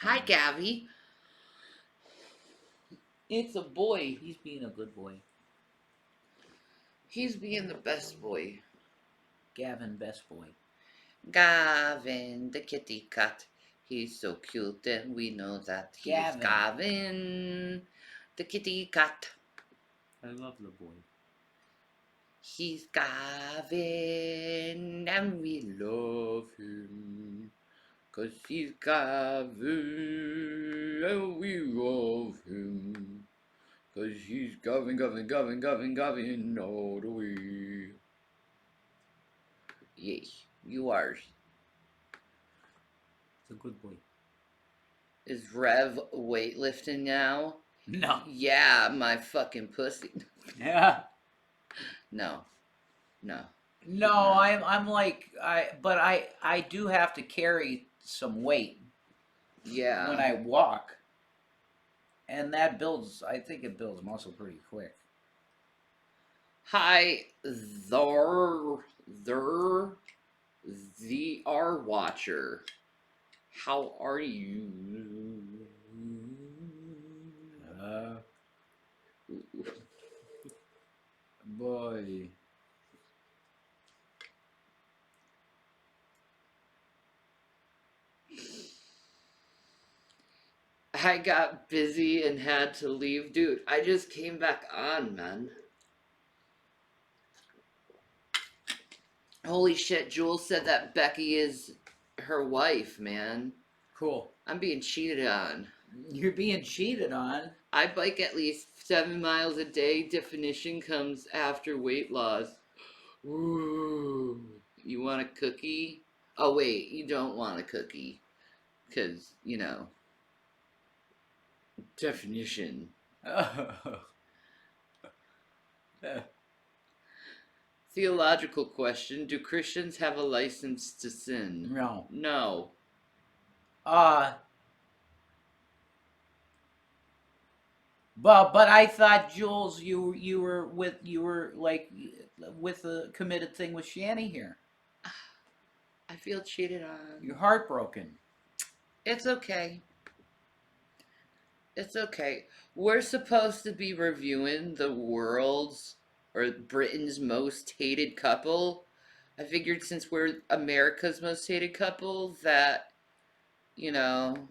Hi, Gabby. It's a boy. He's being a good boy. He's being the best boy. Gavin, best boy. Gavin, the kitty cat. He's so cute, and we know that he's Gavin. Gavin, the kitty cat. I love the boy. He's Gavin, and we love him. 'Cause he's Gavin, and we love him. 'Cause he's Gavin, Gavin, Gavin, Gavin, Gavin, all the way. Yes, you are. It's a good boy. Is Rev weightlifting now? No. Yeah, my fucking pussy. Yeah. No. No, I'm like I do have to carry some weight Yeah. when I walk. And that builds, I think it builds muscle pretty quick. Hi, the R Watcher. How are you? Boy. I got busy and had to leave. Dude, I just came back on, man. Holy shit, Jules said that Becky is her wife, man. Cool. I'm being cheated on. You're being cheated on? I bike at least 7 miles a day. Definition comes after weight loss. Ooh. You want a cookie? Oh, wait, you don't want a cookie. Because, you know. Definition. Theological question. Do Christians have a license to sin? No. No. But I thought, Jules, you were like with a committed thing with Shanny here. I feel cheated on. You're heartbroken. It's okay. It's okay. We're supposed to be reviewing the world's or Britain's most hated couple. I figured since we're America's most hated couple that, you know,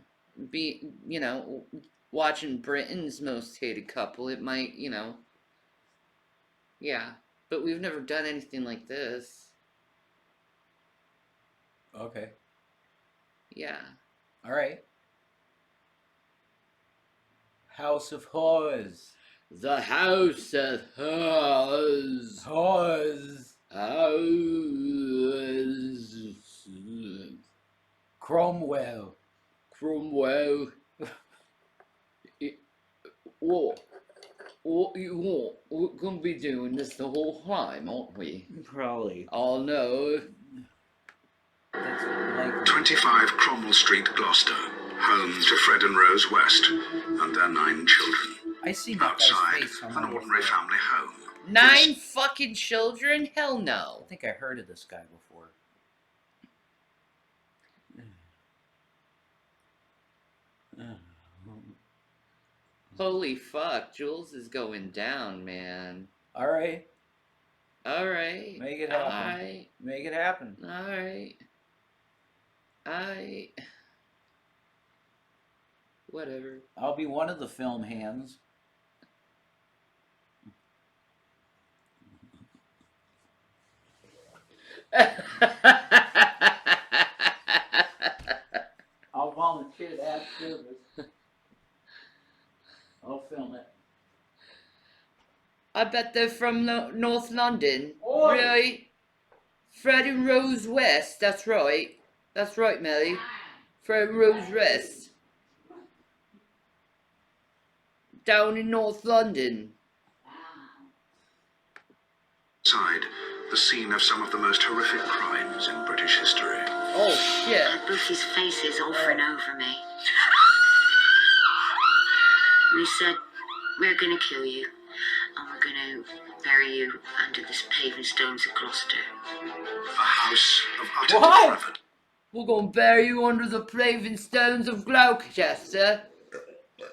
watching Britain's most hated couple, it might, yeah. But we've never done anything like this. Okay. Yeah. All right. House of Horrors. The House of Horrors. Horrors. Cromwell. Cromwell. What you want? We're gonna be doing this the whole time, aren't we? Probably. Oh no. That's likely. 25 Cromwell Street, Gloucester, home to Fred and Rose West and their 9 children. I see that guy's Outside, face an somewhere ordinary before. family home. 9 fucking children? Hell no. I think I heard of this guy before. Holy fuck, Jules is going down, man. Alright. Alright. Make it happen. Alright. Make it happen. Alright. Whatever. I'll be one of the film hands. I'll volunteer that service. I'll film it. I bet they're from North London. Oi! Right? Fred and Rose West, that's right. That's right, Melly. Fred and Rose West. Down in North London. Outside, the scene of some of the most horrific crimes in British history. Oh, shit. Both his faces over and over me. They said, we're going to kill you, and we're going to bury you under the paving stones of Gloucester. A house of utter What? depravity. We're gonna bury you under the paving stones of Gloucester.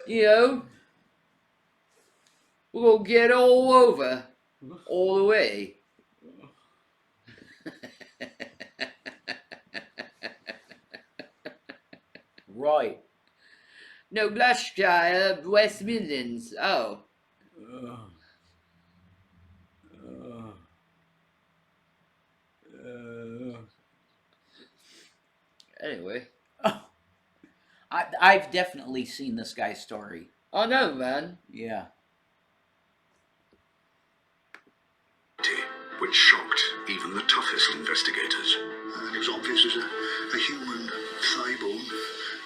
You know? We're gonna get all over. All the way. Right. No, Gloucestershire, West Midlands. Oh. Anyway. I've definitely seen this guy's story. Oh no, man. Yeah. Which shocked even the toughest investigators. And it was obvious as a human thigh bone,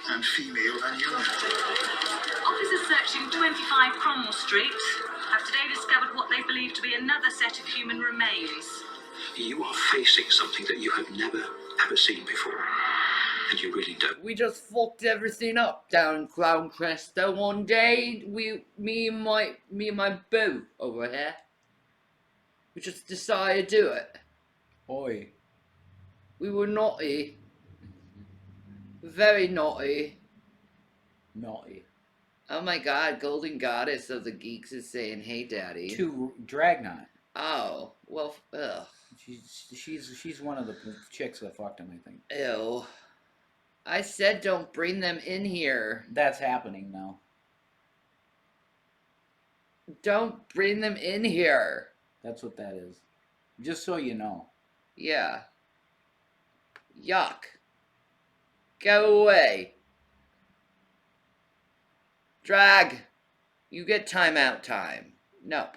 and female and young. Officers searching 25 Cromwell Street have today discovered what they believe to be another set of human remains. You are facing something that you have never, ever seen before. And you really don't. We just fucked everything up down in Gloucester one day. Me and my boo over here. We just decided to do it. Oi. We were naughty. Very naughty. Naughty. Oh my god, Golden Goddess of the Geeks is saying, hey daddy. To Dragnet. Oh, well, ugh. She's one of the chicks that fucked him, I think. Ew. I said don't bring them in here. That's happening now. Don't bring them in here. That's what that is. Just so you know. Yeah. Yuck. Go away. Drag. You get timeout time. No.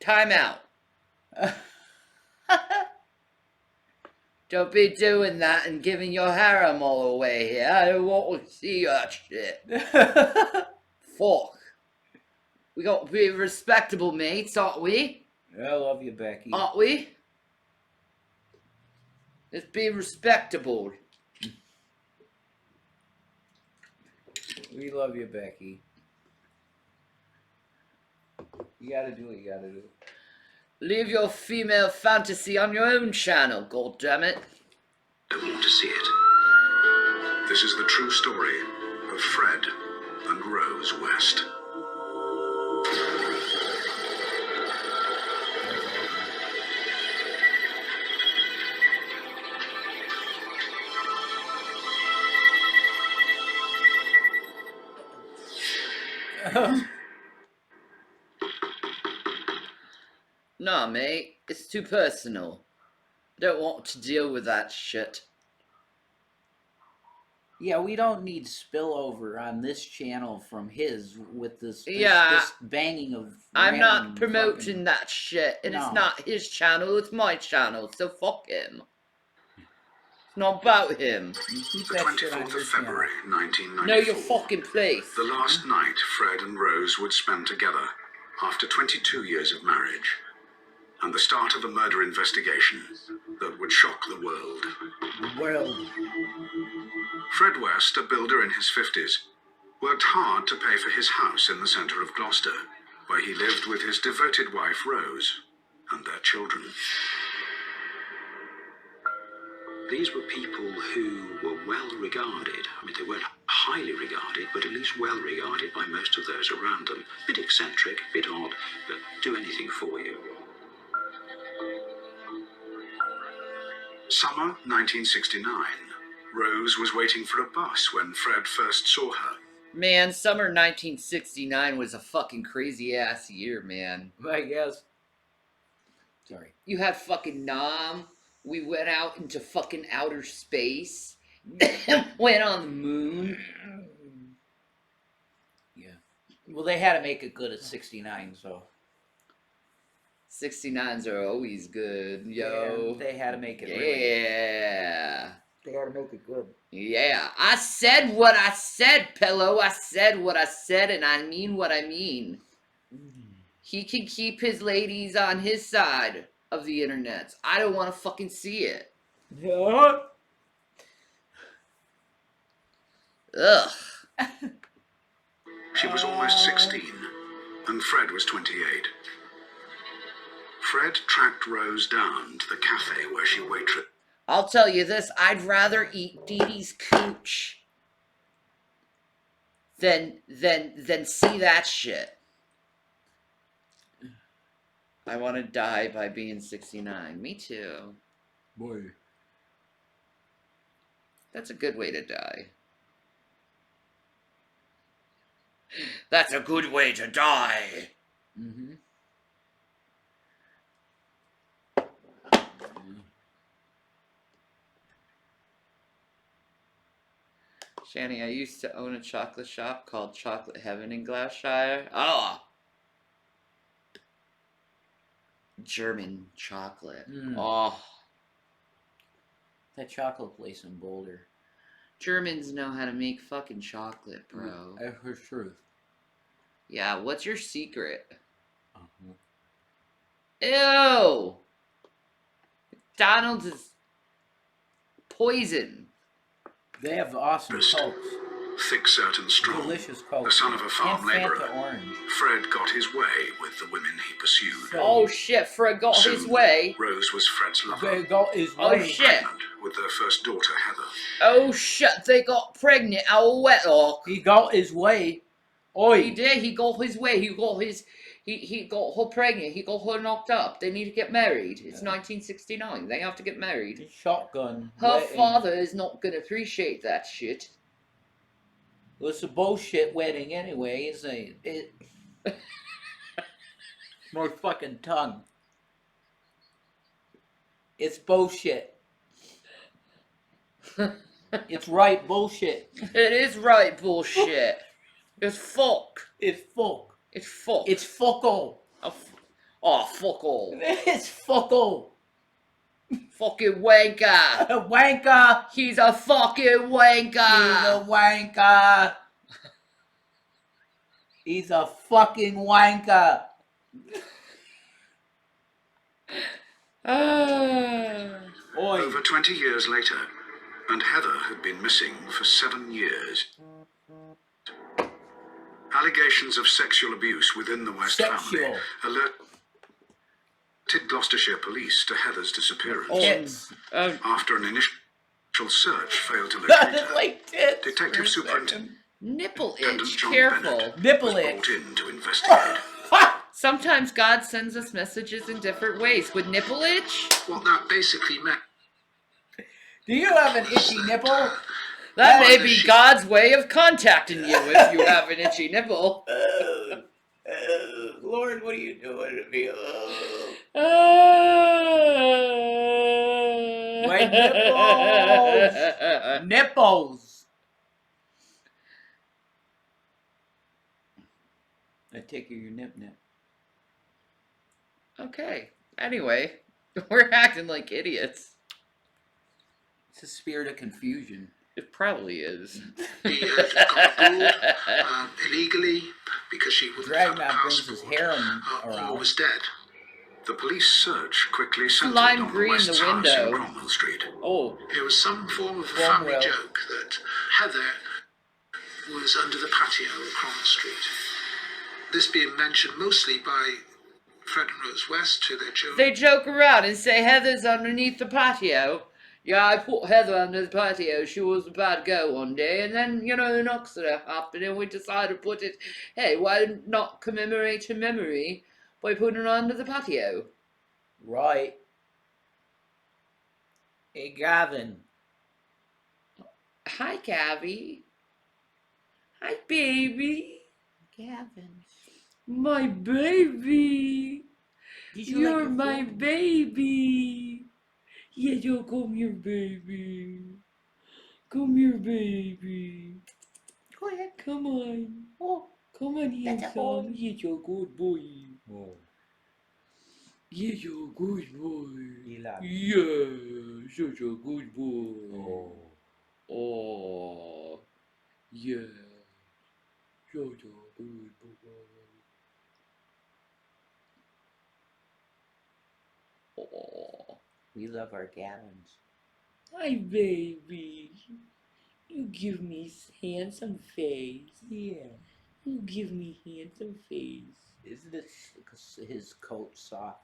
Timeout. Don't be doing that and giving your harem all away here. I don't want to see that shit. Fuck. We got to be respectable mates, aren't we? I love you, Becky. Aren't we? Let's be respectable. We love you, Becky. You gotta do what you gotta do. Leave your female fantasy on your own channel, goddammit. Don't want to see it. This is the true story of Fred and Rose West. Nah, mate. It's too personal. I don't want to deal with that shit. Yeah, we don't need spillover on this channel from his with this banging of. I'm not random promoting fucking- that shit, and No. it's not his channel, it's my channel, so fuck him. It's not about him. You keep The that shit on 24th your of February, channel. 1994. Know your fucking place. The last night Fred and Rose would spend together after 22 years of marriage. And the start of a murder investigation that would shock the world. Well, Fred West, a builder in his 50s, worked hard to pay for his house in the centre of Gloucester, where he lived with his devoted wife Rose and their children. These were people who were well regarded. I mean, they weren't highly regarded, but at least well regarded by most of those around them. Bit eccentric, bit odd, but do anything for you. Summer 1969. Rose was waiting for a bus when Fred first saw her. Man, summer 1969 was a fucking crazy ass year, man. I guess. Sorry. You had fucking Nam. We went out into fucking outer space. Went on the moon. Yeah. Well, they had to make it good at 69, so. 69s are always good, yo. Yeah, they had to make it really. Yeah. They had to make it good. Yeah. I said what I said, Pillow. I said what I said, and I mean what I mean. He can keep his ladies on his side of the internet. I don't want to fucking see it. Yeah. Ugh. She was almost 16, and Fred was 28. Fred tracked Rose down to the cafe where she waitressed. I'll tell you this, I'd rather eat Dee Dee's cooch than see that shit. I want to die by being 69. Me too. Boy. That's a good way to die. That's a good way to die. Mm-hmm. Shanny, I used to own a chocolate shop called Chocolate Heaven in Gloucestershire. Oh! German chocolate. Oh. That chocolate place in Boulder. Germans know how to make fucking chocolate, bro. I've heard truth. Yeah, what's your secret? Uh-huh. Ew! McDonald's is poison. They have awesome Cokes. Thick-set and strong, Delicious the Cokes. son of a farm And Fanta labourer, Orange. Fred got his way with the women he pursued. Oh shit, Fred got Soon, his way. Rose was Fred's lover, They got his Oh way. shit. pregnant with their first daughter, Heather. Oh shit, they got pregnant out of wedlock. He got his way. Oi. He did, he got his way, he got her pregnant, he got her knocked up. They need to get married. It's 1969, they have to get married. Shotgun. Her wedding. father is not gonna appreciate that shit. Well, it's a bullshit wedding anyway, isn't it? My fucking tongue. It's bullshit. It's right bullshit. It is right bullshit. It's fuck. It's fuck. It's fuck. It's fuck all. Oh, fuck all. It's fuck all. Fucking wanker. A wanker. He's a fucking wanker. He's a wanker. He's a fucking wanker. Oi. Over 20 years later, and Heather had been missing for 7 years. Allegations of sexual abuse within the West family alerted Gloucestershire police to Heather's disappearance. Tits. After an initial search failed to locate her, Like tits. Detective Superintendent Nipple itch. John Careful. Bennett Nipple was itch. brought in to investigate. Sometimes God sends us messages in different ways. With nipple itch, What that basically meant Do you have an itchy nipple? that may be God's way of contacting you if you have an itchy nipple. Lord, what are you doing to me? My nipples. Nipples. I take your nip. Okay. Anyway, we're acting like idiots. It's a spirit of confusion. It probably is. he had got abroad illegally because she wouldn't have a Dragnet brings his passport harem or around. was dead. The police search quickly centered Lime on green, the the West's house window. in Cromwell Street. Oh. It was some form of a Cromwell. family joke that Heather was under the patio at Cromwell Street. This being mentioned mostly by Fred and Rose West to their children. They joke around and say Heather's underneath the patio. Yeah, I put Heather under the patio. She was about to go one day, and then, you know, an accident happened, and we decided to put it, hey, why not commemorate her memory by putting her under the patio? Right. Hey, Gavin. Hi, Gabby. Hi, baby. Gavin. My baby. Did You're your my phone? baby. Yeah, you come here, baby. Come here, baby. Go ahead. Come on. Oh, Come on here, That's a ball. son. Yeah, you're a good boy. oh. Yeah, you're a good boy. You love me. Yeah, such a good boy. Oh. Oh. Yeah. Such a good boy. Oh. We love our Gavins. Hi, baby. You give me handsome face. Yeah. You give me handsome face. Isn't it his coat soft?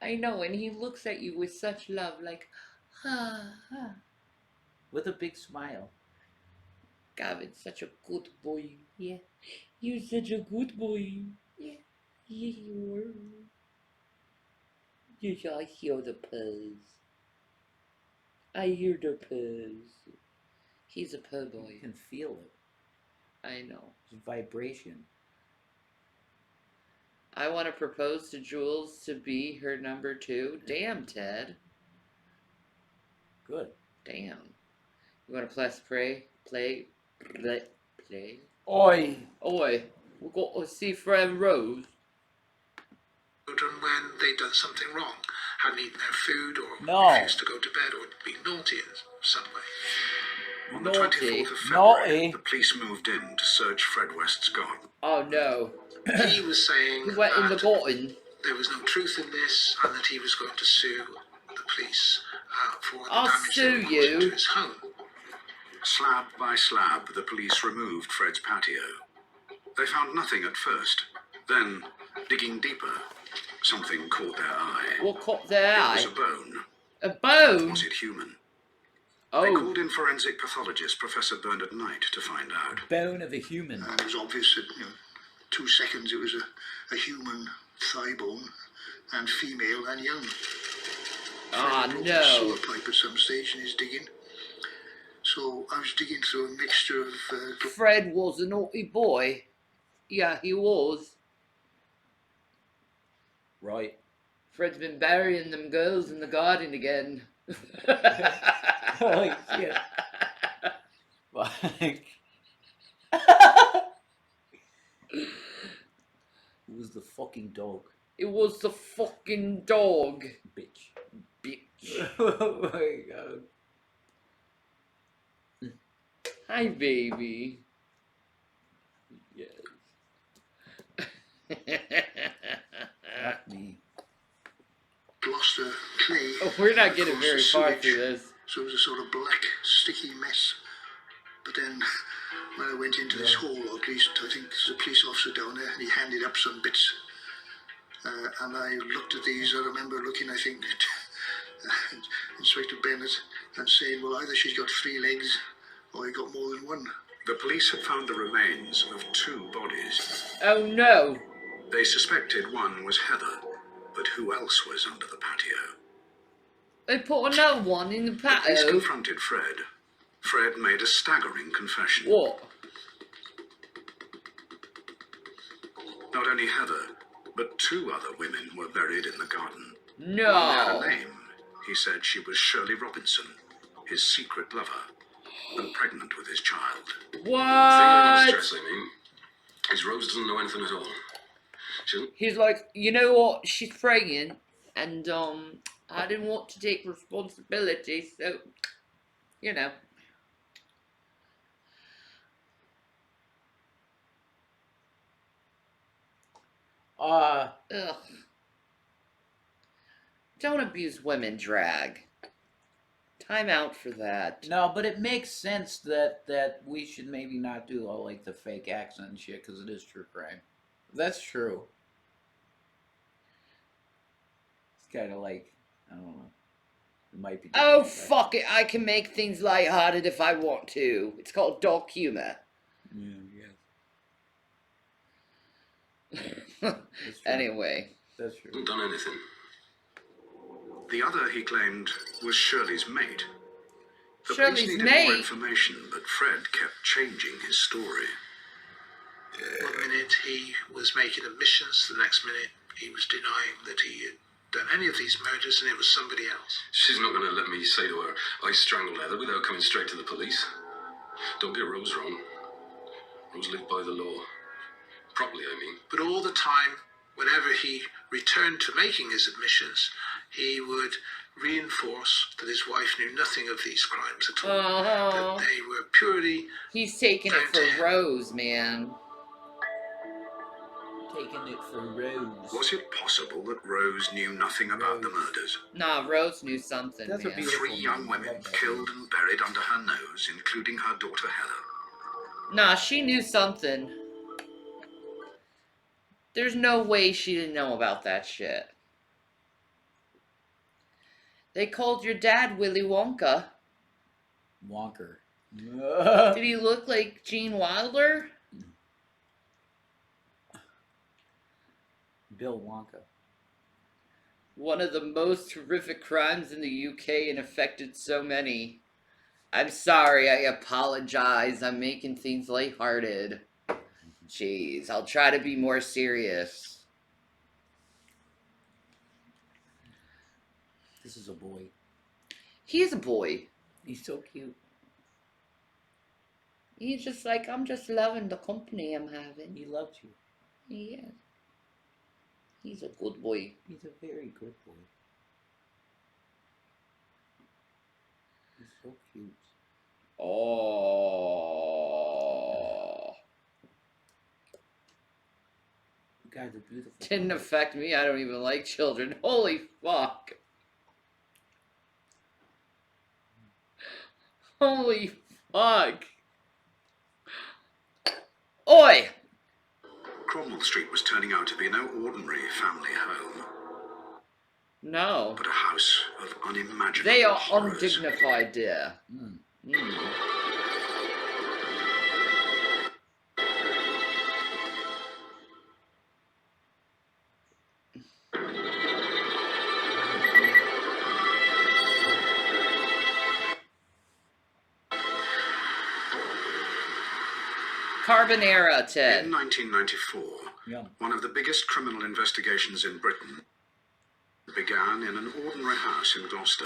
I know, and he looks at you with such love, like, With a big smile. Gavin's such a good boy. Yeah. You're such a good boy. Yeah. Yeah, you are. Yes, I hear the purrs. I hear the purrs. He's a purr You boy. can feel it. I know. It's vibration. I want to propose to Jules to be her number 2. Damn, Ted. Good. Damn. You want to play? Oi! Oi. We've got to see Friend Rose. Children when they'd done something wrong, hadn't eaten their food or No. refused to go to bed or been naughty in some way. On the Naughty. 24th of Naughty. February, the police moved in to search Fred West's garden. Oh no. He was saying He went in the that garden. there was no truth in this and that he was going to sue the police for the I'll damage sue they were causing you. to his home. Slab by slab, the police removed Fred's patio. They found nothing at first. Then, digging deeper, something caught their eye. What caught their It was eye? a bone. A bone? Was it human? They Oh. called in forensic pathologist Professor Bernard Knight to find out. Bone of a human. And it was obvious that, 2 seconds it was a human thigh bone, and female and young. Ah, Fred broke no. a sewer pipe at some stage in his digging. So I was digging through a mixture of... Fred was a naughty boy. Yeah, he was. Right. Fred's been burying them girls in the garden again. Holy shit. Like. It was the fucking dog. It was the fucking dog. Bitch. Bitch. Oh my god. Hi, baby. Yes. Not me. Gloucester clay. Oh, we're not getting across very the far sewage. through this. So it was a sort of black, sticky mess. But then, when I went into this hall, or at least I think there's a police officer down there, and he handed up some bits. And I looked at these. I remember looking, I think, at Inspector Bennett, and saying, well, either she's got 3 legs, or he got more than one. The police had found the remains of 2 bodies. Oh no. They suspected one was Heather, but who else was under the patio? They put another one in the The police patio. confronted Fred. Fred made a staggering confession. What? Not only Heather, but 2 other women were buried in the garden. One No. had a name. He said she was Shirley Robinson, his secret lover, and pregnant with his child. The thing that was What? stressing me is Rose doesn't know anything at all. She doesn't. He's like, you know what? She's pregnant, and I didn't want to take responsibility, so you know. Ugh. Don't abuse women, drag. Time out for that. No, but it makes sense that we should maybe not do all like the fake accent and shit because it is true crime. That's true. It's kind of like I don't know. It might be. Oh, different, but- fuck it. I can make things lighthearted if I want to. It's called dark humor. Yeah, That's true. Anyway. That's true. Hasn't done anything. The other, he claimed, was Shirley's mate. The Shirley's police needed mate? more information, but Fred kept changing his story. One minute he was making admissions, the next minute he was denying that he had done any of these murders and it was somebody else. She's not going to let me say to her, I strangled Heather without coming straight to the police. Don't get Rose wrong. Rose lived by the law. Properly, I mean. But all the time, whenever he returned to making his admissions, he would reinforce that his wife knew nothing of these crimes at all. Oh, That they were purely... he's taking it for Rose, man. Taking it for Rose. Was it possible that Rose knew nothing about the murders? Nah, Rose knew something, That's a man. beautiful 3 young name. I women love that killed name. and buried under her nose, including her daughter Heather. Nah, she knew something. There's no way she didn't know about that shit. They called your dad Willy Wonka. Wonker. Did he look like Gene Wilder? Bill Wonka. One of the most horrific crimes in the UK and affected so many. I'm sorry, I apologize. I'm making things lighthearted. Jeez, I'll try to be more serious. This is a boy. He is a boy. He's so cute. He's just like, I'm just loving the company I'm having. He loves you. He is. He's a good boy. He's a very good boy. He's so cute. Oh. You guys are beautiful. Didn't affect me. I don't even like children. Holy fuck. Holy fuck. Oi! Cromwell Street was turning out to be no ordinary family home, No. but a house of unimaginable They are horrors. undignified, dear. Mm. Carbonara, Ted. In 1994, Yum. one of the biggest criminal investigations in Britain began in an ordinary house in Gloucester.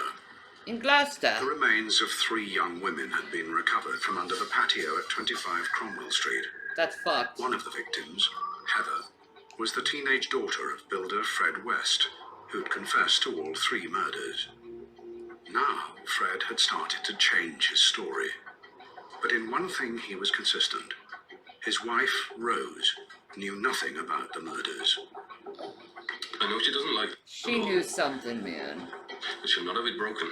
In Gloucester. The remains of 3 young women had been recovered from under the patio at 25 Cromwell Street. That's fucked. One of the victims, Heather, was the teenage daughter of builder Fred West, who'd confessed to all 3 murders. Now, Fred had started to change his story. But in one thing he was consistent. His wife, Rose, knew nothing about the murders. I know she doesn't like She knew something, man. but she'll not have it broken.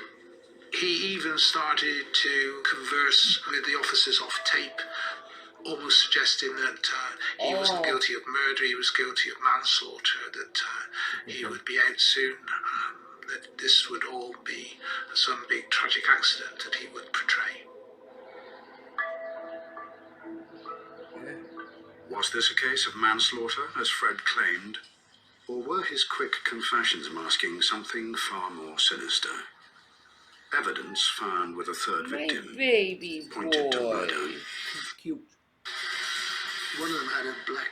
He even started to converse with the officers off tape, almost suggesting that he wasn't guilty of murder, he was guilty of manslaughter, that he would be out soon, that this would all be some big tragic accident that he would portray. Was this a case of manslaughter, as Fred claimed? Or were his quick confessions masking something far more sinister? Evidence found with a 3rd My victim baby pointed to murder. boy. He's cute. One of them had a black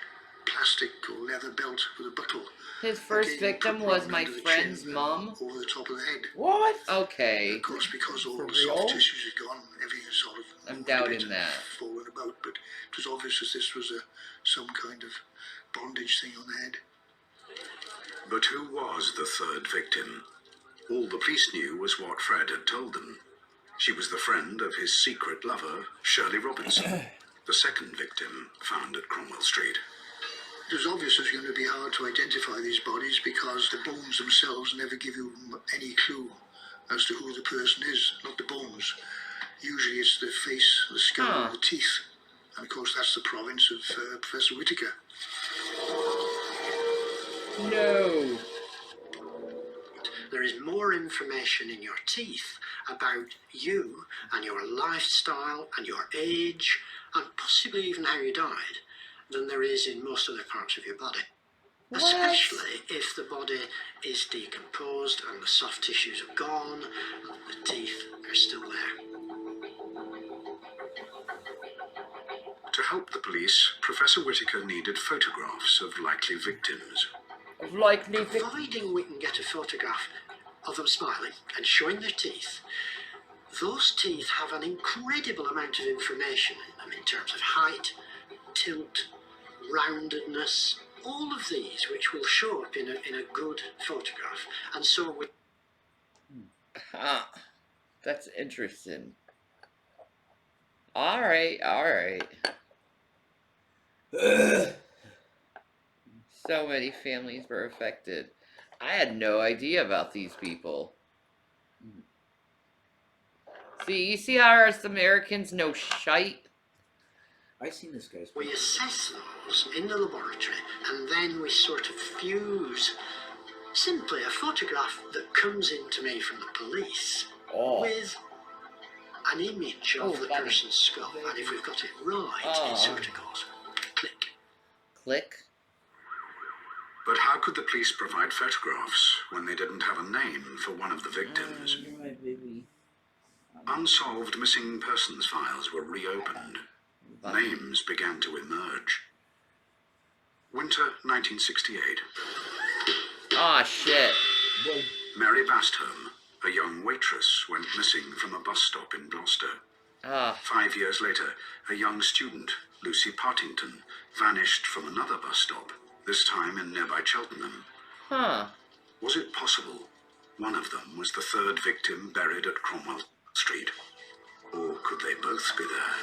plastic or leather belt with a buckle. His first Again, victim put was one my under the friend's chin, mum. over the top of the head. What? Okay. Of course, because all For the real? soft tissues had gone, everything had sort of I'm moved a bit doubting and that. fallen about, but it was obvious that this was some kind of bondage thing on the head. But who was the 3rd victim? All the police knew was what Fred had told them. She was the friend of his secret lover, Shirley Robinson, the 2nd victim found at Cromwell Street. It was obvious it was going to be hard to identify these bodies because the bones themselves never give you any clue as to who the person is, not the bones. Usually it's the face, the skull, and the teeth. And of course that's the province of Professor Whittaker. No. There is more information in your teeth about you and your lifestyle and your age and possibly even how you died than there is in most other parts of your body. What? Especially if the body is decomposed and the soft tissues are gone, the teeth are still there. To help the police, Professor Whittaker needed photographs of likely victims. Of likely victim. Providing we can get a photograph of them smiling and showing their teeth, those teeth have an incredible amount of information in them in terms of height, tilt, roundedness, all of these which will show up in a good photograph. And so we... That's interesting. Alright, alright. So many families were affected. I had no idea about these people. See, you see how us Americans know shite? I seen this guy's. We assess those in the laboratory and then we sort of fuse Simply a photograph that comes into me from the police Oh. with an image of the Daddy. person's skull, and if we've got it right, it sort of goes click. Click. But how could the police provide photographs when they didn't have a name for one of the victims? You're my baby. Unsolved missing persons files were reopened. Names began to emerge. Winter 1968. Ah, shit. Mary Bastholm, a young waitress, went missing from a bus stop in Gloucester. Ah, 5 years later, a young student, Lucy Partington, vanished from another bus stop, this time in nearby Cheltenham. huh. Was it possible one of them was the third victim buried at Cromwell Street? Or could they both be there?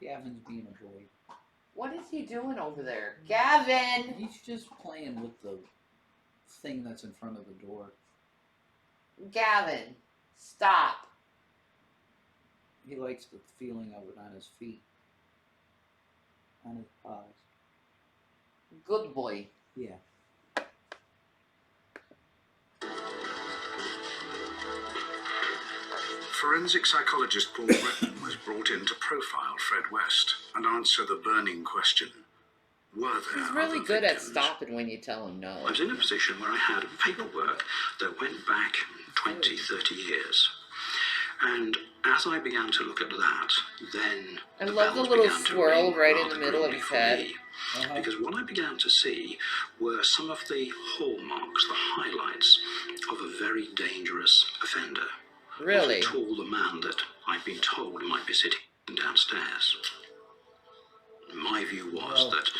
Gavin's being a boy. What is he doing over there? Gavin! He's just playing with the thing that's in front of the door. Gavin, stop. He likes the feeling of it on his feet. On his paws. Good boy. Yeah. Forensic psychologist Paul Britton was brought in to profile Fred West and answer the burning question. Were there He's really other good at victims? stopping when you tell him no. I was in a position where I had paperwork that went back 20, 30 years. And as I began to look at that, then I the love the bells little began to swirl ring right in rather the middle of grimly his for head. me. Because what I began to see were some of the hallmarks, the highlights of a very dangerous offender. Really? Wasn't at all the man that I'd been told might be sitting downstairs. My view was that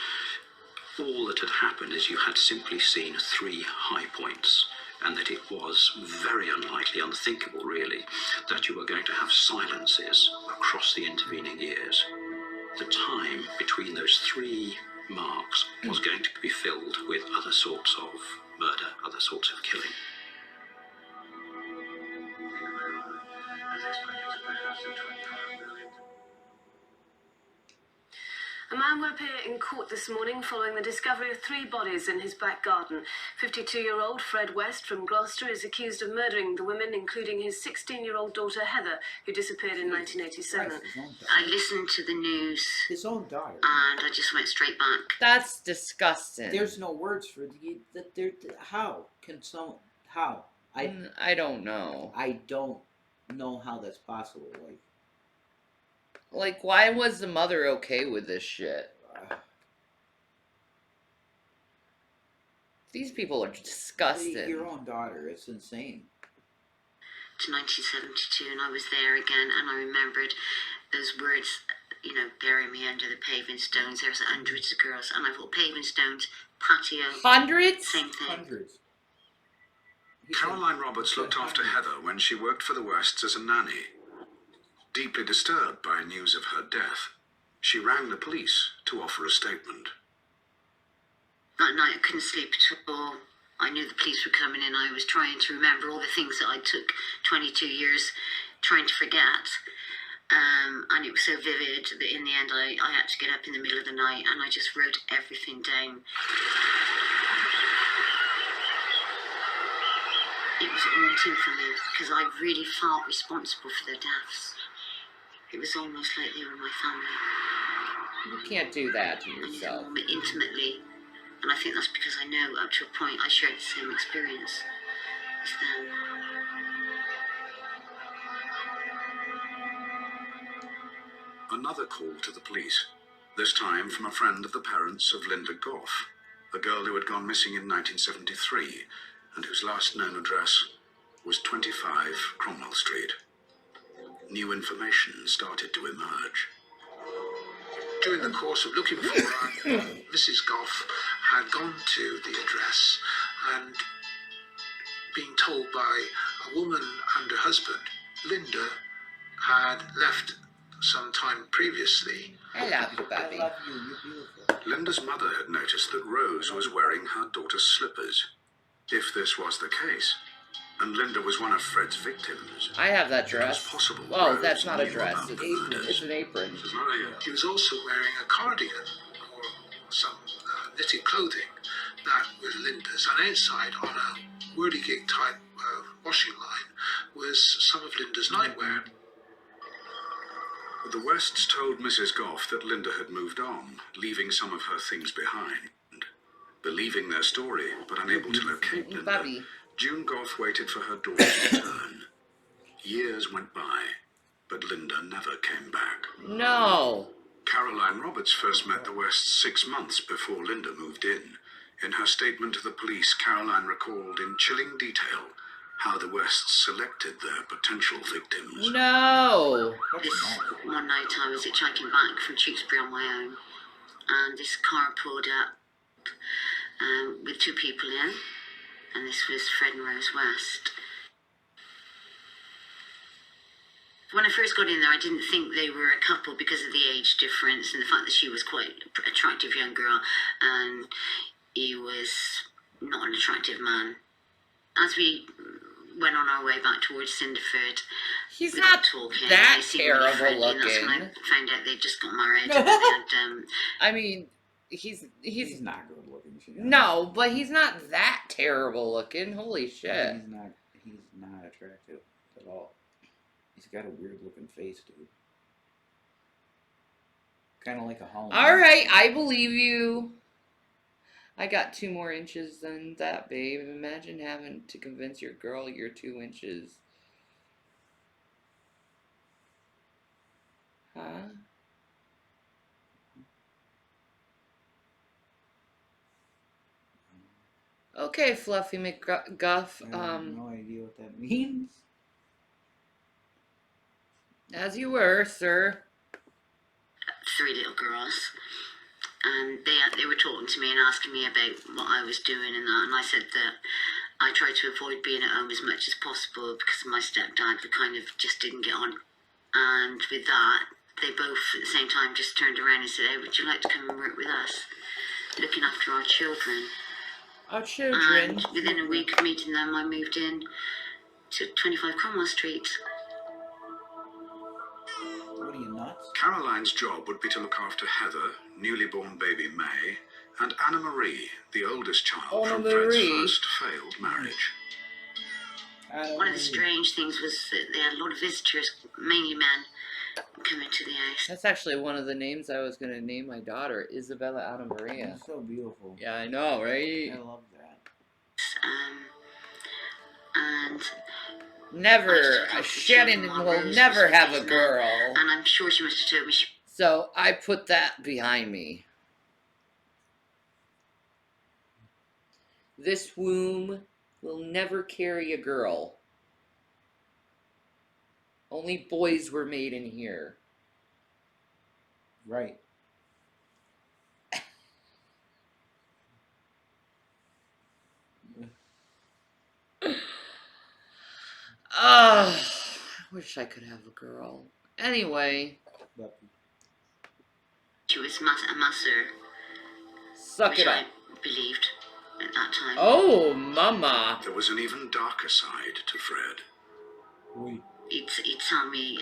all that had happened is you had simply seen 3 high points, and that it was very unlikely, unthinkable really, that you were going to have silences across the intervening years. The time between those 3 marks was going to be filled with other sorts of murder, other sorts of killing. A man will appear in court this morning following the discovery of 3 bodies in his back garden. 52-year-old Fred West from Gloucester is accused of murdering the women, including his 16-year-old daughter Heather, who disappeared in 1987. I listened to the news His own daughter. and I just went straight back. That's disgusting. There's no words for that. How can someone? How? I don't know. I don't know how that's possible. Like, why was the mother okay with this shit? These people are disgusting. Your own daughter. It's insane. To 1972, and I was there again, and I remembered those words, you know, bury me under the paving stones. There's hundreds of girls, and I thought paving stones, patio, Hundreds? same thing. Hundreds. Caroline Roberts looked after Heather when she worked for the Wests as a nanny. Deeply disturbed by news of her death, she rang the police to offer a statement. That night I couldn't sleep at all. I knew the police were coming in. I was trying to remember all the things that I took 22 years trying to forget. And it was so vivid that in the end I had to get up in the middle of the night and I just wrote everything down. It was haunting for me because I really felt responsible for their deaths. It was almost like they were my family. You can't do that to I knew yourself. them intimately, and I think that's because I know up to a point I shared the same experience as them. Another call to the police, this time from a friend of the parents of Linda Goff, a girl who had gone missing in 1973 and whose last known address was 25 Cromwell Street. New information started to emerge. During the course of looking for her, Mrs. Goff had gone to the address and being told by a woman and her husband, Linda had left some time previously. I love you, Bobby. I love you. You're beautiful. Linda's mother had noticed that Rose was wearing her daughter's slippers. If this was the case, and Linda was one of Fred's victims, I have that it was dress. possible Oh, Rose that's not a knew dress. about It's, the murders. it's an apron. He was also wearing a cardigan some knitted clothing that was Linda's, and outside on a whirligig type washing line was some of Linda's nightwear. The Wests told Mrs. Goff that Linda had moved on, leaving some of her things behind. Believing their story, but unable to locate Linda, Bobby. June Goff waited for her daughter's return. Years went by, but Linda never came back. No. Caroline Roberts first met the Wests 6 months before Linda moved in. In her statement to the police, Caroline recalled in chilling detail how the Wests selected their potential victims. No. This one night I was hitchhiking back from Chillstream on my own, and this car pulled up with 2 people in, and this was Fred and Rose West. When I first got in there, I didn't think they were a couple because of the age difference and the fact that she was quite an attractive young girl and he was not an attractive man. As we went on our way back towards Cinderford, He's we not got talking. that They seemed really terrible friendly, and that's when I looking. found out they just got married. And they had, I mean, he's He's not good looking. no, but he's not that terrible looking. Holy shit. He's not attractive at all. He's got a weird looking face, dude. Kind of like a Halloween. All right, I believe you. I got 2 more inches than that, babe. Imagine having to convince your girl you're 2 inches. Huh? Okay, Fluffy McGuff. I have no idea what that means. As you were, sir. 3 little girls, and they were talking to me and asking me about what I was doing and that, and I said that I tried to avoid being at home as much as possible because my stepdad kind of just didn't get on. And with that, they both at the same time just turned around and said, "Hey, would you like to come and work with us, looking after our children?" Our children. And within a week of meeting them, I moved in to 25 Cromwell Street. What are you, nuts? Caroline's job would be to look after Heather, newly born baby May, and Anna Marie, the oldest child from Fred's first failed marriage. One of the strange things was that they had a lot of visitors, mainly men, coming to the house. That's actually one of the names I was going to name my daughter, Isabella Anna Maria. That's so beautiful. Yeah, I know, right? I love that. And Never. Shannon will never have a girl. And I'm sure she must have told me she... So I put that behind me. This womb will never carry a girl. Only boys were made in here. Right. I wish I could have a girl. Anyway. She was a masser. Suck it up. I believed at that time. Oh, mama. There was an even darker side to Fred. Oui. He'd tell me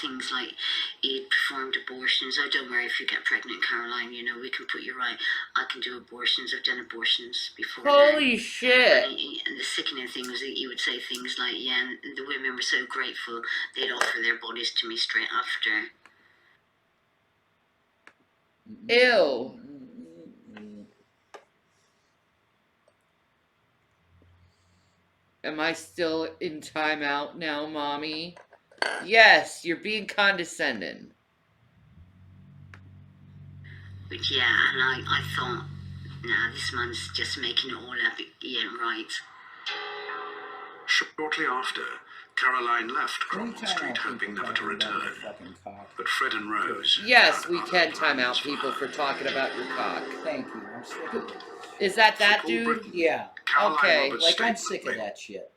things like he'd performed abortions. Oh, don't worry if you get pregnant, Caroline. You know, we can put you right. I can do abortions. I've done abortions before. Holy shit. And the sickening thing was that he would say things like, yeah, and the women were so grateful they'd offer their bodies to me straight after. Ew. Am I still in timeout now, Mommy? Yes, you're being condescending. But yeah, and I thought, nah, this man's just making it all up. He ain't right. Shortly after, Caroline left Cromwell Street hoping never to return. But Fred and Rose... Yes, we can time out people for talking about your cock. Thank you. I'm sick of it. Is that dude? Yeah. Caroline Okay. Roberts' Like, I'm statement sick of that shit.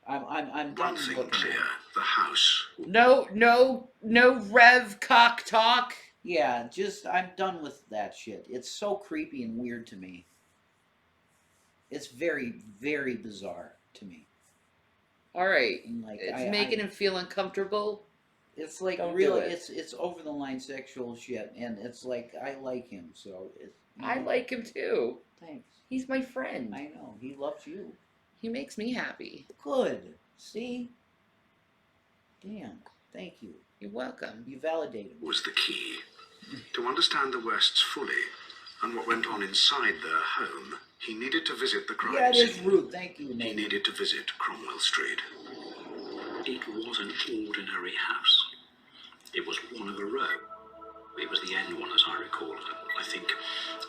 I'm One done thing looking clear, at it. the house... No Rev cock talk. Yeah, I'm done with that shit. It's so creepy and weird to me. It's very, very bizarre to me. Alright. And like, It's making him feel uncomfortable. It's like Don't really, do it. it's over the line sexual shit, and it's like I like him, so I like him too. Thanks. He's my friend. I know. He loves you. He makes me happy. Good. See? Damn. Thank you. You're welcome. You validated me. Was the key. To understand the Wests fully and what went on inside their home, he needed to visit the crime Yeah, it is scene. rude. Thank you, He Nate. needed to visit Cromwell Street. It was an ordinary house. It was one of a row. It was the end one, as I recall. I think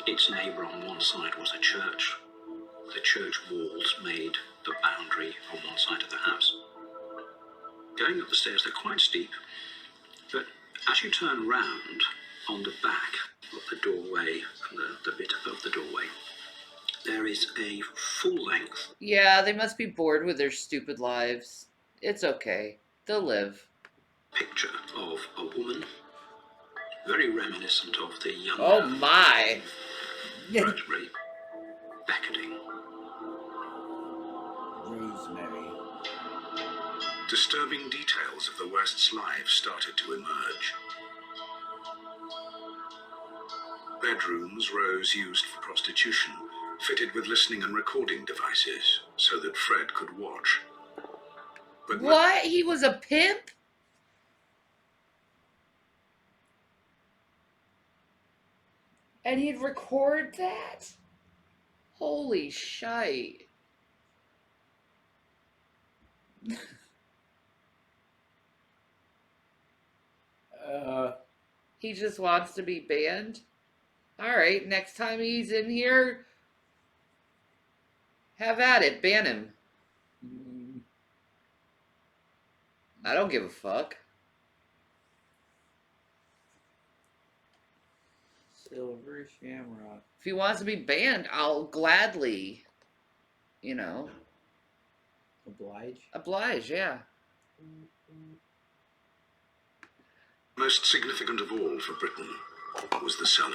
its neighbour on one side was a church. The church walls made the boundary on one side of the house. Going up the stairs, they're quite steep, but as you turn round on the back of the doorway and the bit above the doorway, there is a full-length. Yeah, they must be bored with their stupid lives. It's okay. They'll live. Picture of a woman, very reminiscent of the young. Oh my! Rosemary, beckoning. Rosemary. Disturbing details of the West's lives started to emerge. Bedrooms Rose used for prostitution, fitted with listening and recording devices, so that Fred could watch. But What? He was a pimp? And he'd record that? Holy shite. He just wants to be banned? Alright, next time he's in here, have at it. Ban him. I don't give a fuck. Silver Shamrock. If he wants to be banned, I'll gladly, oblige, yeah. most significant of all for Britain was the cellar.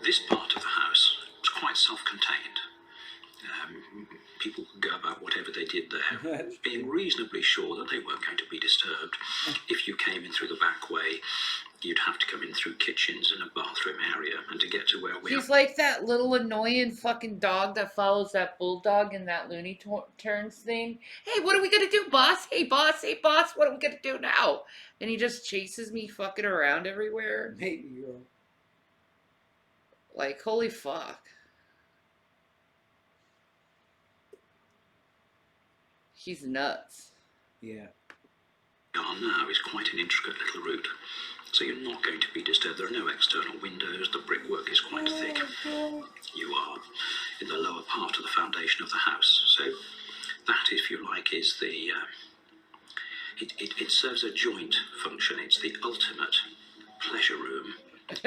This part of the house was quite self-contained. People could go about whatever they did there, being reasonably sure that they weren't going to be disturbed. If you came in through the back way, you'd have to come in through kitchens and a bathroom area, and to get to where we He's like that little annoying fucking dog that follows that bulldog in that Looney Tunes thing. Hey, what are we gonna do, boss? Hey, boss, what are we gonna do now? And he just chases me fucking around everywhere. Maybe you're... Like, holy fuck. He's nuts. Yeah. Now is quite an intricate little route, so you're not going to be disturbed. There are no external windows, the brickwork is quite thick. You are in the lower part of the foundation of the house, so that, if you like, is the... It serves a joint function. It's the ultimate pleasure room. It's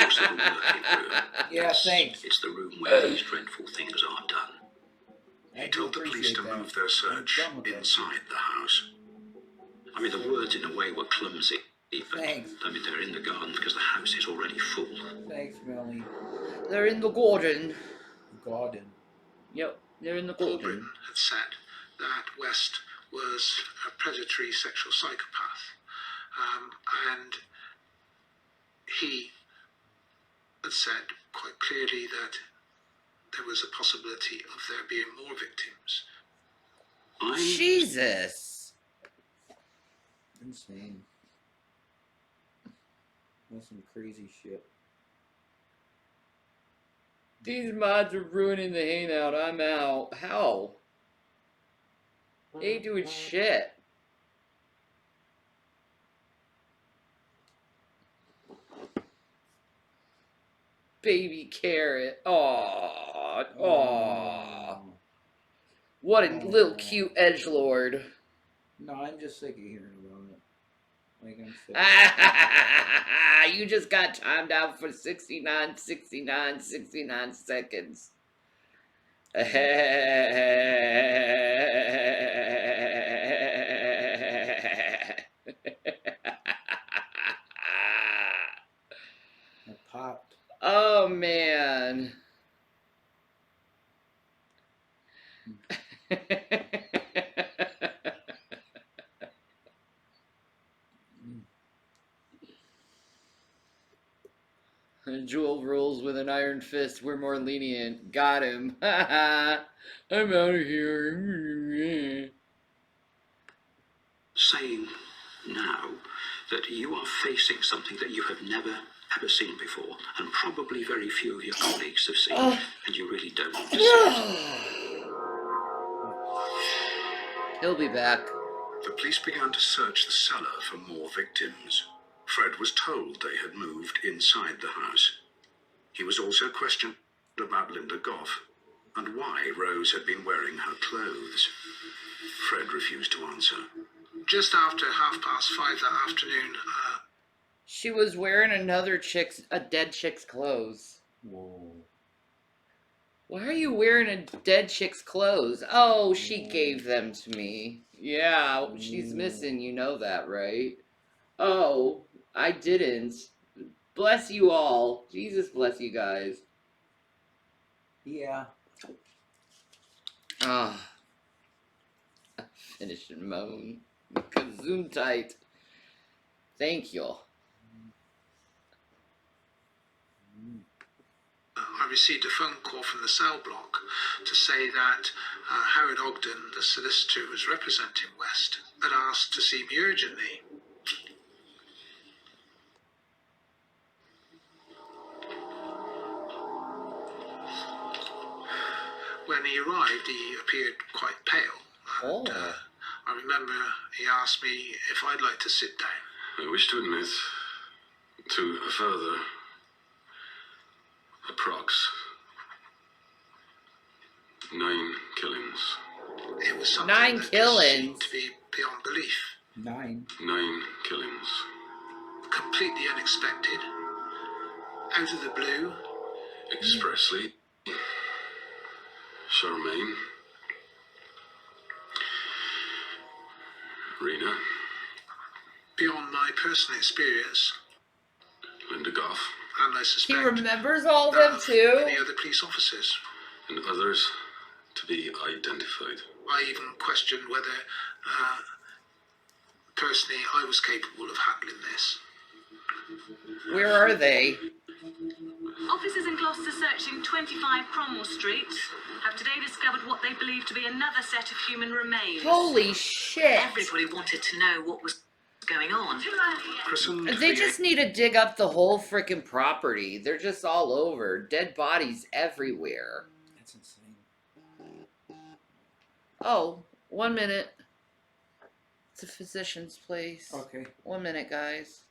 also the working room. Yeah, thanks. It's the room where these dreadful things are done. I He do told the police to appreciate that. move their search I'm done with that inside the house. I mean, the words in a way were clumsy, but Thanks. I mean, they're in the garden because the house is already full. Thanks, Melly. They're in the garden. Garden. Yep, they're in the Paul garden. Britton had said that West was a predatory sexual psychopath. And he had said quite clearly that there was a possibility of there being more victims. Jesus. Insane. That's some crazy shit. These mods are ruining the hangout. I'm out. How? They ain't doing shit. Baby carrot. Aww. Aww. What a little cute edgelord. No, I'm just sick of hearing about it. Like, I'm sick. You just got timed out for 69 seconds. I popped. Oh, man. Jewel rules with an iron fist. We're more lenient. Got him. I'm out of here. Saying now that you are facing something that you have never ever seen before, and probably very few of your colleagues have seen, and you really don't want to see it. He'll be back. The police began to search the cellar for more victims. Fred was told they had moved inside the house. He was also questioned about Linda Goff and why Rose had been wearing her clothes. Fred refused to answer. Just after 5:30 that afternoon, She was wearing a dead chick's clothes. Whoa. Why are you wearing a dead chick's clothes? Oh, she gave them to me. Yeah, she's missing, you know that, right? Oh, I didn't. Bless you all. Jesus bless you guys. Yeah. Ah. Finish and moan. Zoom tight. Thank you. I received a phone call from the cell block to say that Howard Ogden, the solicitor who was representing West, had asked to see me urgently. When he arrived, he appeared quite pale. And, I remember he asked me if I'd like to sit down. I wish to admit to a further approx 9 killings. It was something 9 that just killings. seemed to be beyond belief. 9. 9 killings. Completely unexpected. Out of the blue. Expressly. Charmaine. Rena. Beyond my personal experience. Linda Goff. And I He suspect remembers all of that them of too? many other police officers. And others to be identified. I even questioned whether, personally, I was capable of handling this. Where are they? Officers in Gloucester searching 25 Cromwell Street have today discovered what they believe to be another set of human remains. Holy shit. Everybody wanted to know what was going on. Christened They the just need to dig up the whole freaking property. They're just all over. Dead bodies everywhere. That's insane. Oh, 1 minute. It's a physician's place. Okay. 1 minute, guys.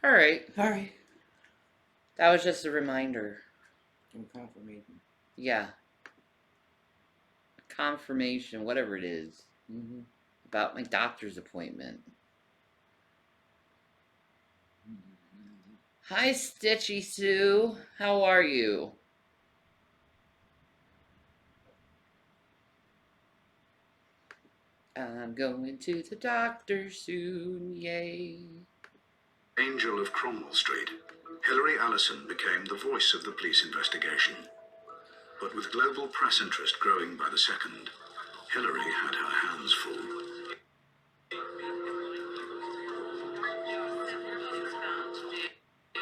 Alright. Alright. That was just a reminder. Confirmation. Yeah. Confirmation, whatever it is. Mm-hmm. About my doctor's appointment. Hi, Stitchy Sue. How are you? I'm going to the doctor soon, yay. Angel of Cromwell Street, Hilary Allison became the voice of the police investigation. But with global press interest growing by the second, Hilary had her hands full.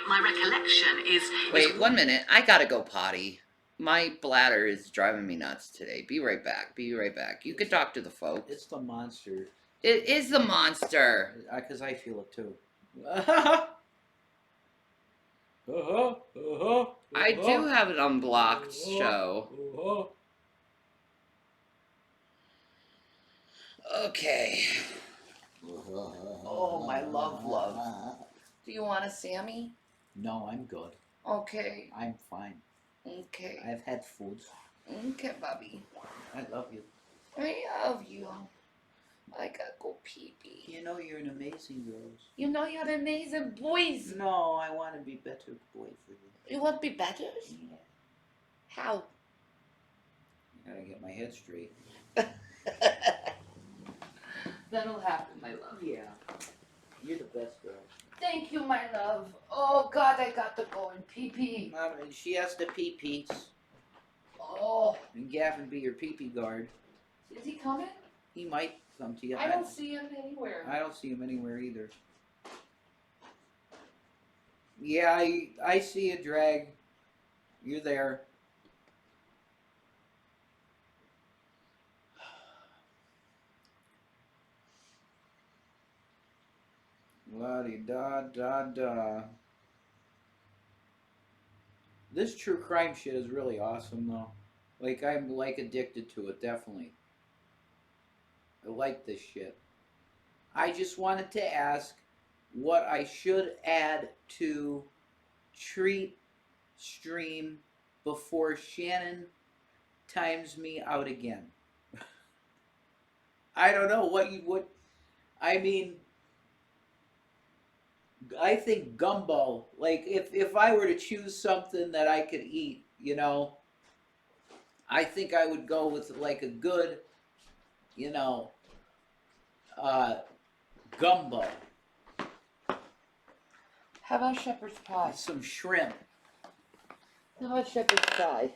My recollection is... Wait, 1 minute. I gotta go potty. My bladder is driving me nuts today. Be right back. Be right back. You can talk to the folks. It's the monster. It is the monster. Because I feel it too. I do have an unblocked show. Okay. Oh, my love. Do you want a Sammy? No, I'm good. Okay. I'm fine. Okay. I've had food. Okay, Bobby. I love you. I love you. I gotta go pee-pee. You know you're an amazing girl. You know you're an amazing boys. No, I want to be better boy for you. You want to be better? Yeah. How? I gotta get my head straight. That'll happen, my love. Yeah. You're the best girl. Thank you, my love. Oh, God, I got to go and pee-pee. She has to pee-pee. Oh. And Gavin be your pee-pee guard. Is he coming? He might come to you. I don't see him anywhere. I don't see him anywhere either. Yeah, I see a drag. You're there. La-di-da-da-da. This true crime shit is really awesome, though. Like, I'm, like, addicted to it, definitely. I like this shit. I just wanted to ask what I should add to treat stream before Shannon times me out again. I don't know what I mean, I think gumbo, like if I were to choose something that I could eat, you know, I think I would go with like a good, you know, gumbo. How about shepherd's pie? Some shrimp. How about shepherd's pie?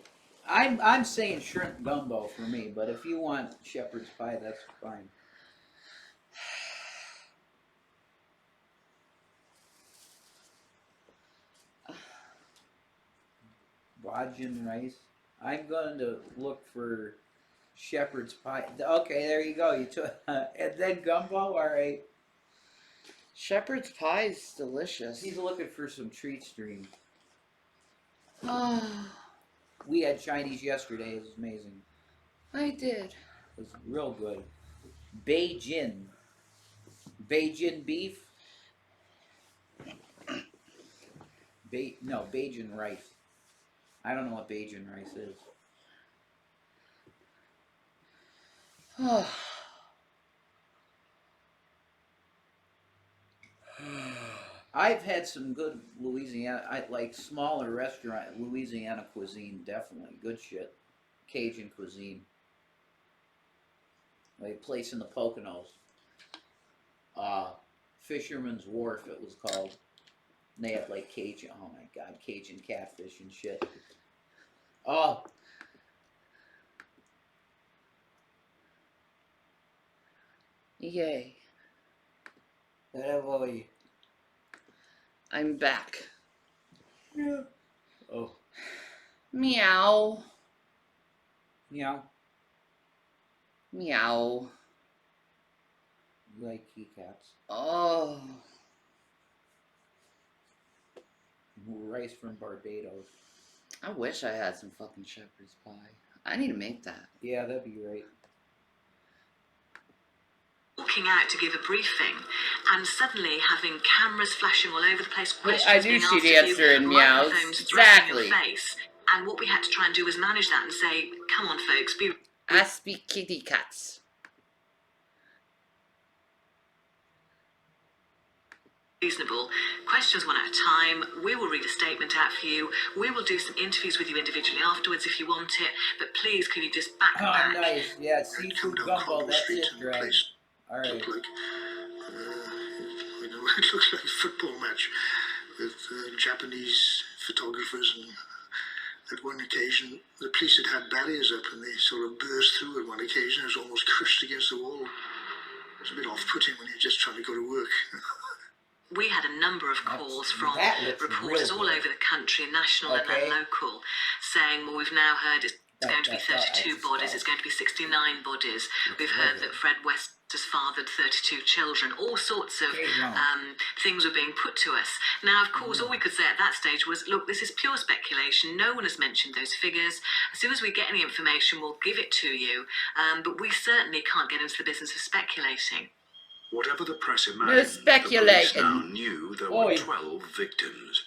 I'm saying shrimp gumbo for me, but if you want shepherd's pie, that's fine. Bajan rice. I'm going to look for shepherd's pie. Okay, there you go. You took and then gumbo. All right. Shepherd's pie is delicious. He's looking for some treat stream. Oh, We had Chinese yesterday. It was amazing. I did. It was real good. Beijing. Beijing beef. Beijing rice. I don't know what Beijing rice is. Oh. I've had some good Louisiana, like smaller restaurant Louisiana cuisine. Definitely good shit. Cajun cuisine. Like place in the Poconos. Fisherman's Wharf it was called. And they had like Cajun, oh my god, Cajun catfish and shit. Oh. Yay. Boy. I'm back. Yeah. Oh. Meow. Meow. Meow. You like kitty cats. Oh. Rice from Barbados. I wish I had some fucking shepherd's pie. I need to make that. Yeah, that'd be great. Walking out to give a briefing and suddenly having cameras flashing all over the place, questions I do being see asked the of answer you, in meows. microphones thrust in Exactly. your face. And what we had to try and do was manage that and say, come on folks, be I speak kitty cats. reasonable. Questions one at a time. We will read a statement out for you. We will do some interviews with you individually afterwards if you want it. But please, can you just back Oh, back? nice. Yeah, Come seafood down gumbo. Collins That's Street it, and the Drag. place All right. looked like, you know, it looks like a football match with Japanese photographers, and at one occasion the police had barriers up and they sort of burst through at one occasion. It was almost crushed against the wall. It was a bit off-putting when you're just trying to go to work. We had a number of calls from that looks reporters real all good. over the country, national and Okay. then local, saying, well, we've now heard it's going to be That's 32 bodies, it's going to be 69 bodies. We've heard that Fred West has fathered 32 children. All sorts of Okay, no. things were being put to us. Now, of course, all we could say at that stage was, look, this is pure speculation. No one has mentioned those figures. As soon as we get any information, we'll give it to you. But we certainly can't get into the business of speculating. Whatever the press No imagined, the police speculating. now knew there were 12 victims.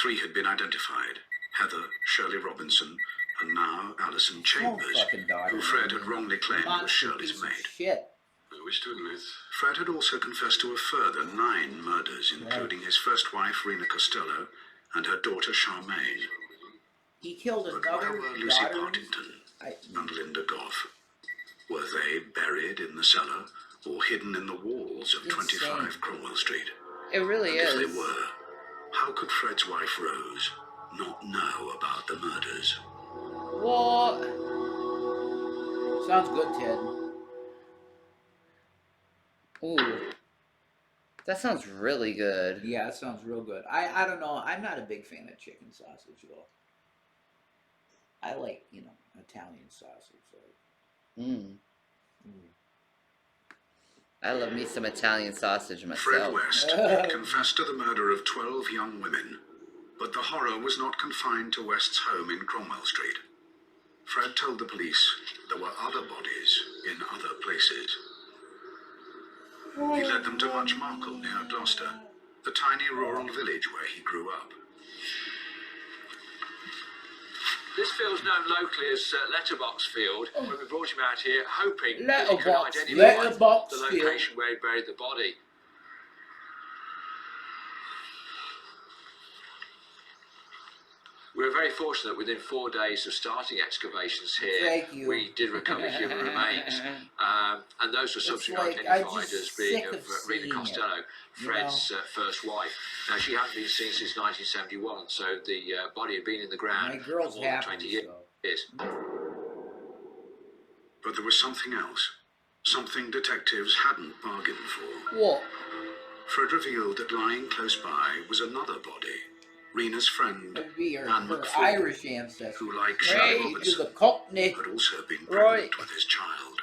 3 had been identified: Heather, Shirley Robinson, and now Alison Chambers, fucking daughter, who Fred man. had wrongly claimed was Monster Shirley's piece of maid. shit. I wish to admit. Fred had also confessed to a further 9 murders, including his first wife, Rena Costello, and her daughter, Charmaine. He killed But where another were Lucy daughter. Partington and Linda Goff? Were they buried in the cellar or hidden in the walls of 25 Cromwell Street? It really And if is. they were, how could Fred's wife, Rose, not know about the murders? What? Sounds good, Ted. Ooh. That sounds really good. Yeah, that sounds real good. I don't know. I'm not a big fan of chicken sausage, though. I like, Italian sausage. Mm. I love me some Italian sausage myself. Fred West had confessed to the murder of 12 young women, but the horror was not confined to West's home in Cromwell Street. Fred told the police there were other bodies in other places. He led them to Muchmarcle near Gloucester, the tiny rural village where he grew up. This field's known locally as Letterbox Field. When we brought him out here, hoping that he could Letterbox identify the Field. location where he buried the body. We were very fortunate. Within 4 days of starting excavations here, we did recover human remains, and those were subsequently identified as being of Rena Costello, Fred's first wife. Now, she hadn't been seen since 1971, so the body had been in the ground for more than 20 years. But there was something else, something detectives hadn't bargained for. What? Fred revealed that lying close by was another body, Rena's friend, Anne Her McFall, Irish ancestors. who, like Shirley Robinson, had also been pregnant with his child.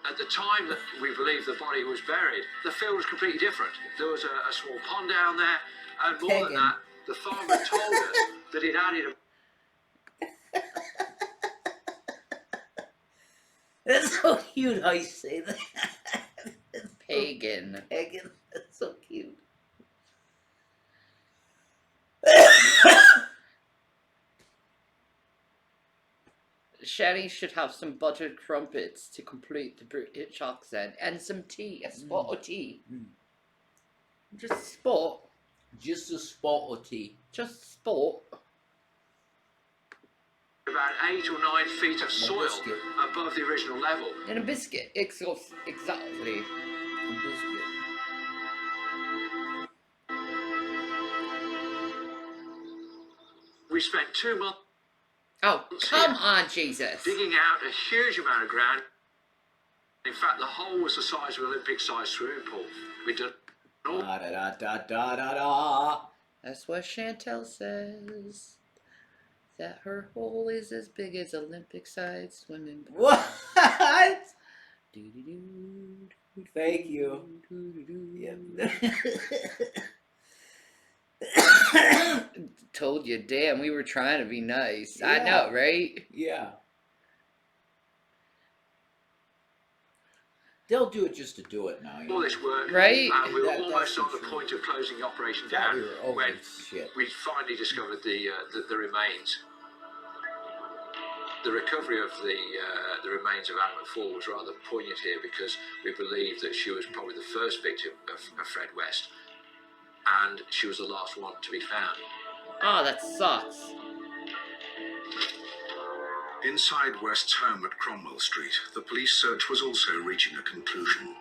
At the time that we believe the body was buried, the field was completely different. There was a small pond down there, and more than that, the farmer told us that he'd added a... That's so cute how you say that. Pagan. Pagan. That's so cute. Shanny should have some buttered crumpets to complete the British accent, and some tea, a spot of tea. Just a spot. Just a spot of tea. Just a spot. About 8 or 9 feet of soil above the original level. And a biscuit. Exactly. A biscuit. We spent 2 months. Oh, come on, Jesus. Digging out a huge amount of ground. In fact, the hole was the size of an Olympic-sized swimming pool. We'd done all... Da da da da da da. That's what Chantel says. That her hole is as big as Olympic-sized swimming pool. What? Doo-doo-doo, Thank you. doo-doo-doo. Told you, damn, we were trying to be nice. I know, right? Yeah. They'll do it just to do it now. All this work, right? And we were almost on the point of closing the operation down when we finally discovered the remains. The recovery of the remains of Anne McFall was rather poignant here because we believe that she was probably the first victim of Fred West, and she was the last one to be found. Oh, that sucks. Inside West's home at Cromwell Street, the police search was also reaching a conclusion.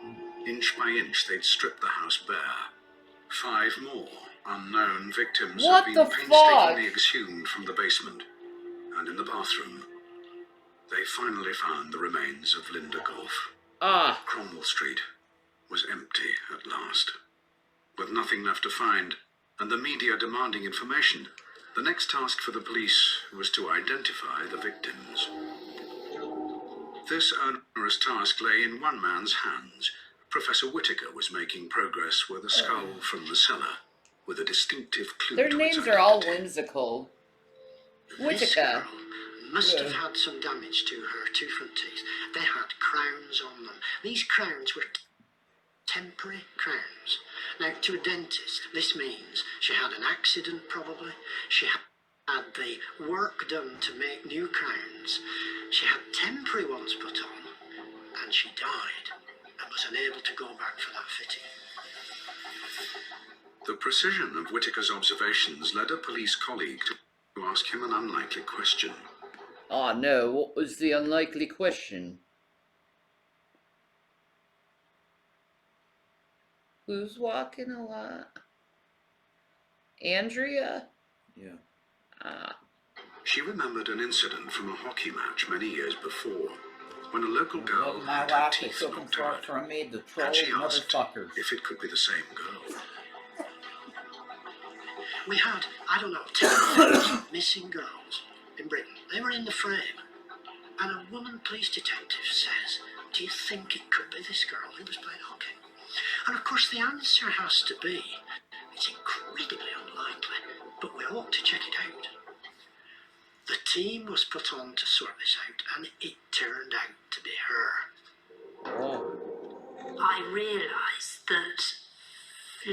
Inch by inch, they'd stripped the house bare. 5 more unknown victims had been painstakingly exhumed from the basement. And in the bathroom, they finally found the remains of Linda Goff. Cromwell Street was empty at last. With nothing left to find, and the media demanding information, the next task for the police was to identify the victims. This onerous task lay in one man's hands. Professor Whittaker was making progress with a skull from the cellar, with a distinctive clue Their to its names are all identity. whimsical. This Whittaker. girl must have had some damage to her two front teeth. They had crowns on them. These crowns were temporary crowns. Now, to a dentist, this means she had an accident probably. She had the work done to make new crowns. She had temporary ones put on, and she died and was unable to go back for that fitting. The precision of Whittaker's observations led a police colleague to ask him an unlikely question. Oh no, what was the unlikely question? Who's walking a lot? Andrea? Yeah. Ah. She remembered an incident from a hockey match many years before, when a local girl My had her last they teeth took him knocked out, from me, the troll and she asked motherfuckers. if it could be the same girl. We had, I don't know, 10 missing girls in Britain. They were in the frame. And a woman police detective says, do you think it could be this girl who was playing hockey? And of course the answer has to be, it's incredibly unlikely, but we ought to check it out. The team was put on to sort this out, and it turned out to be her. Oh. I realised that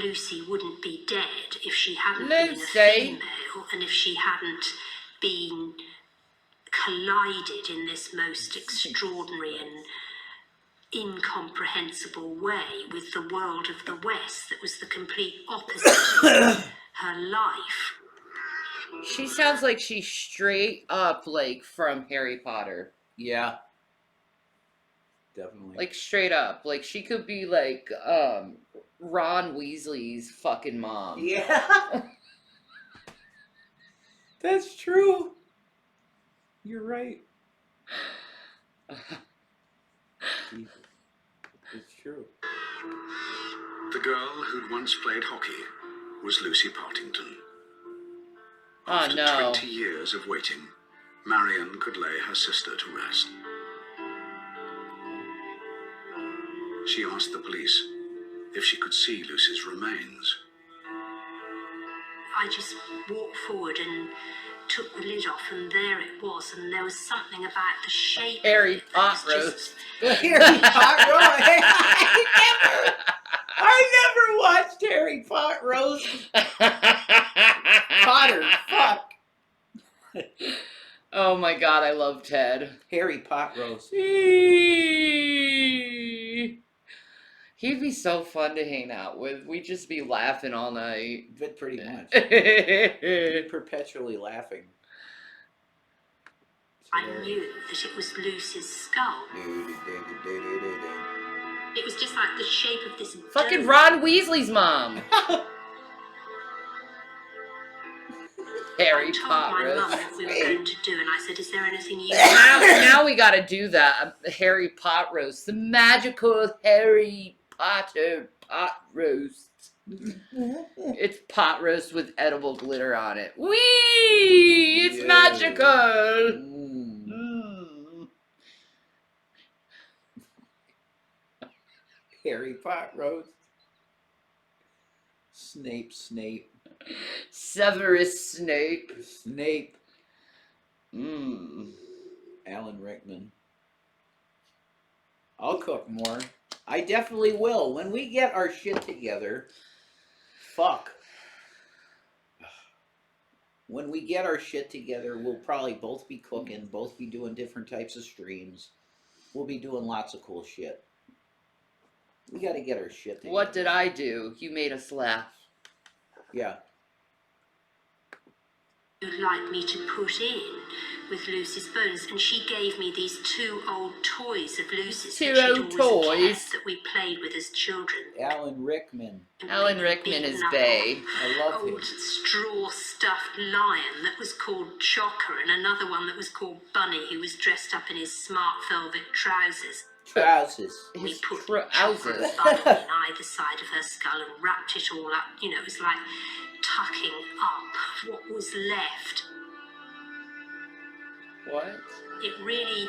Lucy wouldn't be dead if she hadn't been a female, and if she hadn't been collided in this most extraordinary and incomprehensible way with the world of the West that was the complete opposite of her life. She sounds like she's straight up like from Harry Potter. Yeah. Definitely. Like straight up. Like she could be like Ron Weasley's fucking mom. Yeah. That's true. You're right. It's true. The girl who'd once played hockey was Lucy Partington. Oh, After no. 20 years of waiting, Marion could lay her sister to rest. She asked the police if she could see Lucy's remains. I just walked forward and took the lid off, and there it was, and there was something about the shape Harry of it Potter. Harry Potter. I never watched Harry Potter. Potter. Fuck. Oh my god, I love Ted. Harry Potter. He'd be so fun to hang out with. We'd just be laughing all night. But pretty much. Perpetually laughing. I knew that it was Lucy's skull. It was just like the shape of this Fucking dome. Ron Weasley's mom. Harry I told Potter. my mum what we were going to do, and I said, is there anything you Now we gotta do that. Harry Pot roast. The magical Harry Potter pot roast. It's pot roast with edible glitter on it. Whee! It's magical! Harry Potter roast. Snape. Severus Snape. Alan Rickman. I'll cook more. I definitely will. When we get our shit together. Fuck. When we get our shit together, we'll probably both be cooking, both be doing different types of streams. We'll be doing lots of cool shit. We gotta get our shit together. What did I do? You made us laugh. Yeah. you'd like me to put in with Lucy's bones, and she gave me these two old toys of Lucy's Two that old she'd always toys kept, that we played with as children. Alan Rickman. Alan Rickman is bae. I love him. Old straw stuffed lion that was called Chocker, and another one that was called Bunny, who was dressed up in his smart velvet trousers. We put Chocker and Bunny on either side of her skull and wrapped it all up. You know, it was like tucking up what was left. What? It really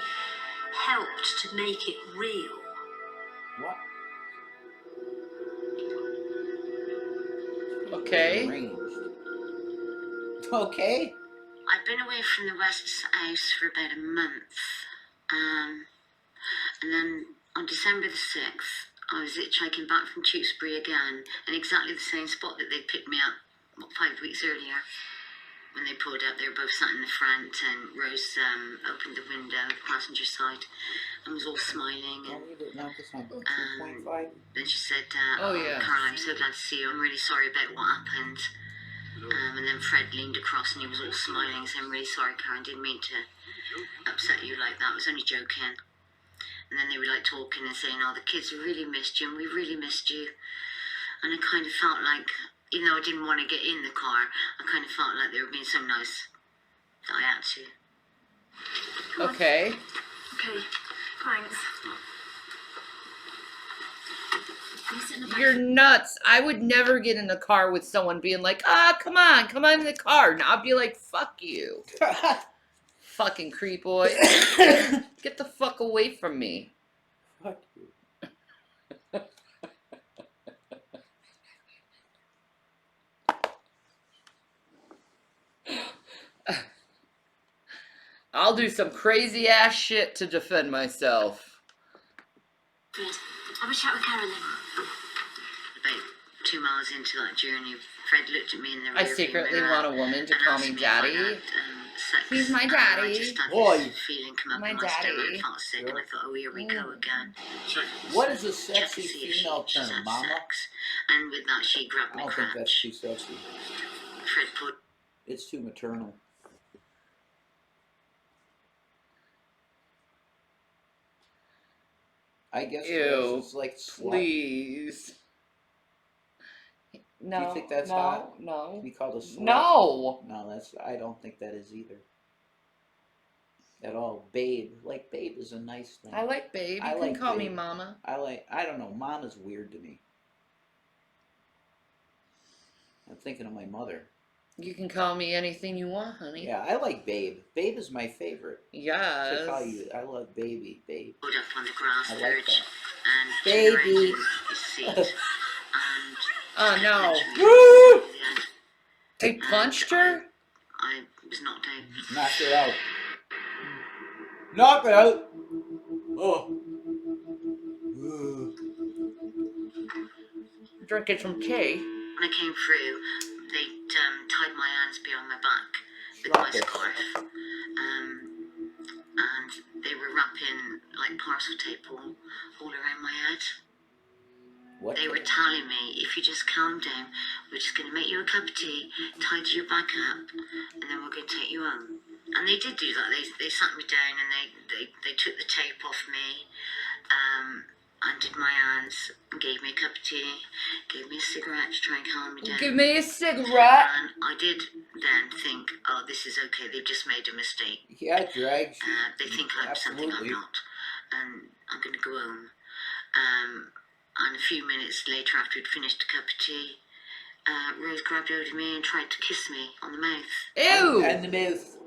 helped to make it real. What? Okay. Arranged. Okay. I've been away from the West's house for about a month. And then on December the 6th, I was hitchhiking back from Tewkesbury again, in exactly the same spot that they'd picked me up, 5 weeks earlier. When they pulled up, they were both sat in the front, and Rose opened the window, the passenger side, and was all smiling. And then she said, Oh, yeah. Carl, I'm so glad to see you. I'm really sorry about what happened. And then Fred leaned across and he was all smiling, saying, I'm really sorry, Karen, didn't mean to upset you like that. I was only joking. And then they were like talking and saying, oh, the kids really missed you and we really missed you. And I kind of felt like, even though I didn't want to get in the car, I kind of felt like they were being so nice that I had to. Okay. Okay, thanks. You're nuts. I would never get in a car with someone being like, come on in the car. And I'll be like, fuck you. Fucking creep boy. Get the fuck away from me. Fuck you. I'll do some crazy ass shit to defend myself. Good. Have a chat with Karen then. About 2 miles into that journey, Fred looked at me in the I rearview secretly mirror want a woman to and call asked me me if I daddy. had, sex. He's my And daddy. I just had Boy. this feeling come up My in my stomach. daddy. I felt sick and I thought, oh, here we go again. What is a Check sexy to see if female she's term, had mama? sex. And with that, she grabbed I my don't think that's crotch. too sexy. Fred put It's too maternal. I guess it's like slut. Please. No. Do you think that's hot? No. To be called a slut? No. No, I don't think that is either. At all. Babe. Like, babe is a nice thing. I like babe. You can call me mama. I don't know. Mama's weird to me. I'm thinking of my mother. You can call me anything you want, honey. Yeah, I like babe. Babe is my favorite. Yes. To call you. I love baby. Babe. up on the grass I like verge that. and Baby. generated his seat. And Oh, no. Woo! They punched her? I was knocked out. Knock her out. Knock her out. Oh. Drinking some tea. When I came through, they tied my hands behind my back with my scarf. And they were wrapping like parcel tape all around my head. What They were telling me, if you just calm down, we're just going to make you a cup of tea, tidy your back up, and then we're going to take you home. And they did do that. They sat me down and they took the tape off me, undid my hands, and gave me a cup of tea, gave me a cigarette to try and calm me down. Give me a cigarette. And I did then think, oh, this is okay. They've just made a mistake. Yeah, drags. They think I'm something I'm not, and I'm going to go home. And a few minutes later, after we'd finished a cup of tea, Rose grabbed hold of me and tried to kiss me on the mouth. Ew! And the mouth.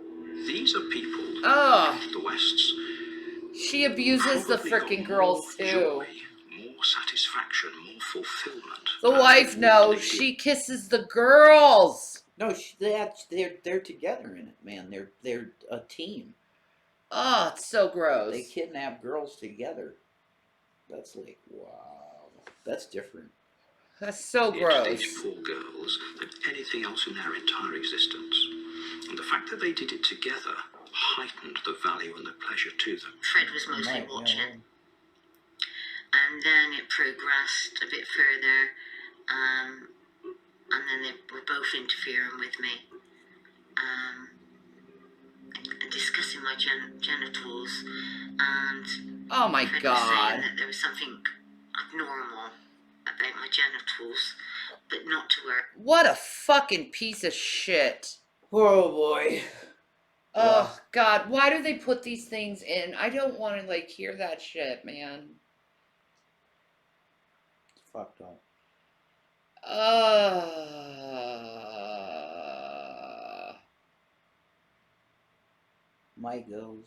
These are people Oh. the West's. She abuses the frickin' girls too. Joy, more satisfaction, more fulfillment. The wife knows. She kisses the girls. No, they're together in it, man. They're a team. Oh, it's so gross. They kidnap girls together. That's like, wow. That's different. That's so It gross. did poor girls than anything else in their entire existence. And the fact that they did it together heightened the value and the pleasure to them. Fred was mostly watching. And then it progressed a bit further. And then they were both interfering with me. And discussing my genitals. And oh my Fred God. was saying that there was something abnormal about my genitals, but not to her. What a fucking piece of shit. Oh boy. Oh God, why do they put these things in? I don't want to like hear that shit, man. It's fucked up. My girls.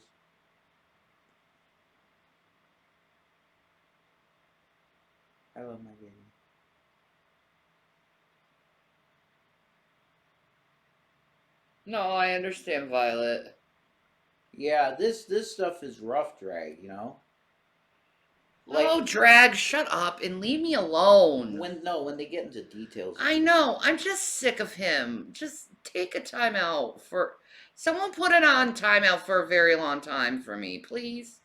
I love my baby. No, I understand, Violet. Yeah, this stuff is rough drag, you know? Like, oh, drag, shut up and leave me alone. When they get into details. I know, I'm just sick of him. Just take a timeout for... Someone put it on timeout for a very long time for me, please.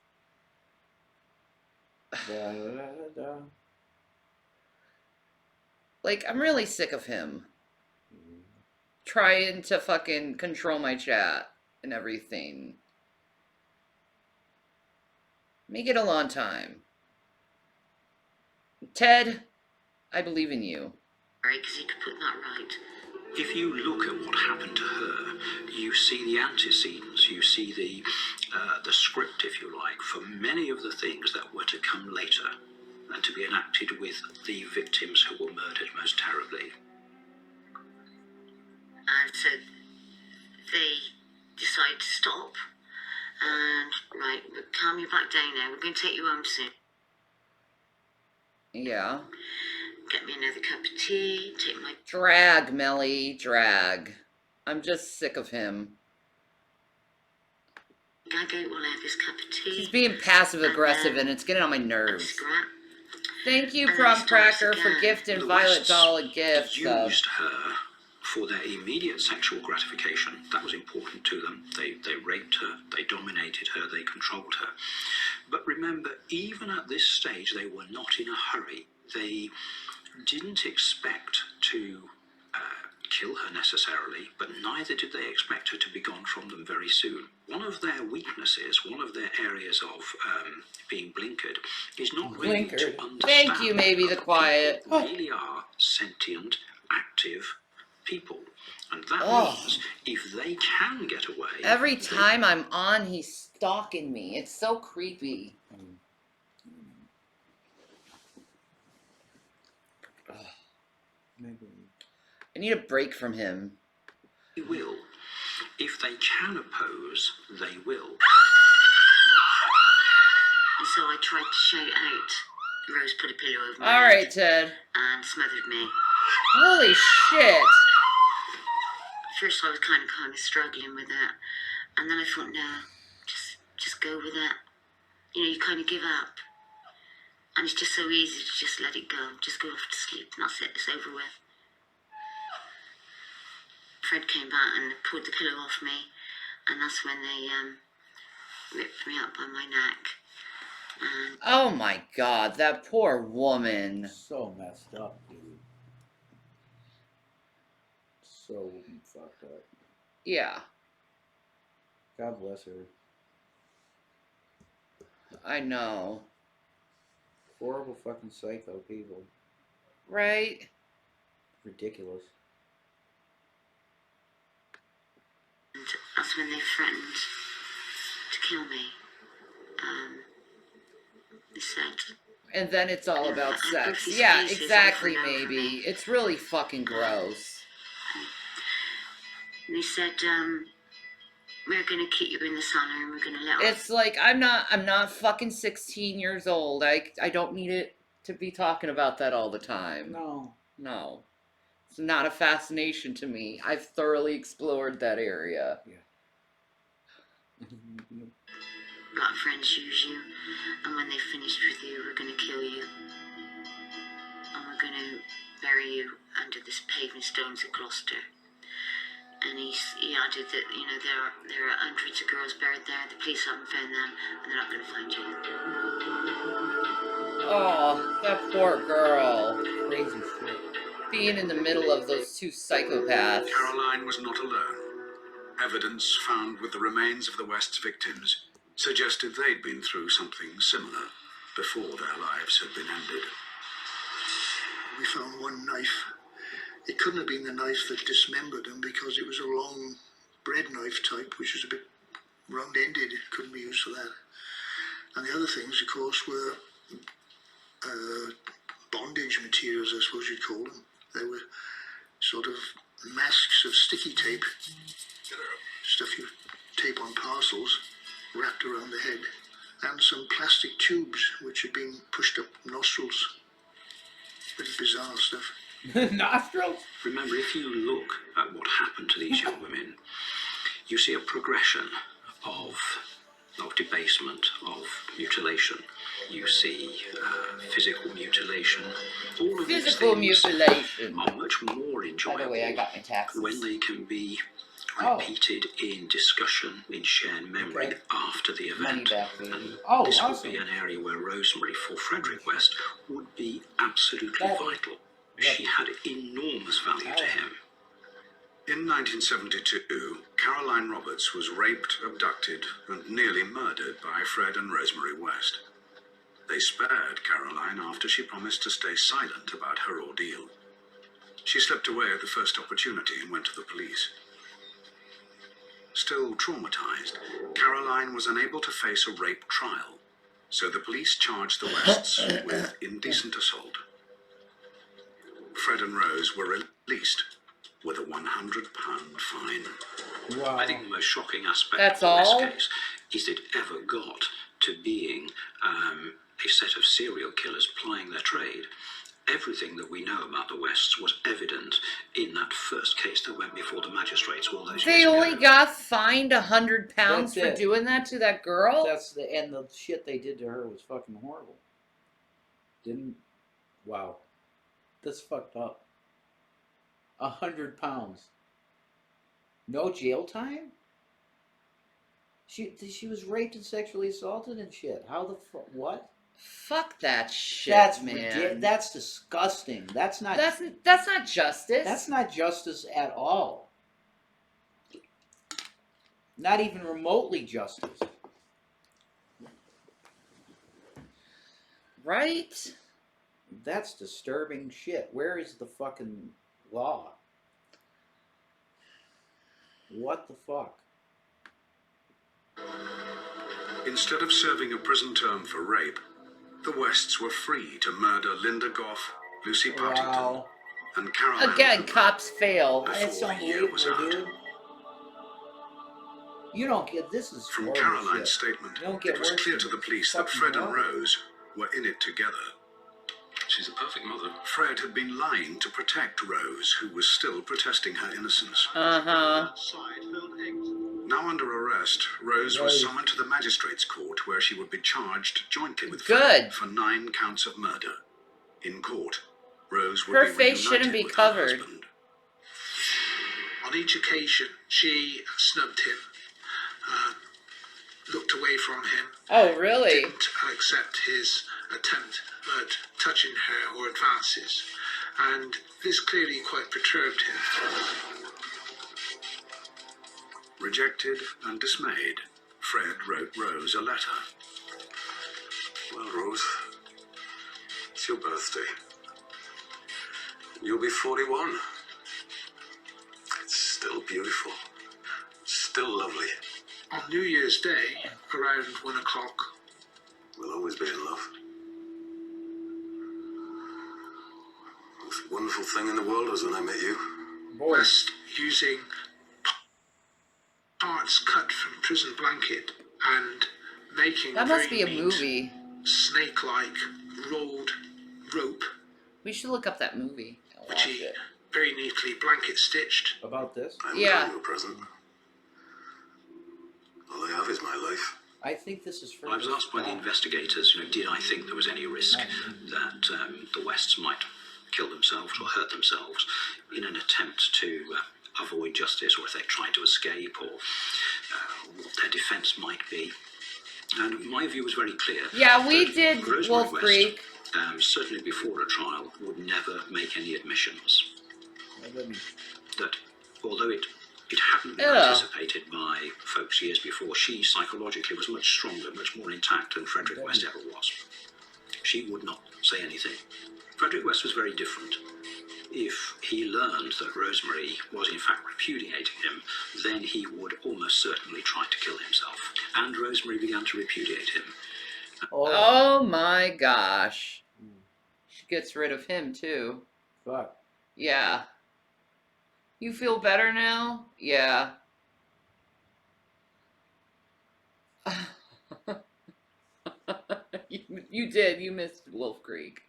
Like, I'm really sick of him. Trying to fucking control my chat and everything. Make it a long time. Ted, I believe in you. Right, because he could put that right. If you look at what happened to her, you see the antecedents, you see the script, if you like, for many of the things that were to come later and to be enacted with the victims who were murdered most terribly. And so they decide to stop. And, right, calm you back down now. We're going to take you home soon. Yeah. Get me another cup of tea. Take my... Drag, Melly, drag. I'm just sick of him. Gag out while I have this cup of tea. He's being passive-aggressive and it's getting on my nerves. Thank you, Prom Cracker, for gifting Violet Doll a gift. Used her for their immediate sexual gratification. That was important to them. They raped her, they dominated her, they controlled her. But remember, even at this stage, they were not in a hurry. They didn't expect to kill her necessarily, but neither did they expect her to be gone from them very soon. One of their weaknesses, one of their areas of being blinkered, is not really to understand. Thank you, maybe the quiet. Really are sentient, active people. And that means if they can get away... Every time I'm on, he's stalking me. It's so creepy. I need a break from him. They will. If they can oppose, they will. And so I tried to shout out. Rose put a pillow over my All right, head Ted. and smothered me. Holy shit. At first I was kind of struggling with it. And then I thought, no, just go with it. You know, you kind of give up. And it's just so easy to just let it go. Just go off to sleep and that's it. It's over with. Fred came back and pulled the pillow off me. And that's when they ripped me up by my neck. And oh my god, that poor woman. So messed up, dude. So fucked up. Yeah. God bless her. I know. Horrible fucking psycho people. Right? Ridiculous. And that's when they threatened to kill me. They said... And then it's all about sex. Yeah, exactly, maybe. It's really fucking gross. And they said, we're gonna keep you in the cellar and we're gonna let It's like, I'm not fucking 16 years old. I don't need it to be talking about that all the time. No. It's not a fascination to me. I've thoroughly explored that area. Yeah. Black friends use you, and when they finished with you, we're gonna kill you. And we're gonna bury you under this paving stones at Gloucester. And he added that, you know, there are hundreds of girls buried there, the police haven't found them, and they're not gonna find you. Oh, that poor girl. Crazy shit. Being in the middle of those two psychopaths. Caroline was not alone. Evidence found with the remains of the West's victims suggested they'd been through something similar before their lives had been ended. We found one knife. It couldn't have been the knife that dismembered them because it was a long bread knife type, which was a bit round-ended. It couldn't be used for that. And the other things, of course, were bondage materials, I suppose you'd call them. They were sort of masks of sticky tape, stuff you tape on parcels, wrapped around the head, and some plastic tubes which had been pushed up nostrils. Pretty bizarre stuff. Nostrils? Remember, if you look at what happened to these young women, you see a progression of debasement, of mutilation. You see physical mutilation. All of these things are much more enjoyable when they can be repeated in discussion, in shared memory after the event. And this would be an area where Rosemary, for Frederick West, would be absolutely vital. She had enormous value to him. In 1972, Caroline Roberts was raped, abducted, and nearly murdered by Fred and Rosemary West. They spared Caroline after she promised to stay silent about her ordeal. She slipped away at the first opportunity and went to the police. Still traumatized, Caroline was unable to face a rape trial, so the police charged the Wests with indecent assault. Fred and Rose were released with a £100 fine. Wow. I think the most shocking aspect of this case is it ever got to being a set of serial killers plying their trade. Everything that we know about the Wests was evident in that first case that went before the magistrates all those years ago. They only got fined £100 for doing that to that girl? And the shit they did to her was fucking horrible. Wow. That's fucked up. £100. No jail time? She was raped and sexually assaulted and shit. How the fuck? What? Fuck that shit, man. That's disgusting. That's not justice. That's not justice at all. Not even remotely justice. Right? That's disturbing shit. Where is the fucking law? What the fuck? Instead of serving a prison term for rape, the Wests were free to murder Linda Goff, Lucy Partington, and Caroline. Again, cops fail. It's unbelievable, dude. You don't get this is from Caroline's statement. It was clear to the police that Fred and Rose were in it together. She's a perfect mother. Fred had been lying to protect Rose, who was still protesting her innocence. Uh-huh. Now under arrest, Rose was summoned to the magistrates' court, where she would be charged jointly with Fred for 9 counts of murder. In court, Rose would her face shouldn't be covered. On each occasion, she snubbed him, looked away from him. Oh, really? Didn't accept his attempt at touching her or advances, and this clearly quite perturbed him. Rejected and dismayed, Fred wrote Rose a letter. Well, Rose, it's your birthday. You'll be 41. It's still beautiful. Still lovely. On New Year's Day, around 1 o'clock. We'll always be in love. The most wonderful thing in the world was when I met you. West using parts cut from prison blanket and making that must be a movie. Snake-like rolled rope. We should look up that movie. Which he very neatly blanket stitched. About this? I will give you a present. All I have is my life. I think this is for. I was asked by the investigators, did I think there was any risk that the Wests might kill themselves or hurt themselves in an attempt to avoid justice, or if they tried to escape, or what their defence might be. And my view was very clear. Yeah, we did Wolf Creek. Certainly before a trial, would never make any admissions. That although it hadn't been anticipated by folks years before, she psychologically was much stronger, much more intact than Frederick West ever was. She would not say anything. Frederick West was very different. If he learned that Rosemary was in fact repudiating him, then he would almost certainly try to kill himself. And Rosemary began to repudiate him. Oh my gosh. She gets rid of him too. Fuck. Yeah. You feel better now? Yeah. You did. You missed Wolf Creek.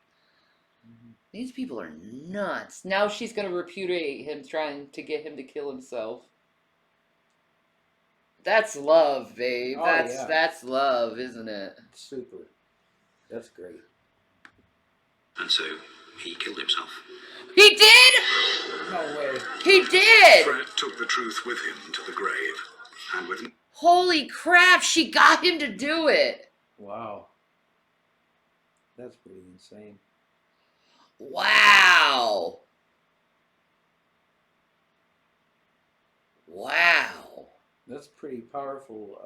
These people are nuts. Now she's gonna repudiate him, trying to get him to kill himself. That's love, babe. Oh, That's love, isn't it? Super. That's great. And so he killed himself. He did? No way. He did! Fred took the truth with him to the grave, and with... Holy crap, she got him to do it! Wow. That's pretty insane. Wow! Wow. That's pretty powerful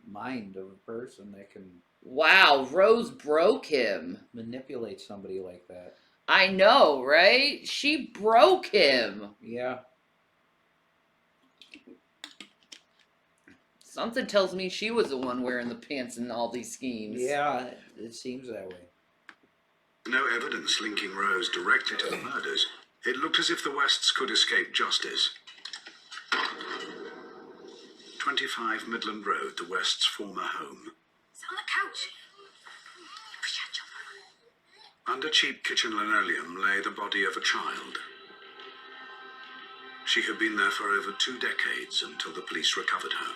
mind of a person that can... Wow, Rose broke him. Manipulate somebody like that. I know, right? She broke him. Yeah. Something tells me she was the one wearing the pants in all these schemes. Yeah, it seems that way. No evidence linking Rose directly to the murders. It looked as if the Wests could escape justice. 25 Midland Road, the Wests' former home. It's on the couch. Under cheap kitchen linoleum lay the body of a child. She had been there for over 2 decades until the police recovered her.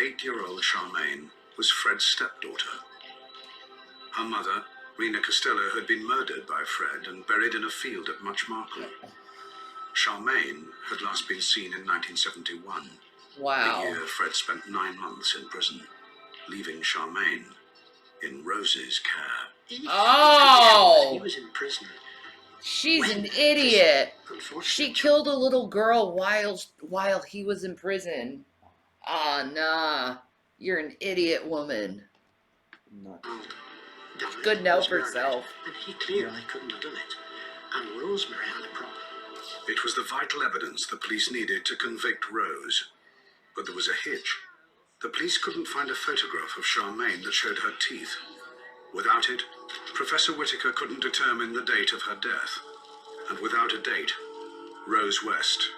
8-year-old Charmaine was Fred's stepdaughter. Her mother, Rena Costello, had been murdered by Fred and buried in a field at Muchmarket. Charmaine had last been seen in 1971. Wow. A year Fred spent 9 months in prison, leaving Charmaine in Rose's care. Oh! He was in prison. She's an idiot. Unfortunately, She killed a little girl while he was in prison. Ah, nah. You're an idiot woman. Good note for herself. And he clearly couldn't have done it. And Rosemary had a problem. It was the vital evidence the police needed to convict Rose. But there was a hitch. The police couldn't find a photograph of Charmaine that showed her teeth. Without it, Professor Whitaker couldn't determine the date of her death. And without a date, Rose West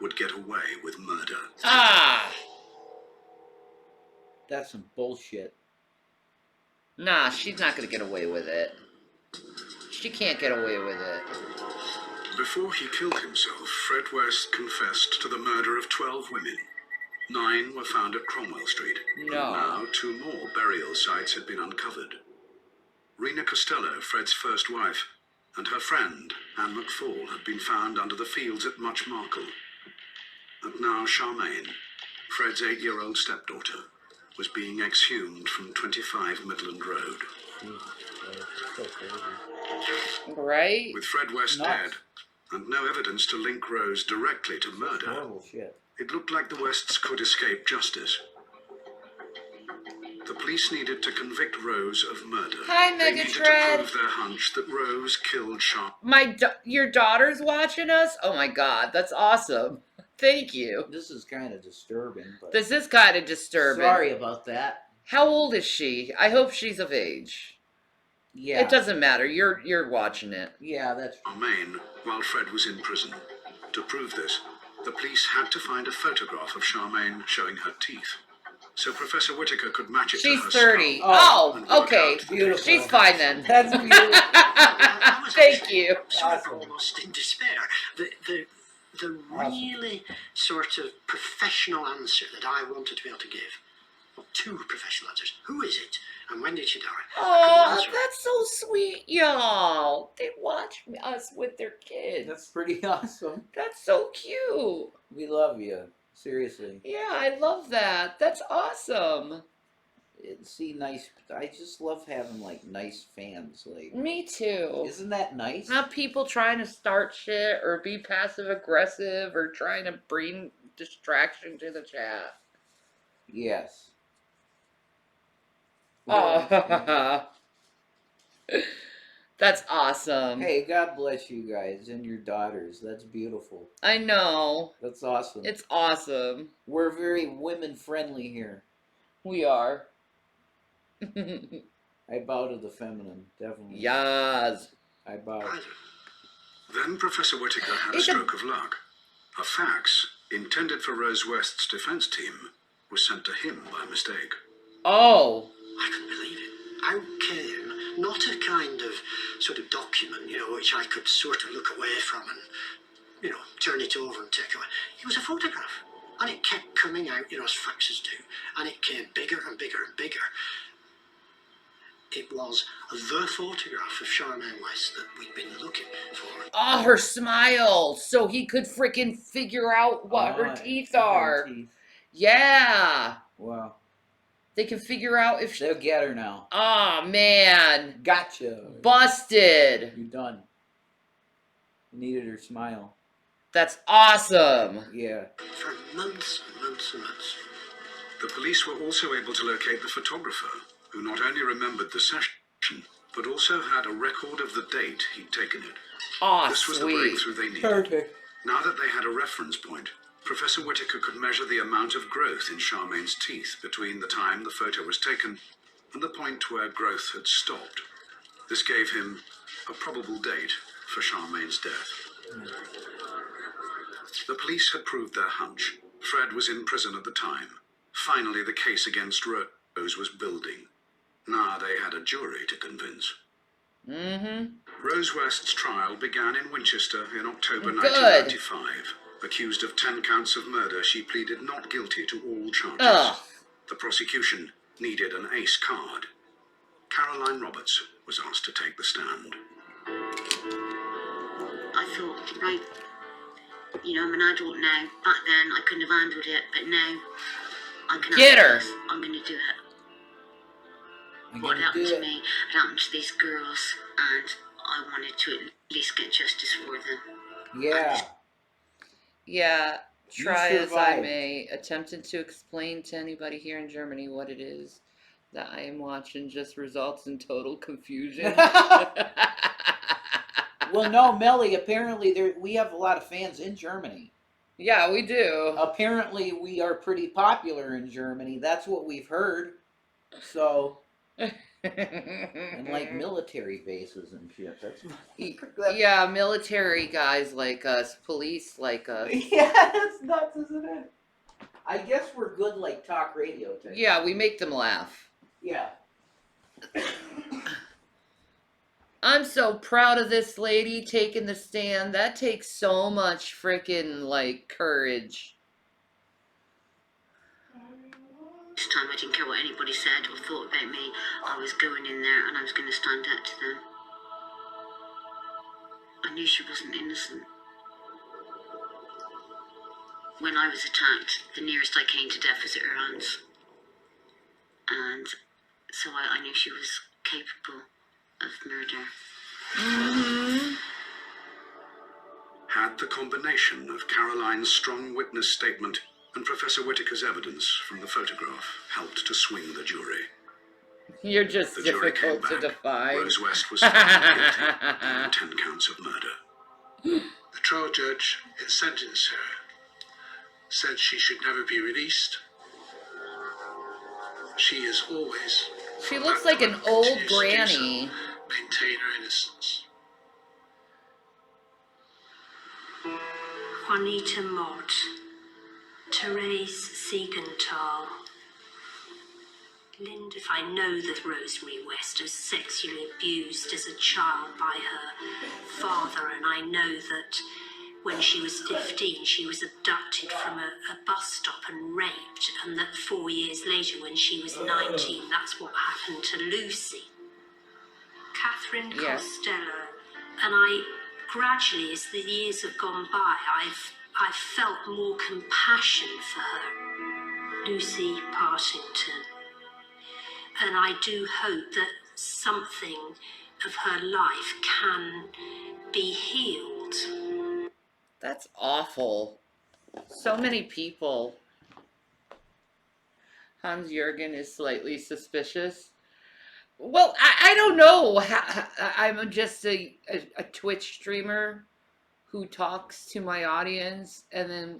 would get away with murder. Ah! That's some bullshit. Nah, she's not gonna get away with it. She can't get away with it. Before he killed himself, Fred West confessed to the murder of 12 women. 9 were found at Cromwell Street. No. And now 2 more burial sites had been uncovered. Rena Costello, Fred's first wife, and her friend, Anne McFall, had been found under the fields at Muchmarket. And now Charmaine, Fred's 8-year-old stepdaughter, was being exhumed from 25 Midland Road. Right? With Fred West dead, and no evidence to link Rose directly to murder, Horrible shit. it looked like the Wests could escape justice. The police needed to convict Rose of murder. Hi, They needed Megatread. to prove their hunch that Rose killed Sharp. Your daughter's watching us? Oh my god, that's awesome. Thank you. This is kind of disturbing. But This is kind of disturbing. sorry about that. How old is she? I hope she's of age. Yeah. It doesn't matter. You're watching it. Yeah, that's Charmaine while Fred was in prison. To prove this, the police had to find a photograph of Charmaine showing her teeth, so Professor Whitaker could match it She's to her 30. skull. Oh, and work okay. out the Beautiful. She's fine then. That's beautiful. Thank you. Sort of almost in despair. The really sort of professional answer that I wanted to be able to give. Well, 2 professional answers. Who is it? And when did she die? Oh, that's so sweet, y'all. They watch us with their kids. That's pretty awesome. That's so cute. We love you. Seriously. Yeah, I love that. That's awesome. See, nice. I just love having like nice fans. Like, Me too. isn't that nice? Not people trying to start shit or be passive aggressive or trying to bring distraction to the chat. Yes. Oh, that's awesome. Hey, God bless you guys and your daughters. That's beautiful. I know. That's awesome. It's awesome. We're very women friendly here. We are. I bow to the feminine, definitely. Yas. I bow. Then Professor Whitaker had a stroke of luck. A fax intended for Rose West's defense team was sent to him by mistake. Oh. I couldn't believe it. How came not a kind of sort of document, which I could sort of look away from and, turn it over and take away. It was a photograph. And it kept coming out, as faxes do. And it came bigger and bigger and bigger. It was the photograph of Charmaine West that we'd been looking for. Oh, her smile. So he could freaking figure out what her teeth are. Yeah. Wow. They can figure out if they'll get her now. Oh, man. Gotcha. Busted. You're done. You needed her smile. That's awesome. Yeah. For months and months and months. The police were also able to locate the photographer, who not only remembered the session, but also had a record of the date he'd taken it. Oh, this was the breakthrough they needed. Perfect. Now that they had a reference point, Professor Whitaker could measure the amount of growth in Charmaine's teeth between the time the photo was taken and the point where growth had stopped. This gave him a probable date for Charmaine's death. The police had proved their hunch. Fred was in prison at the time. Finally, the case against Rose was building. Now they had a jury to convince. Rose West's trial began in Winchester in October 1995. Accused of 10 counts of murder, she pleaded not guilty to all charges. The prosecution needed an ace card. Caroline Roberts was asked to take the stand. I thought, right, I'm an adult now. Back then, I couldn't have handled it, but now I can get her. This. I'm going to do it. What happened to me, it happened to these girls, and I wanted to at least get justice for them. Yeah. Yeah, try as I may, attempting to explain to anybody here in Germany what it is that I am watching just results in total confusion. Well, no, Melly, apparently we have a lot of fans in Germany. Yeah, we do. Apparently we are pretty popular in Germany. That's what we've heard. So... and like military bases and shit. Yeah, military guys like us, police like us. Yeah, that's nuts, isn't it? I guess we're good like talk radio type. Yeah, we make them laugh. Yeah. I'm so proud of this lady taking the stand. That takes so much freaking courage. This time I didn't care what anybody said or thought about me. I was going in there and I was going to stand up to them. I knew she wasn't innocent. When I was attacked, the nearest I came to death was at her hands. And so I knew she was capable of murder. Had the combination of Caroline's strong witness statement and Professor Whitaker's evidence from the photograph helped to swing the jury. You're just difficult to defy. Rose West was found guilty on 10 counts of murder. The trial judge in sentencing her said she should never be released. She is always... She looks like an old granny. Maintain her innocence. Juanita Mott, Therese Siegenthal. Linda, if I know that Rosemary West was sexually abused as a child by her father, and I know that when she was 15 she was abducted from a bus stop and raped, and that 4 years later when she was 19 that's what happened to Lucy. Catherine Costello, and I gradually, as the years have gone by, I've felt more compassion for her. Lucy Partington. And I do hope that something of her life can be healed. That's awful. So many people. Hans-Jürgen is slightly suspicious. Well, I don't know. I'm just a Twitch streamer who talks to my audience and then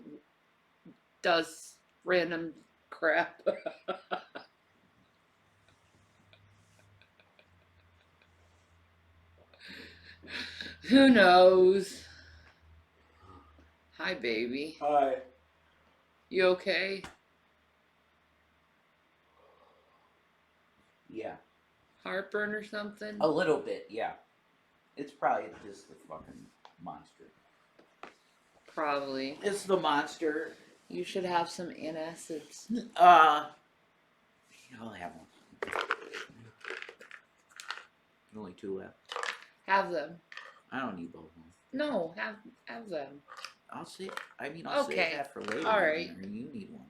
does random crap. Who knows? Hi, baby. Hi. You okay? Yeah. Heartburn or something? A little bit, yeah. It's probably just the fucking monster. Probably. It's the monster. You should have some antacids. I'll have one. Only 2 left. Have them. I don't need both of them. No, have them. I'll save. I'll save that for later. All right. You need one.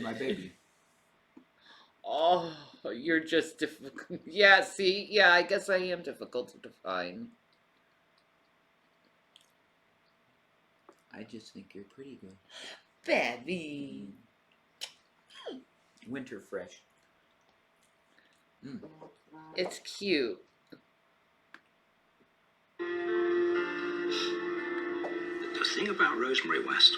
My baby. Oh, you're just difficult. Yeah, see? Yeah, I guess I am difficult to define. I just think you're pretty good. Baby. Winter fresh. It's cute. The thing about Rosemary West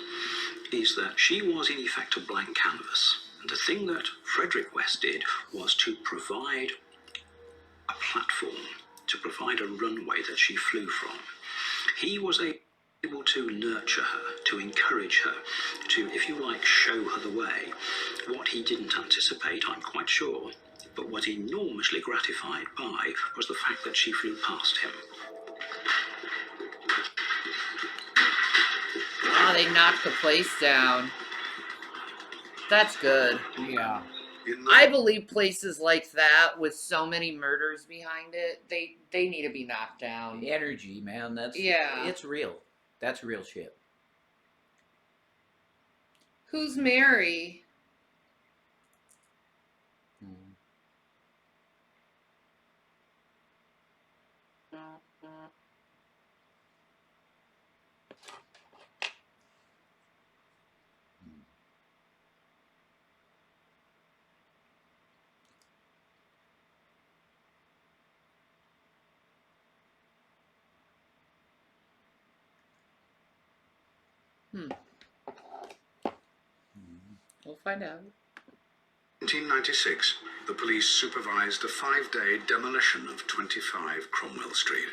is that she was in effect a blank canvas. And the thing that Frederick West did was to provide a platform, to provide a runway that she flew from. He was able to nurture her, to encourage her, to, if you like, show her the way. What he didn't anticipate, I'm quite sure, but what enormously gratified by was the fact that she flew past him. Oh, they knocked the place down. That's good. Yeah. I believe places like that with so many murders behind it, they need to be knocked down. The energy, man, it's real. That's real shit. Who's Mary? We'll find out. 1996, the police supervised a 5-day demolition of 25 Cromwell Street.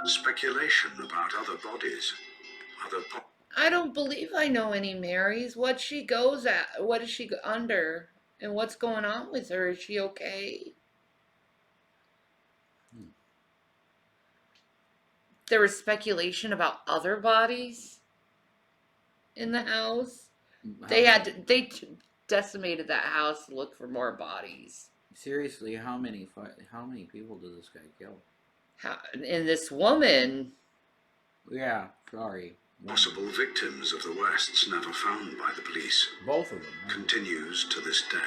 Speculation about other bodies, I don't believe I know any Marys. What she goes at? What is she under? And what's going on with her? Is she okay? There was speculation about other bodies in the house. They decimated that house to look for more bodies. Seriously, how many people did this guy kill? And this woman. Yeah, sorry. Possible victims of the Wests never found by the police. Both of them. Continues to this day.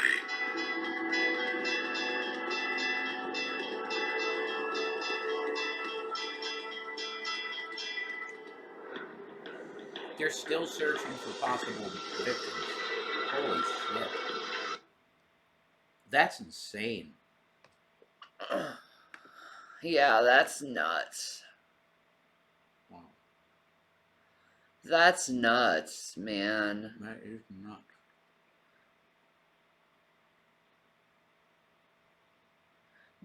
They're still searching for possible victims. Holy shit. That's insane. Yeah, that's nuts. Wow. That's nuts, man. That is nuts.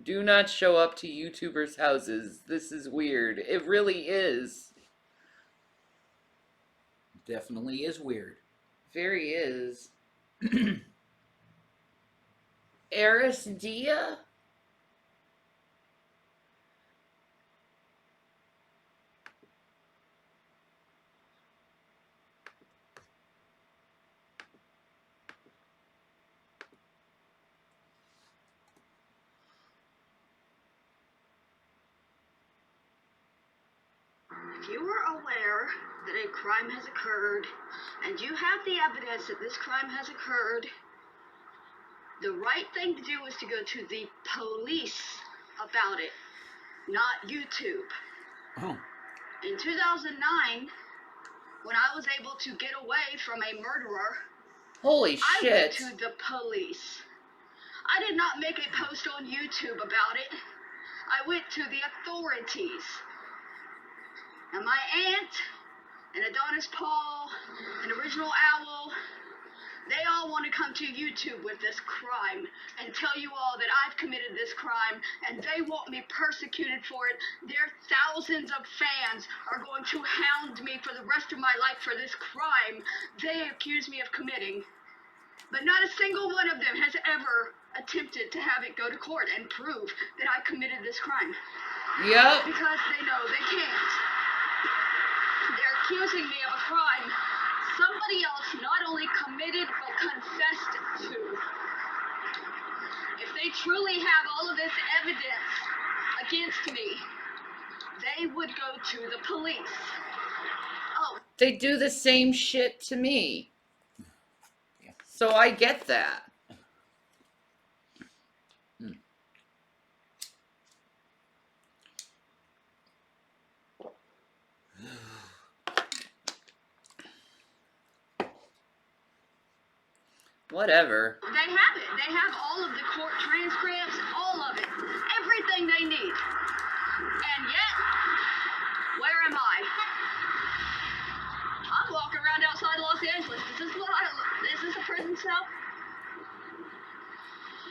Do not show up to YouTubers' houses. This is weird. It really is. Definitely is weird. Very is. Eris Dia? If you are aware that a crime has occurred and you have the evidence that this crime has occurred, the right thing to do is to go to the police about it, not YouTube. Oh. In 2009, when I was able to get away from a murderer, holy shit, I went to the police. I did not make a post on YouTube about it. I went to the authorities. And my aunt, and Adonis Paul, and Original Owl, They all want to come to YouTube with this crime and tell you all that I've committed this crime and they want me persecuted for it. Their thousands of fans are going to hound me for the rest of my life for this crime they accuse me of committing. But not a single one of them has ever attempted to have it go to court and prove that I committed this crime. Yep. Because they know they can't. They're accusing me of a crime somebody else not only committed but confessed to. If they truly have all of this evidence against me, they would go to the police. Oh. They do the same shit to me. So I get that. Whatever. They have it. They have all of the court transcripts, all of it. Everything they need. And yet, where am I? I'm walking around outside Los Angeles. Is this a prison cell?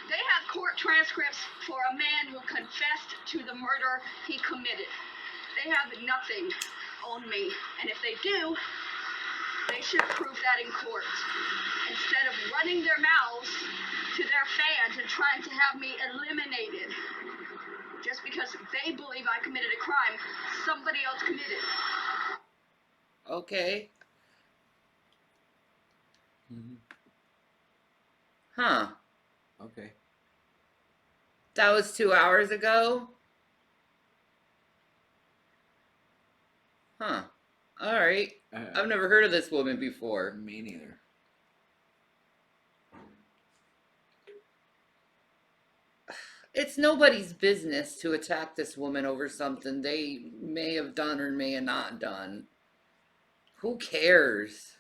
They have court transcripts for a man who confessed to the murder he committed. They have nothing on me. And if they do, they should prove that in court. Instead of running their mouths to their fans and trying to have me eliminated just because they believe I committed a crime somebody else committed. Okay. Huh. Okay. That was 2 hours ago? Huh. Alright. I've never heard of this woman before. Me neither. It's nobody's business to attack this woman over something they may have done or may have not done. Who cares?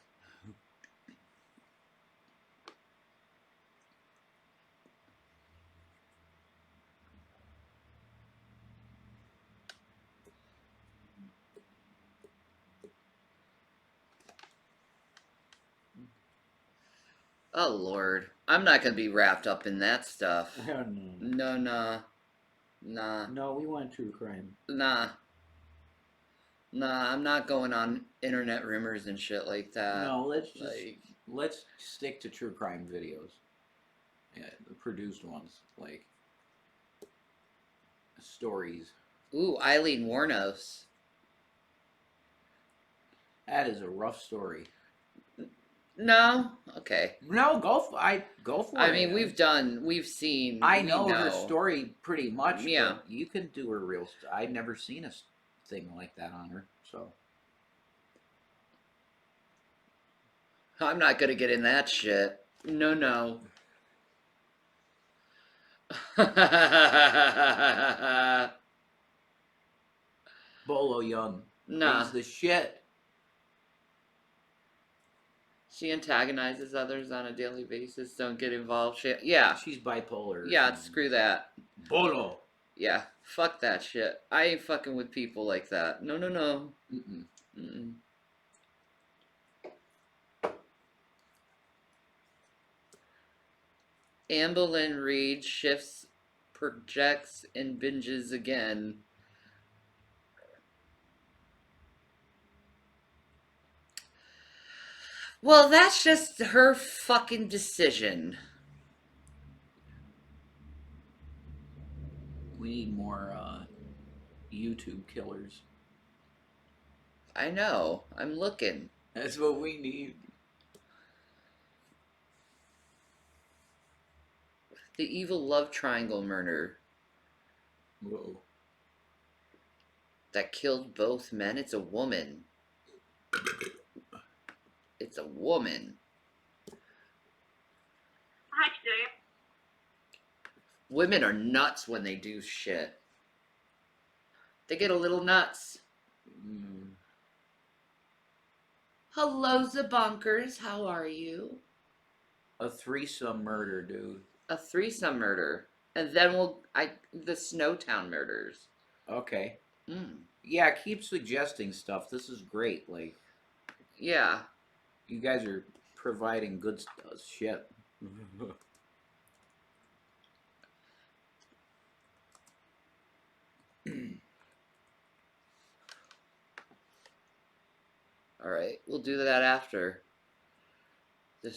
Oh, Lord. I'm not going to be wrapped up in that stuff. No, nah. Nah. No, we want true crime. Nah. Nah, I'm not going on internet rumors and shit like that. No, let's stick to true crime videos. Yeah, the produced ones, like stories. Ooh, Eileen Warnos. That is a rough story. No? Okay. No, go for it. I mean, we've seen. I know her story pretty much. Yeah. But you can do her real. I've never seen a thing like that on her, so. I'm not gonna get in that shit. No. Bolo Young. Nah. He's the shit. She antagonizes others on a daily basis. Don't get involved. Yeah. She's bipolar. Yeah, screw that. Bolo. Yeah, fuck that shit. I ain't fucking with people like that. No. Mm-mm. Amberlynn Reed shifts, projects, and binges again. Well, that's just her fucking decision. We need more YouTube killers. I know. I'm looking. That's what we need. The evil love triangle murder. Whoa. That killed both men. It's a woman. It's a woman. Hi, Julia. Women are nuts when they do shit. They get a little nuts. Hello, Zabonkers. How are you? A threesome murder, dude. A threesome murder. And then the Snowtown murders. Okay. Yeah, keep suggesting stuff. This is great. Like, yeah. You guys are providing good shit. Alright, we'll do that after. The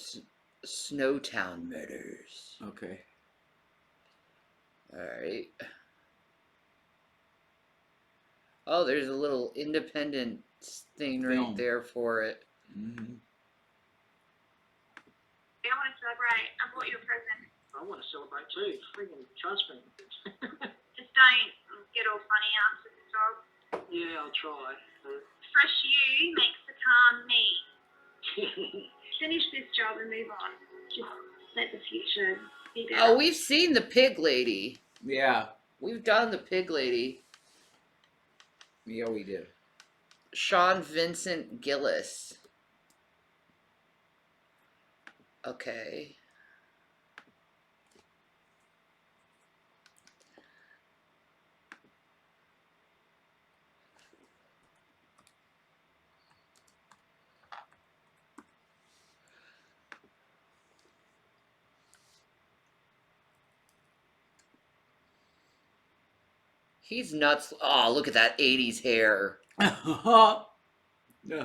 Snowtown murders. Okay. Alright. Oh, there's a little independent thing right there for it. Mm-hmm. I want to celebrate. I bought you a present. I want to celebrate too. Friggin' trust me. Just don't get all funny after the job. Yeah, I'll try. Fresh you makes the calm me. Finish this job and move on. Just let the future be better. Oh, we've seen the pig lady. Yeah. We've done the pig lady. Yeah, we did. Sean Vincent Gillis. Okay. He's nuts. Oh, look at that 80s hair.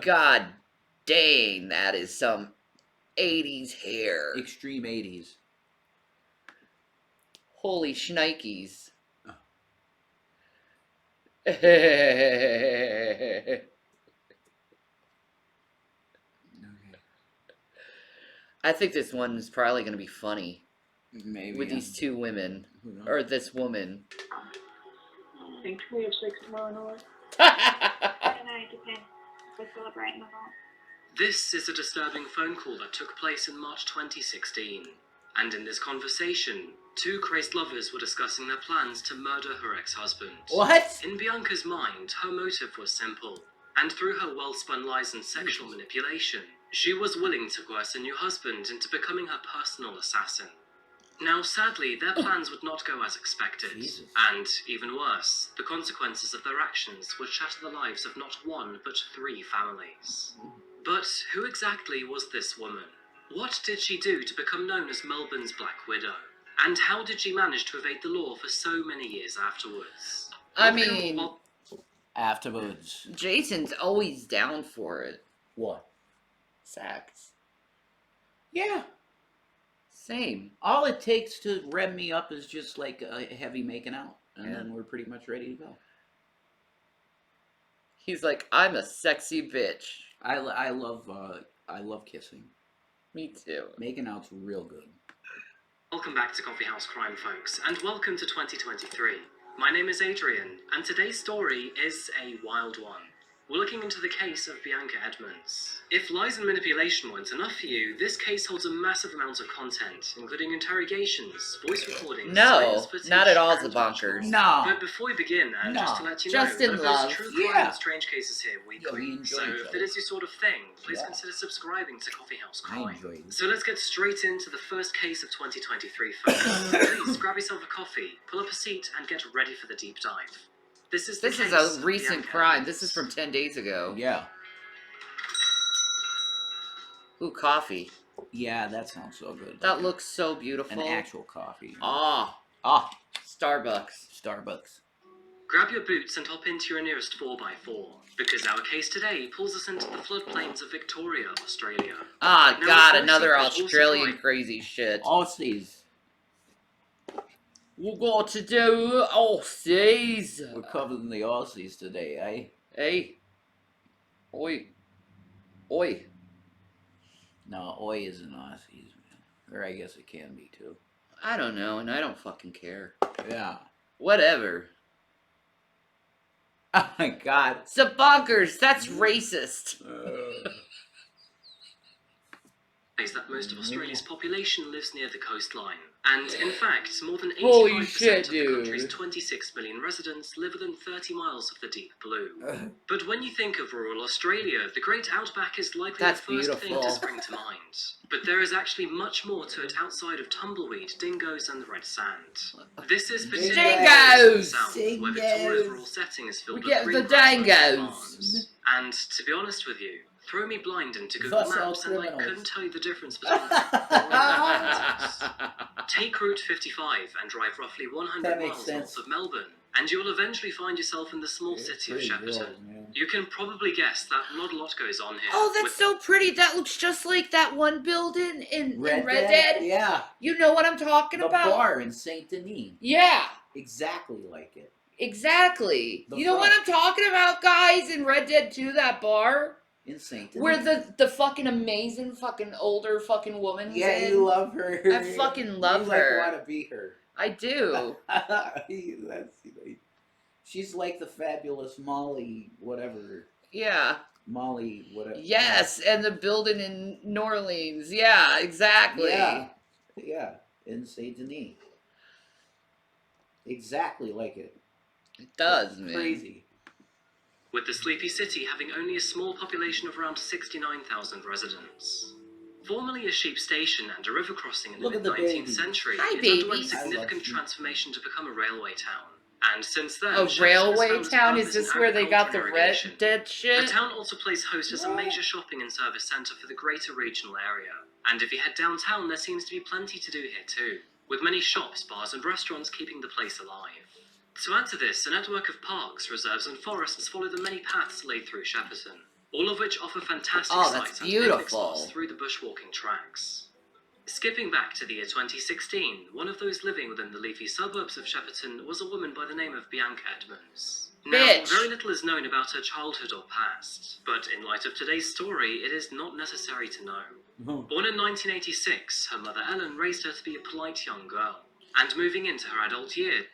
God dang, that is some 80s hair. Extreme 80s. Holy shnikes. I think this one is probably going to be funny. Maybe. With these two women. Or this woman. I think we have sex tomorrow night. I don't know, it depends. If we're celebrating or not. This is a disturbing phone call that took place in March 2016. And in this conversation, two crazed lovers were discussing their plans to murder her ex-husband. What? In Bianca's mind, her motive was simple. And through her well-spun lies and sexual manipulation, she was willing to coerce her new husband into becoming her personal assassin. Now, sadly, their plans would not go as expected. Jesus. And, even worse, the consequences of their actions would shatter the lives of not one, but 3 families. But who exactly was this woman? What did she do to become known as Melbourne's Black Widow? And how did she manage to evade the law for so many years afterwards? I mean... Afterwards. Jason's always down for it. What? Sex. Yeah. Same. All it takes to rev me up is just like a heavy making out. And then we're pretty much ready to go. He's like, I'm a sexy bitch. I love kissing. Me too. Making out's real good. Welcome back to Coffee House Crime, folks, and welcome to 2023. My name is Adrian, and today's story is a wild one. We're looking into the case of Bianca Edmonds. If lies and manipulation weren't enough for you, this case holds a massive amount of content, including interrogations, voice recordings, no, not at all the bonkers. No. But before we begin, just to let you just know, in that love. there's true crime and strange cases here weekly. We enjoy so each if other. it is your sort of thing, please consider subscribing to Coffee House I Crime. enjoy it. So let's get straight into the first case of 2023, folks. Please grab yourself a coffee, pull up a seat, and get ready for the deep dive. This is a recent crime. This is from 10 days ago. Yeah. Ooh, coffee. Yeah, that sounds so good. That looks so beautiful. An actual coffee. Ah. Starbucks. Starbucks. Grab your boots and hop into your nearest 4x4, because our case today pulls us into the floodplains of Victoria, Australia. Ah, Now, God, it's another no secret, Australian also crazy shit. Aussies. We got to do Aussies. We're covering the Aussies today, eh? Hey. Oi. Oi. No, oi isn't Aussies, man. Or I guess it can be, too. I don't know, and I don't fucking care. Yeah. Whatever. Oh my God. It's a bonkers. That's racist. That most of Australia's population lives near the coastline. And in fact, more than 85% Holy shit, of the dude. country's 26 million residents live within 30 miles of the deep blue. But when you think of rural Australia, the Great Outback is likely That's the first thing beautiful. to spring to mind. But there is actually much more to it outside of tumbleweed, dingoes, and the red sand. This is particularly in the south, where Victoria's rural setting is filled We with get the green grasslands and dangos. farms. And to be honest with you, throw me blind into Google Thus all Maps and I criminals. couldn't tell you the difference between the Take Route 55 and drive roughly 100 miles north of Melbourne, and you'll eventually find yourself in the small city of Shepparton. You can probably guess that not a lot goes on here. Oh, that's so pretty. That looks just like that one building in Red Dead? Dead. Yeah. You know what I'm talking about? The bar in Saint Denis. Yeah. Exactly like it. Exactly. The you know what I'm talking about, guys? In Red Dead 2, that bar? In Saint Denis. Where the fucking amazing fucking older fucking woman was in. You love her. I fucking love her. You want to be her. I do. She's like the fabulous Molly whatever. Yeah. Molly whatever. Yes, and the building in New Orleans. Yeah, exactly. Yeah. In Saint Denis. Exactly like it. It does, man. Crazy. With the sleepy city having only a small population of around 69,000 residents. Formerly a sheep station and a river crossing in the mid-19th century, it underwent significant transformation to become a railway town. And since then, a railway town? Is this where they got the Red Dead shit? The town also plays host as a major shopping and service centre for the greater regional area. And if you head downtown, there seems to be plenty to do here too, with many shops, bars and restaurants keeping the place alive. To add to this, a network of parks, reserves and forests follow the many paths laid through Shepparton, all of which offer fantastic sights and picnic spots through the bushwalking tracks. Skipping back to the year 2016, one of those living within the leafy suburbs of Shepparton was a woman by the name of Bianca Edmonds. Now, very little is known about her childhood or past, but in light of today's story, it is not necessary to know. Born in 1986, her mother Ellen raised her to be a polite young girl, and moving into her adult years,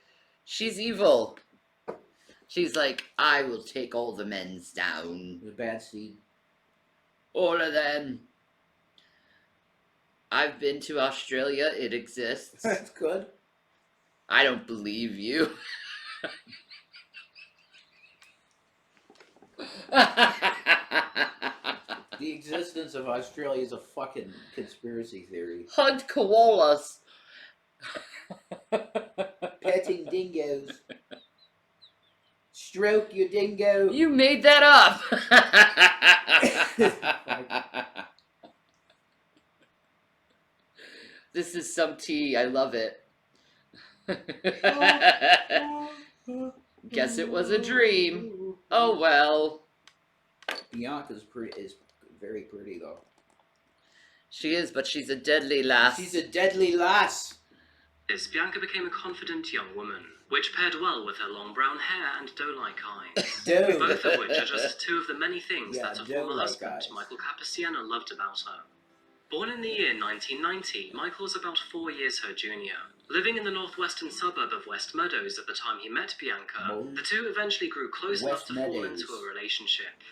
she's evil. She's like, I will take all the men's down. The bad seed. All of them. I've been to Australia. It exists. That's good. I don't believe you. The existence of Australia is a fucking conspiracy theory. Hunt koalas. Petting dingoes. Stroke your dingo. You made that up. This is some tea. I love it. Guess it was a dream. Oh well. Bianca's is very pretty though. She is, but she's a deadly lass. She's a deadly lass. Yes, Bianca became a confident young woman, which paired well with her long brown hair and doe-like eyes. Both of which are just two of the many things that her former husband, Michael Capiciano, loved about her. Born in the year 1990, Michael was about 4 years her junior. Living in the northwestern suburb of West Meadows at the time he met Bianca, the two eventually grew close enough to fall into a relationship.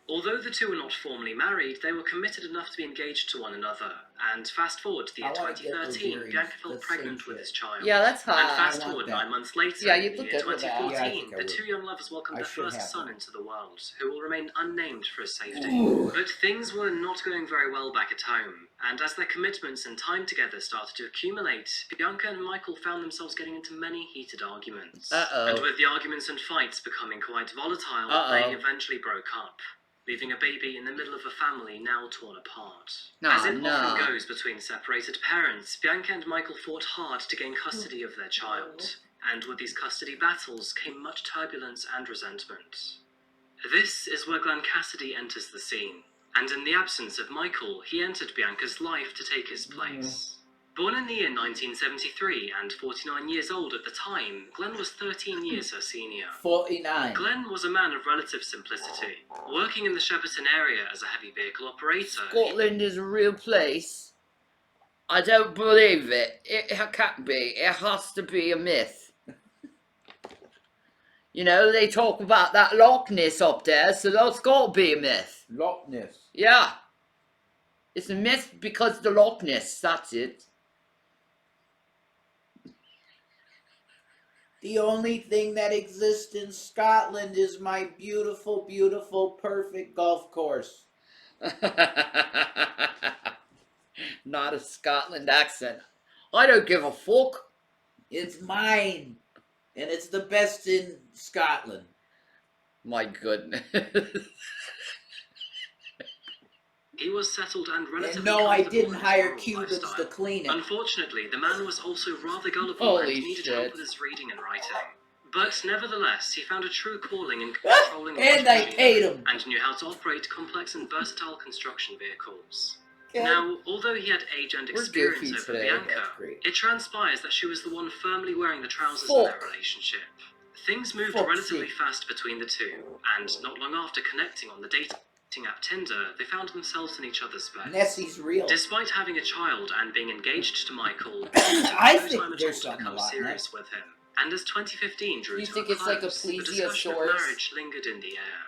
Although the two were not formally married, they were committed enough to be engaged to one another. And fast forward to the year 2013, Bianca fell pregnant with his child. Yeah, that's hot. And fast forward 9 months later, yeah, in the year 2014, the two young lovers welcomed their first son into the world, who will remain unnamed for his safety. Ooh. But things were not going very well back at home, and as their commitments and time together started to accumulate, Bianca and Michael found themselves getting into many heated arguments. And with the arguments and fights becoming quite volatile, they eventually broke up, leaving a baby in the middle of a family now torn apart. As it often goes between separated parents, Bianca and Michael fought hard to gain custody of their child, and with these custody battles came much turbulence and resentment. This is where Glenn Cassidy enters the scene, and in the absence of Michael, he entered Bianca's life to take his place. Born in the year 1973 and 49 years old at the time, Glenn was 13 years her senior. 49. Glenn was a man of relative simplicity. Working in the Shepparton area as a heavy vehicle operator... Scotland is a real place. I don't believe it. It can't be. It has to be a myth. You know, they talk about that Loch Ness up there, so that's got to be a myth. Loch Ness. Yeah. It's a myth because the Loch Ness, that's it. The only thing that exists in Scotland is my beautiful, beautiful, perfect golf course. Not a Scotland accent. I don't give a fuck. It's mine. And it's the best in Scotland. My goodness. He was settled and relatively And no, I comfortable didn't in his hire rural Cubans lifestyle. to clean it. Unfortunately, the man was also rather gullible Holy and needed shit. help with his reading and writing. But nevertheless, he found a true calling in controlling And I paid him. and knew how to operate complex and versatile construction vehicles. Okay. Now, although he had age and We're experience goofy over today. Bianca, it transpires that she was the one firmly wearing the trousers in their relationship. Things moved relatively fast between the two, and not long after connecting on the dating app Tinder, they found themselves in each other's beds. Nessie's real. Despite having a child and being engaged to Michael, I think there's something a lot serious with him. And as 2015 drew You to think a it's like a close, the discussion of plesiosaurus? marriage lingered in the air.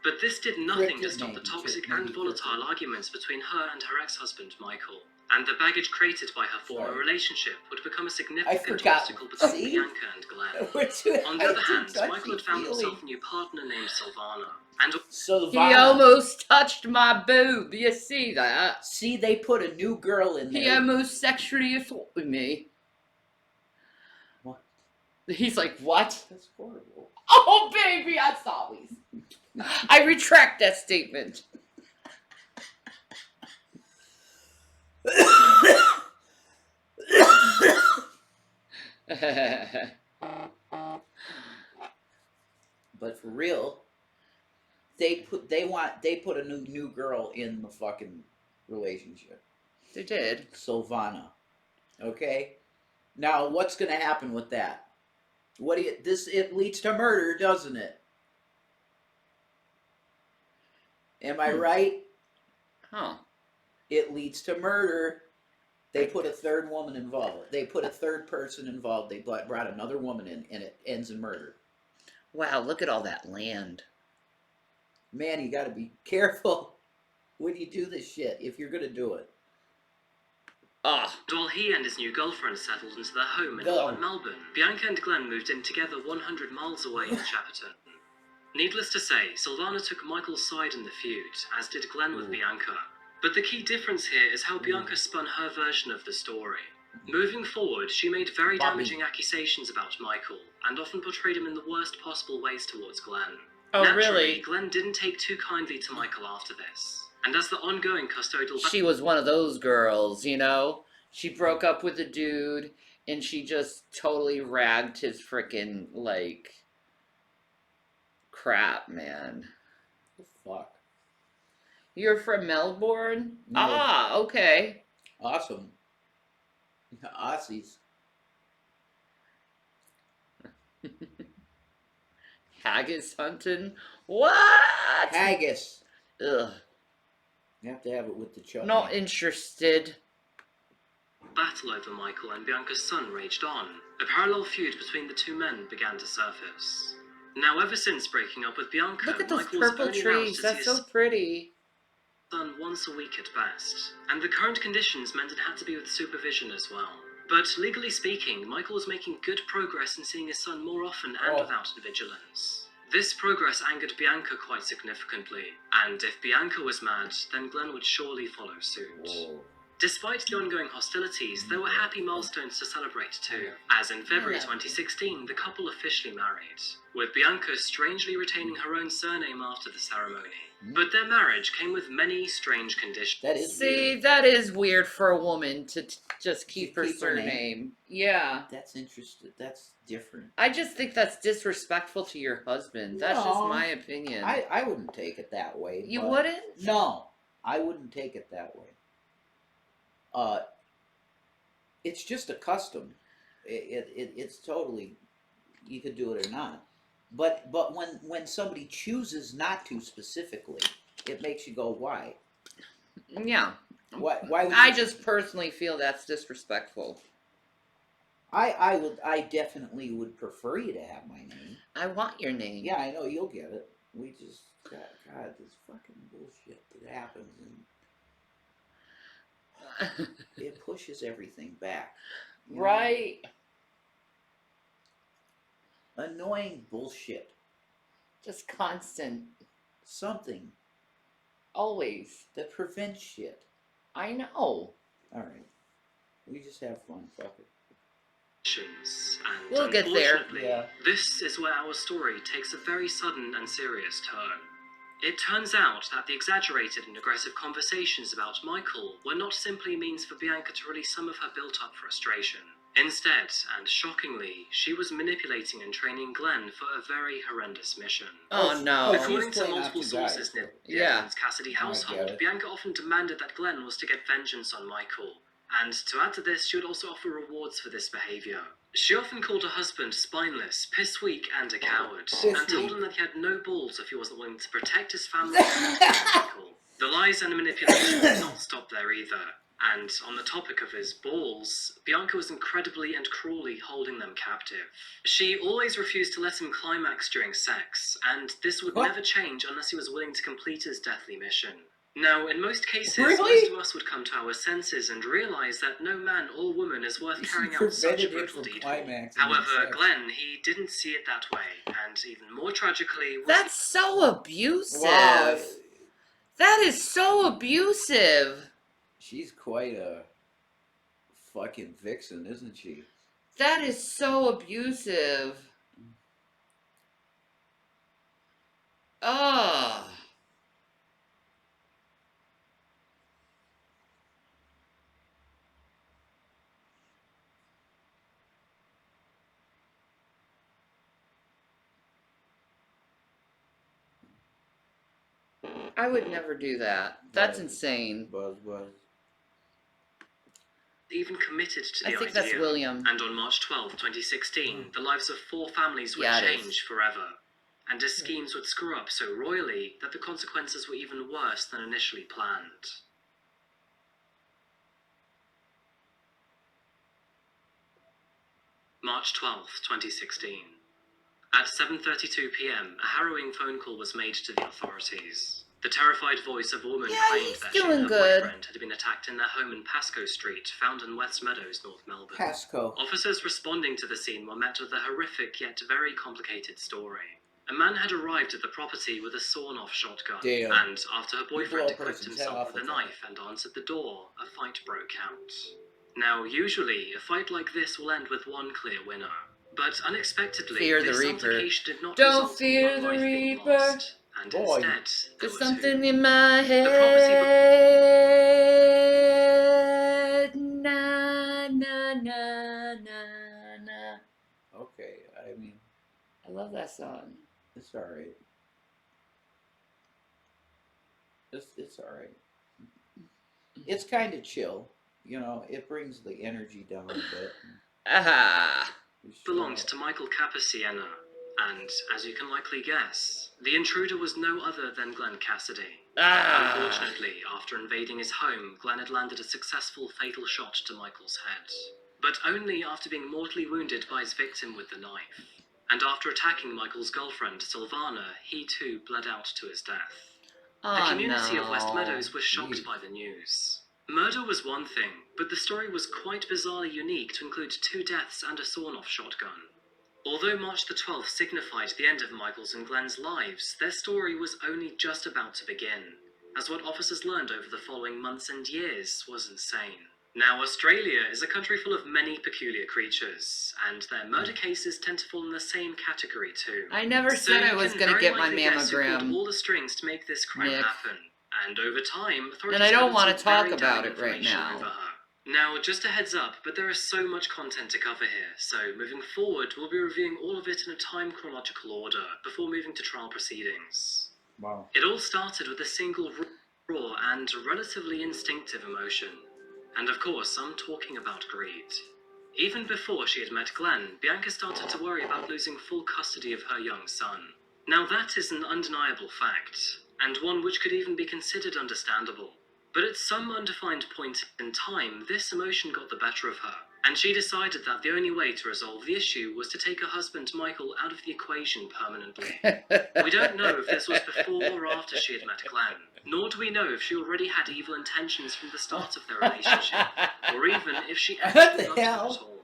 But this did nothing to Cryptid stop the maybe, toxic maybe and volatile arguments between her and her ex-husband, Michael. And the baggage created by her former relationship would become a significant obstacle between Bianca and Glenn. On the other hand, Michael had found himself a new partner named Sylvana. And he almost touched my boob. You see that? See, they put a new girl in there. He almost sexually assaulted me. What? He's like, what? That's horrible. Oh, baby, I'm sorry. I retract that statement. But for real, they put a new girl in the fucking relationship. They did. Sylvana. Okay? Now what's gonna happen with that? It leads to murder, doesn't it? Am I right? Huh. It leads to murder. They put a third woman involved. They put a third person involved. They brought another woman in, and it ends in murder. Wow, look at all that land. Man, you gotta be careful when you do this shit, if you're gonna do it. While he and his new girlfriend settled into their home in northern Melbourne, Bianca and Glenn moved in together 100 miles away in Shepparton. Needless to say, Sylvana took Michael's side in the feud, as did Glenn with Bianca. But the key difference here is how Bianca spun her version of the story. Moving forward, she made very damaging accusations about Michael, and often portrayed him in the worst possible ways towards Glenn. Oh, Naturally, really? Glenn didn't take too kindly to Michael after this. And as the ongoing custodial... She was one of those girls, you know? She broke up with a dude, and she just totally ragged his frickin', like, crap, man. The fuck? You're from Melbourne? No. Ah, okay. Awesome. Aussies. Haggis hunting? What? Haggis. Ugh. You have to have it with the chutney. Not interested. Battle over Michael and Bianca's son raged on. A parallel feud between the two men began to surface. Now, ever since breaking up with Bianca, Look at those Michael was purple only allowed trees. to That's see so his pretty. son once a week at best, and the current conditions meant it had to be with supervision as well. But legally speaking, Michael was making good progress in seeing his son more often and without vigilance. This progress angered Bianca quite significantly, and if Bianca was mad, then Glenn would surely follow suit. Despite the ongoing hostilities, there were happy milestones to celebrate too, as in February 2016, the couple officially married, with Bianca strangely retaining her own surname after the ceremony. But their marriage came with many strange conditions. That is See, that is weird for a woman to just keep her keep her name? surname. Yeah. That's interesting. That's different. I just think that's disrespectful to your husband. That's just No, my opinion. I wouldn't take it that way. You but- wouldn't? No, I wouldn't take it that way. It's just a custom. It's totally, you could do it or not. But when somebody chooses not to specifically, it makes you go, why? Yeah. Why would I you- just personally feel that's disrespectful. I definitely would prefer you to have my name. I want your name. Yeah, I know you'll get it. We just God, this fucking bullshit that happens, and it pushes everything back. You know? Right. Annoying bullshit. Just constant. Something Always. that prevents shit. I know. All right, we just have fun. Fuck it. And We'll get there. unfortunately, this is where our story takes a very sudden and serious turn. It turns out that the exaggerated and aggressive conversations about Michael were not simply means for Bianca to release some of her built-up frustration. Instead, and shockingly, she was manipulating and training Glenn for a very horrendous mission. Oh no. According to multiple sources near the Edmonds Cassidy household, Bianca often demanded that Glenn was to get vengeance on Michael. And to add to this, she would also offer rewards for this behaviour. She often called her husband spineless, piss-weak, and a coward, and told him that he had no balls if he wasn't willing to protect his family and Michael. The lies and manipulation did not stop there either. And on the topic of his balls, Bianca was incredibly and cruelly holding them captive. She always refused to let him climax during sex, and this would never change unless he was willing to complete his deathly mission. Now, in most cases, most of us would come to our senses and realise that no man or woman is worth carrying out such a brutal deed for. However, Glenn, he didn't see it that way, and even more tragically... That's so abusive! Wow. That is so abusive! She's quite a fucking vixen, isn't she? That is so abusive. Ugh. I would never do that. That's insane. Buzz. Even committed to the idea. I think that's William. And on March 12, 2016, the lives of 4 families would change forever. And his schemes would screw up so royally that the consequences were even worse than initially planned. March 12, 2016. At 7:32 p.m, a harrowing phone call was made to the authorities. The terrified voice of a woman claimed that she and her boyfriend had been attacked in their home in Pascoe Street, found in West Meadows, North Melbourne. Pascoe. Officers responding to the scene were met with a horrific yet very complicated story. A man had arrived at the property with a sawn-off shotgun, and after her boyfriend equipped himself with a knife and answered the door, a fight broke out. Now, usually, a fight like this will end with one clear winner. But unexpectedly, this altercation did not result in one life being lost. And instead, there's something in my head. Na na na na na. Okay, I mean, I love that song. It's alright. It's alright. It's kind of chill, you know. It brings the energy down a bit. Aha. Belonged to Michael Capasiena, and as you can likely guess, the intruder was no other than Glenn Cassidy. Unfortunately, after invading his home, Glenn had landed a successful fatal shot to Michael's head, but only after being mortally wounded by his victim with the knife. And after attacking Michael's girlfriend, Silvana, he too bled out to his death. The community of West Meadows was shocked by the news. Murder was one thing, but the story was quite bizarrely unique to include 2 deaths and a sawn-off shotgun. Although March the 12th signified the end of Michael's and Glenn's lives, their story was only just about to begin, as what officers learned over the following months and years was insane. Now, Australia is a country full of many peculiar creatures, and their murder cases tend to fall in the same category too. I never said I was going to get my mammogram. All the strings to make this crime happen. And over time, and I don't want to talk about it right now. Now, just a heads up, but there is so much content to cover here, so moving forward, we'll be reviewing all of it in a time chronological order, before moving to trial proceedings. Wow. It all started with a single raw and relatively instinctive emotion. And of course, I'm talking about greed. Even before she had met Glenn, Bianca started to worry about losing full custody of her young son. Now that is an undeniable fact, and one which could even be considered understandable. But at some undefined point in time, this emotion got the better of her, and she decided that the only way to resolve the issue was to take her husband Michael out of the equation permanently. We don't know if this was before or after she had met Glenn, nor do we know if she already had evil intentions from the start of their relationship, or even if she actually loved him at all.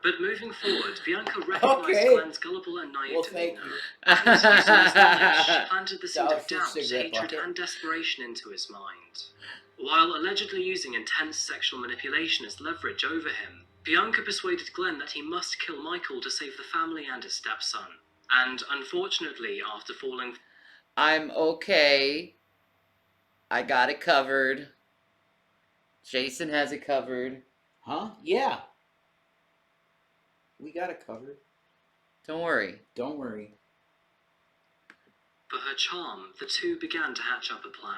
But moving forward, Bianca recognized Glenn's gullible and naive demeanor, and using his knowledge, she planted the seed of doubt, hatred, and desperation into his mind. While allegedly using intense sexual manipulation as leverage over him, Bianca persuaded Glenn that he must kill Michael to save the family and his stepson. And unfortunately, after falling... I'm okay. I got it covered. Jason has it covered. Huh? Yeah. We got it covered. Don't worry. Don't worry. For her charm, the two began to hatch up a plan.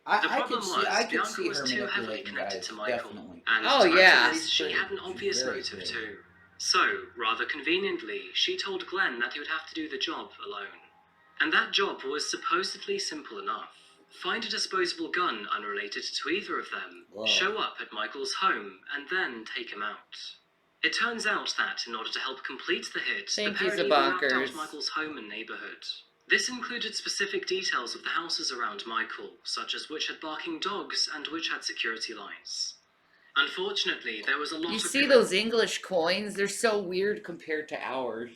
I Bianca see was her too heavily manipulating connected guys, to Michael, definitely. and Oh, to yeah. activate, she had an obvious motive too. So, rather conveniently, she told Glenn that he would have to do the job alone. And that job was supposedly simple enough. Find a disposable gun unrelated to either of them, show up at Michael's home, and then take him out. It turns out that, in order to help complete the hit, the pair had even mapped out Michael's home and neighborhood. This included specific details of the houses around Michael, such as which had barking dogs and which had security lights. Unfortunately, there was a lot of... You see those English coins? They're so weird compared to ours.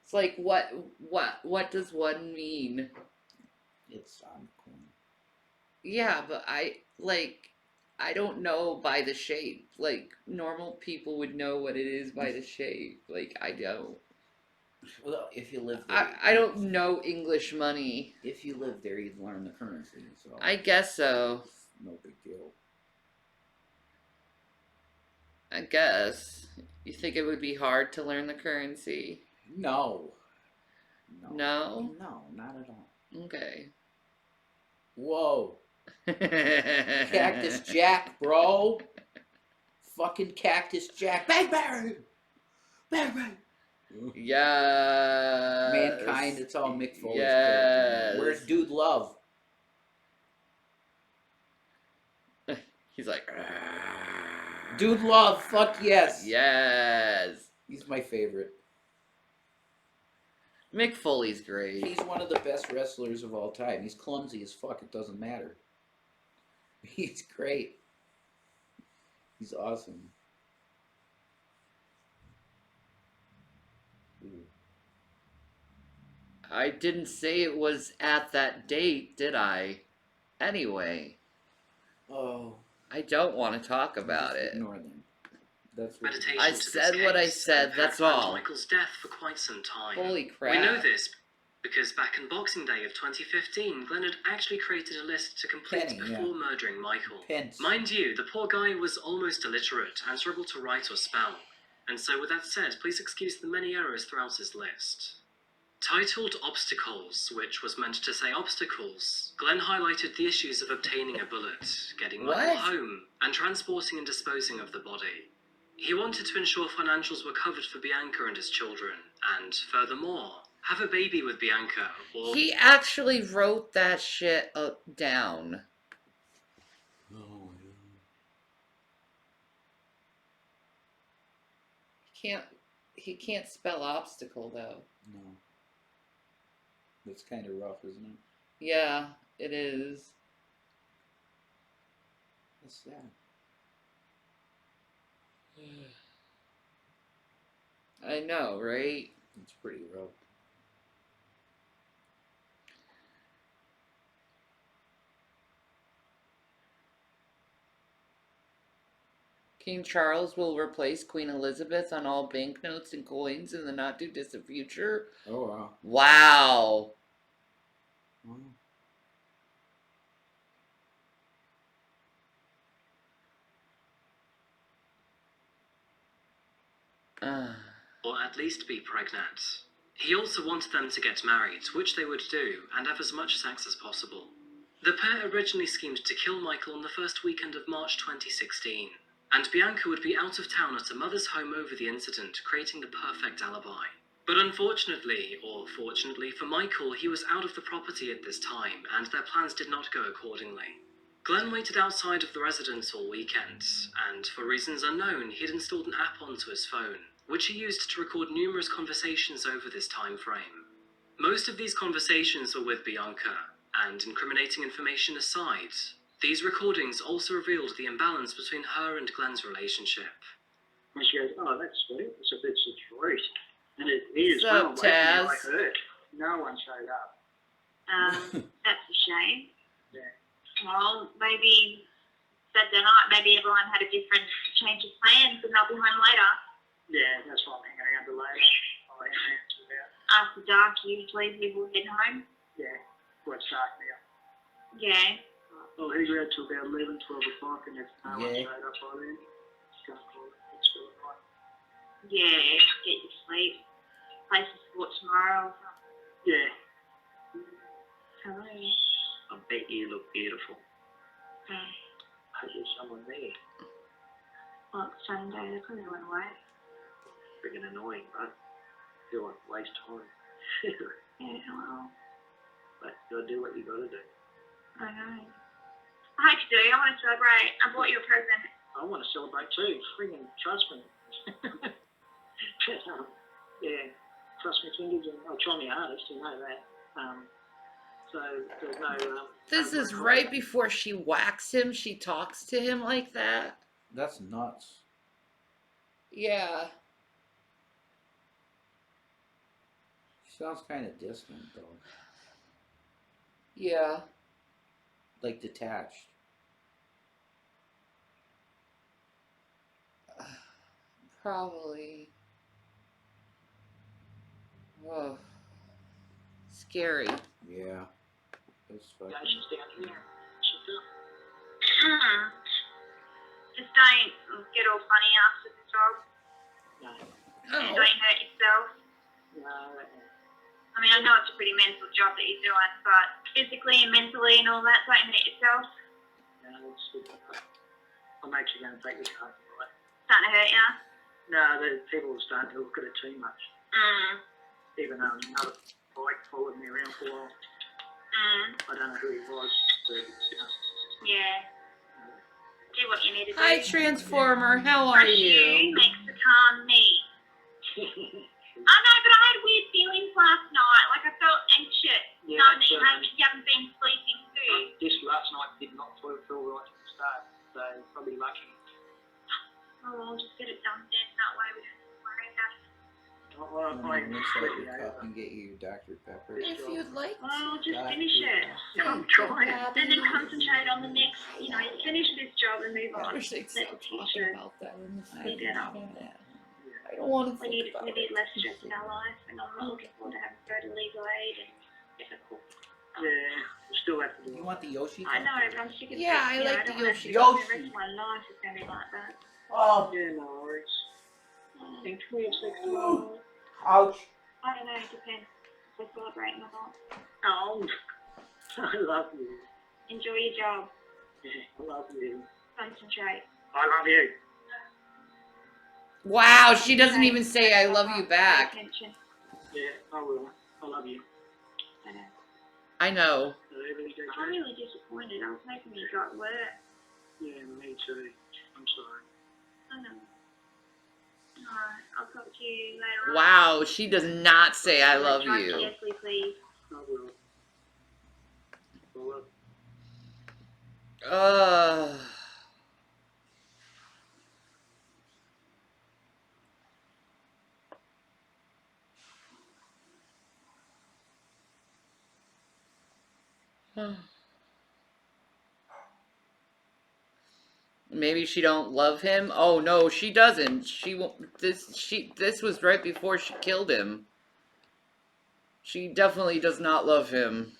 It's like, what does one mean? It's on coin. Yeah, but I don't know by the shape. Like, normal people would know what it is by the shape. Like, I don't. Well, if you live there... I don't know English money. If you live there, you'd learn the currency, so... I guess so. No big deal. I guess. You think it would be hard to learn the currency? No. No? No, not at all. Okay. Whoa. Cactus Jack, bro. Fucking Cactus Jack. Bang, bang! Bang, bang! Yeah. Mankind, it's all Mick Foley's character. character. Where's Dude Love? He's like... Dude Love, fuck yes. Yes. He's my favorite. Mick Foley's great. He's one of the best wrestlers of all time. He's clumsy as fuck. It doesn't matter. He's great. He's awesome. I didn't say it was at that date, did I? Anyway. Oh. I don't want to talk about it. Ignore them. That's what I said what I said, that's all. Michael's death for quite some time. Holy crap. We know this because back in Boxing Day of 2015, Glenn had actually created a list to complete before murdering Michael. Mind you, the poor guy was almost illiterate and struggled to write or spell. And so with that said, please excuse the many errors throughout his list. Titled Obstacles, which was meant to say obstacles, Glenn highlighted the issues of obtaining a bullet, getting Michael home, and transporting and disposing of the body. He wanted to ensure financials were covered for Bianca and his children, and furthermore, have a baby with Bianca, or... He actually wrote that shit down. Oh, He can't spell obstacle, though. No. That's kind of rough, isn't it? Yeah, it is. What's that? I know, right? It's pretty rough. King Charles will replace Queen Elizabeth on all banknotes and coins in the not-too-distant future. Oh, wow. Wow. Or at least be pregnant. He also wanted them to get married, which they would do, and have as much sex as possible. The pair originally schemed to kill Michael on the first weekend of March 2016, and Bianca would be out of town at her mother's home over the incident, creating the perfect alibi. But unfortunately, or fortunately for Michael, he was out of the property at this time, and their plans did not go accordingly. Glenn waited outside of the residence all weekend, and for reasons unknown, he'd installed an app onto his phone, which he used to record numerous conversations over this time frame. Most of these conversations were with Bianca, and incriminating information aside, these recordings also revealed the imbalance between her and Glenn's relationship. And she goes, oh, that's sweet. It's a bit of truth. And it is. What's up, Taz? I heard. No one showed up. That's a shame. Yeah. Well, maybe Saturday night, maybe everyone had a different change of plans and they'll be home later. Yeah, that's why I'm hanging around the later. After dark, usually people head home. Yeah. dark now. Yeah. Well, he's out till about 11, 12 o'clock, and if no one showed up by then, it's going to call it next for the night. Yeah, get your sleep. Play some sport tomorrow. Yeah. Hello. I bet you look beautiful. Yeah. I hope there's someone there. Well, it's Sunday, they probably went away. Friggin' annoying, but I feel like a waste of time. Yeah, well, But you gotta do what you gotta do. I know. I hope you do. I want to celebrate. I bought you a present. I want to celebrate too. Friggin' trust me. Yeah, cross my fingers and I'll try my hardest, you know that. So there's no. This is right before she whacks him. She talks to him like that. That's nuts. Yeah. She sounds kind of distant, though. Yeah. Like detached. Probably. Oh. Scary. Yeah. It's fucking... Yeah, she's down here. She's up. Just don't get all funny after the job. No. And don't hurt yourself. No. I mean, I know it's a pretty mental job that you're doing, but physically and mentally and all that, don't hurt yourself. No, I'm actually going to take this car right. Starting to hurt you? No, the people are starting to look at it too much. Even though another bike followed me around for a while. I don't know who he was, but yeah. Do what you need to do. Hi, Transformer. How are you? Makes the car neat. I know, but I had weird feelings last night. Like I felt anxious. Yeah, Knowing that you haven't been sleeping too. This last night did not feel right at the start, so probably lucky. Oh, well, just get it done then. That way we don't have to worry about it. I'm gonna start your cup and get you your Dr. Pepper. If you'd like to. Well, just finish it. I'm trying. And then concentrate on the next, you know, finish this job and move on. I wish they'd stop talking about that in the We get up. I don't want to We think about need it. less stress in our life, and I'm not looking forward to having to go to legal aid and difficult. Yeah, we still have to do it. You want the Yoshi? I know, but I'm sick of Yeah, it. I You know, like don't the wanna have to Yoshi. go the rest of my life is going to be like that. Oh, yeah, no worries. And can we have sex tomorrow? Ouch. I don't know, it depends if we're celebrating or not. Oh, I love you. Enjoy your job. Yeah, I love you. Concentrate. I love you. Wow, she doesn't even say I love you back. Pay attention. Yeah, I will. I love you. I know. I know. Everything goes I'm right? really disappointed. I was hoping you got work. Yeah, me too. I'm sorry. I know. Alright, I'll talk to you later on. Wow, she does not say I love you. Seriously, please. I will. I will. Maybe she don't love him. Oh no, she doesn't. She won't. This was right before she killed him. She definitely does not love him.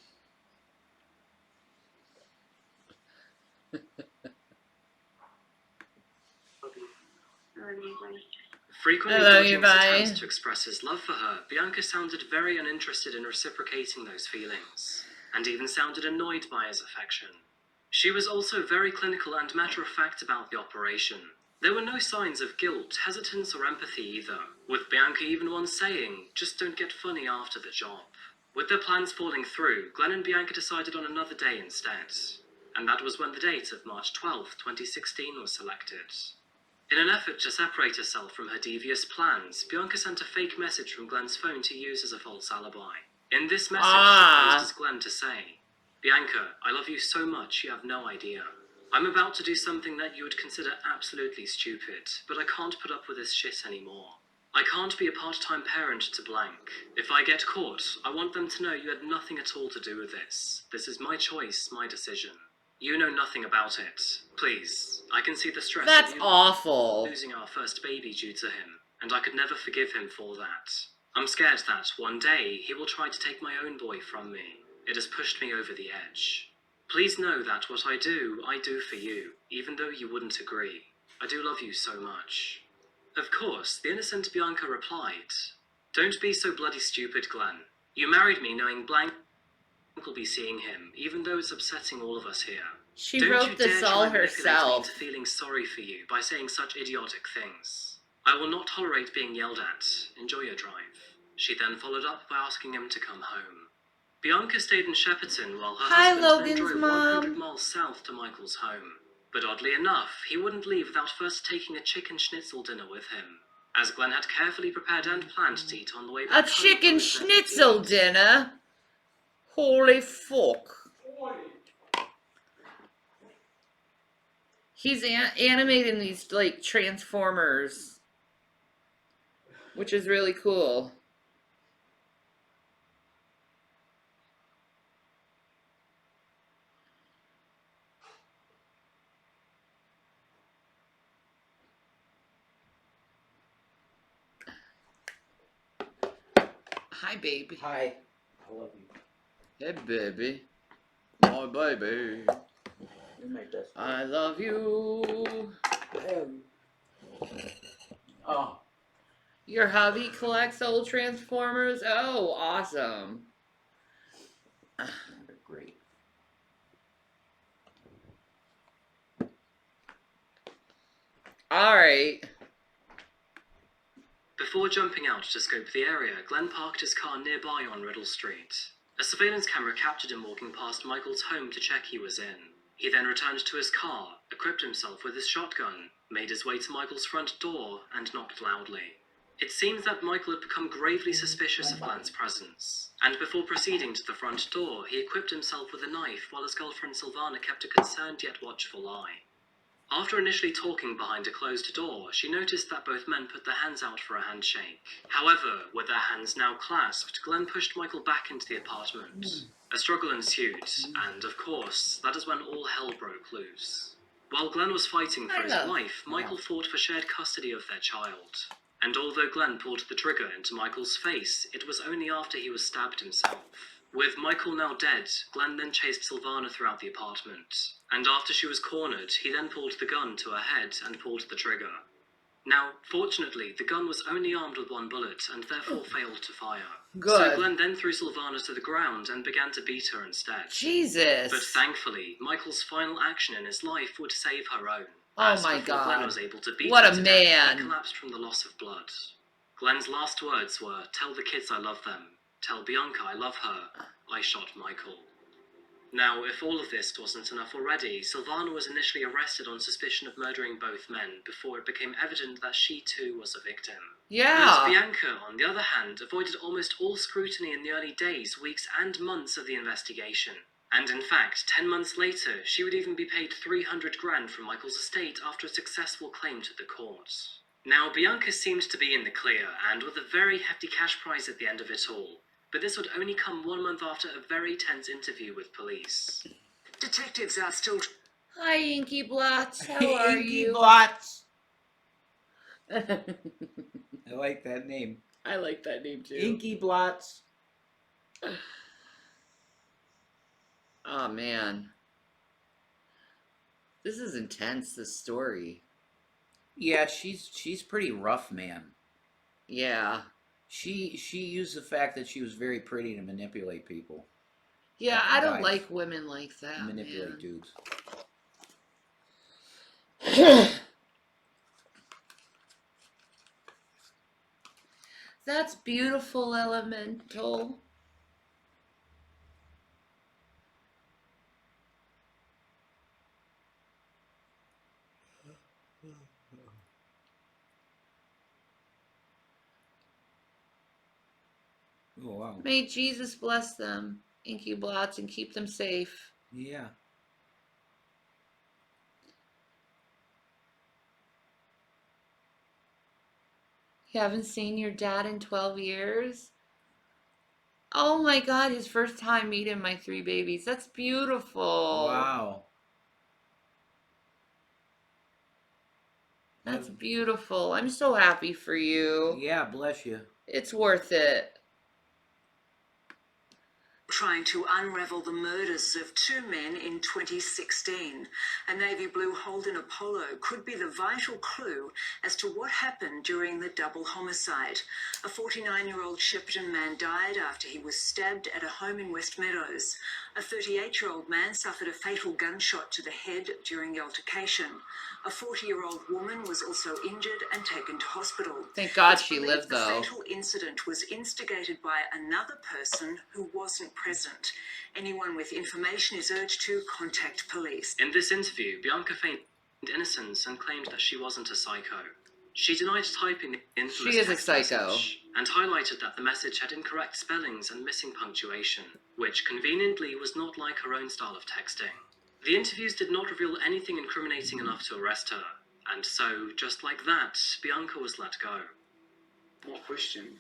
Frequently dodging his attempts to express his love for her, Bianca sounded very uninterested in reciprocating those feelings, and even sounded annoyed by his affection. She was also very clinical and matter-of-fact about the operation. There were no signs of guilt, hesitance, or empathy either, with Bianca even once saying, "Just don't get funny after the job." With their plans falling through, Glenn and Bianca decided on another day instead, and that was when the date of March 12th, 2016 was selected. In an effort to separate herself from her devious plans, Bianca sent a fake message from Glenn's phone to use as a false alibi. In this message, she posed as Glenn to say, "Bianca, I love you so much you have no idea. I'm about to do something that you would consider absolutely stupid, but I can't put up with this shit anymore. I can't be a part-time parent to blank. If I get caught, I want them to know you had nothing at all to do with this. This is my choice, my decision. You know nothing about it. Please, I can see the stress That's of you awful. losing our first baby due to him, and I could never forgive him for that. I'm scared that one day he will try to take my own boy from me. It has pushed me over the edge. Please know that what I do for you, even though you wouldn't agree. I do love you so much. Of course, the innocent Bianca replied, Don't be so bloody stupid, Glenn. You married me knowing blank will be seeing him, even though it's upsetting all of us here. She Don't wrote you this dare all try and manipulate me herself. into feeling sorry for you by saying such idiotic things. I will not tolerate being yelled at. Enjoy your drive. She then followed up by asking him to come home. Bianca stayed in Shepperton while her husband then drove 100 miles south to Michael's home. But oddly enough, he wouldn't leave without first taking a chicken schnitzel dinner with him, as Glenn had carefully prepared and planned to eat on the way back A home chicken from his schnitzel date. dinner? Holy fuck. He's animating these, like, Transformers, which is really cool. Hi, baby. Hi. I love you. Hey, baby. My baby. You're my best friend. I love you. Oh. Your hubby collects old Transformers? Oh, awesome. They're great. Alright. Before jumping out to scope the area, Glenn parked his car nearby on Riddle Street. A surveillance camera captured him walking past Michael's home to check he was in. He then returned to his car, equipped himself with his shotgun, made his way to Michael's front door, and knocked loudly. It seems that Michael had become gravely suspicious of Glenn's presence, and before proceeding to the front door, he equipped himself with a knife while his girlfriend Sylvana kept a concerned yet watchful eye. After initially talking behind a closed door, she noticed that both men put their hands out for a handshake. However, with their hands now clasped, Glenn pushed Michael back into the apartment. A struggle ensued, and of course, that is when all hell broke loose. While Glenn was fighting for his wife, Michael fought for shared custody of their child. And although Glenn pulled the trigger into Michael's face, it was only after he was stabbed himself. With Michael now dead, Glenn then chased Sylvana throughout the apartment, and after she was cornered, he then pulled the gun to her head and pulled the trigger. Now, fortunately, the gun was only armed with one bullet and therefore failed to fire. Good. So Glenn then threw Sylvana to the ground and began to beat her instead. Jesus. But thankfully, Michael's final action in his life would save her own. Oh my God. Glenn was able to beat what her a to man. death, he collapsed from the loss of blood. Glenn's last words were, "Tell the kids I love them. Tell Bianca I love her. I shot Michael." Now, if all of this wasn't enough already, Sylvana was initially arrested on suspicion of murdering both men before it became evident that she too was a victim. Yeah. But Bianca, on the other hand, avoided almost all scrutiny in the early days, weeks, and months of the investigation. And in fact, 10 months later, she would even be paid $300,000 from Michael's estate after a successful claim to the court. Now, Bianca seemed to be in the clear, and with a very hefty cash prize at the end of it all. But this would only come 1 month after a very tense interview with police. Detectives are still... Hi, Inky Blots. How are Inky you? Blots. I like that name. I like that name too. Inky Blots. Oh, man. This is intense, this story. Yeah, she's pretty rough, man. Yeah. She used the fact that she was very pretty to manipulate people. Yeah, I don't like women like that, manipulate dudes. That's beautiful, Elemental. Oh, wow. May Jesus bless them, Inky Blots, and keep them safe. Yeah. You haven't seen your dad in 12 years? Oh my God, his first time meeting my 3 babies. That's beautiful. Wow. That's beautiful. I'm so happy for you. Yeah, bless you. It's worth it. trying to unravel the murders of 2 men in 2016. A navy blue Holden Apollo could be the vital clue as to what happened during the double homicide. A 49-year-old Shepparton man died after he was stabbed at a home in West Meadows. A 38-year-old man suffered a fatal gunshot to the head during the altercation. A 40-year-old woman was also injured and taken to hospital. Thank God It's she believed lived, the though. fatal incident was instigated by another person who wasn't present. Anyone with information is urged to contact police. In this interview, Bianca feigned innocence and claimed that she wasn't a psycho. She denied typing the infamous She is a text psycho. message and highlighted that the message had incorrect spellings and missing punctuation, which conveniently was not like her own style of texting. The interviews did not reveal anything incriminating enough to arrest her, and so, just like that, Bianca was let go. My question,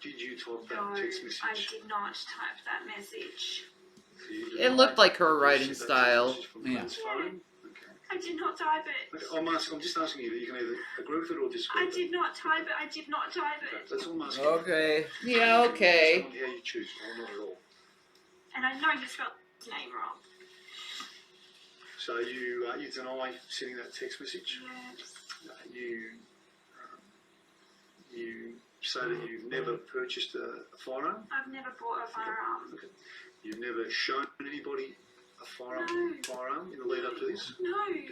did you type that No, text message? I did not type that message. It looked like her writing style. Yeah. I did not type it. I'm just asking you that you can either agree with it or disagree. I did not type it. I did not type it. That's all I'm asking. Okay. Yeah, okay. How you choose, or not at all. And I know you spelled his name wrong. So you deny sending that text message? Yes. You say that you've never purchased a firearm? I've never bought a firearm. Okay. You've never shown anybody a firearm in the lead up to this? No. Okay.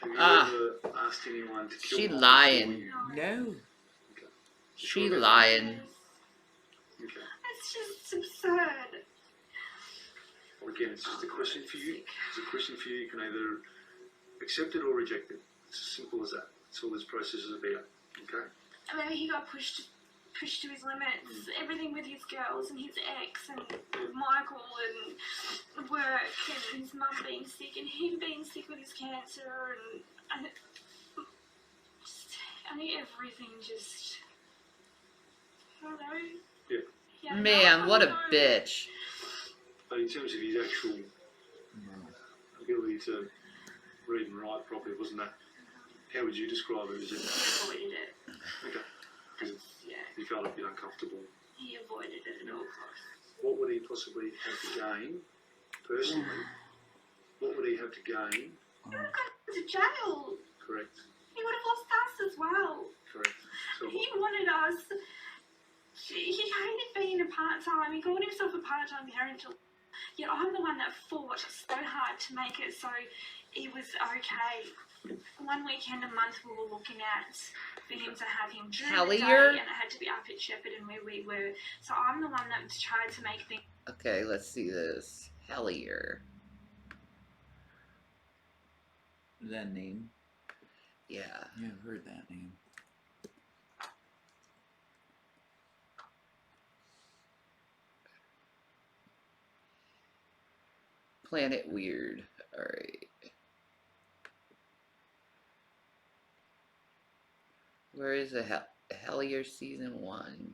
Have you ever asked anyone to kill She one lying. before you? No. Okay. She lying. Okay. It's just absurd. Well, again, it's just a question for you. It's a question for you. You can either accept it or reject it. It's as simple as that. That's all this process is about. Okay? I mean, he got pushed to his limits. Everything with his girls and his ex and Michael and work and his mum being sick and him being sick with his cancer and I think everything just, I don't know. Yeah. Yeah, Man, what a bitch. But in terms of his actual ability to read and write properly, wasn't that? How would you describe it? Is it? He avoided it. Okay. Because Yeah. you felt a bit uncomfortable. He avoided it at all costs. What would he possibly have to gain, personally? What would he have to gain? He would have gone to jail. Correct. He would have lost us as well. Correct. So He wanted us. He hated being a part-time. He called himself a part-time parental. Yet I'm the one that fought so hard to make it so it was okay. One weekend a month we were looking at for him to have him during the day, Hellier? and it had to be up at Shepparton where we were. So I'm the one that tried to make things. Okay, let's see this. Hellier. That name? Yeah. Yeah, I've heard that name. Planet Weird. Alright. Where is the Hellier Season 1?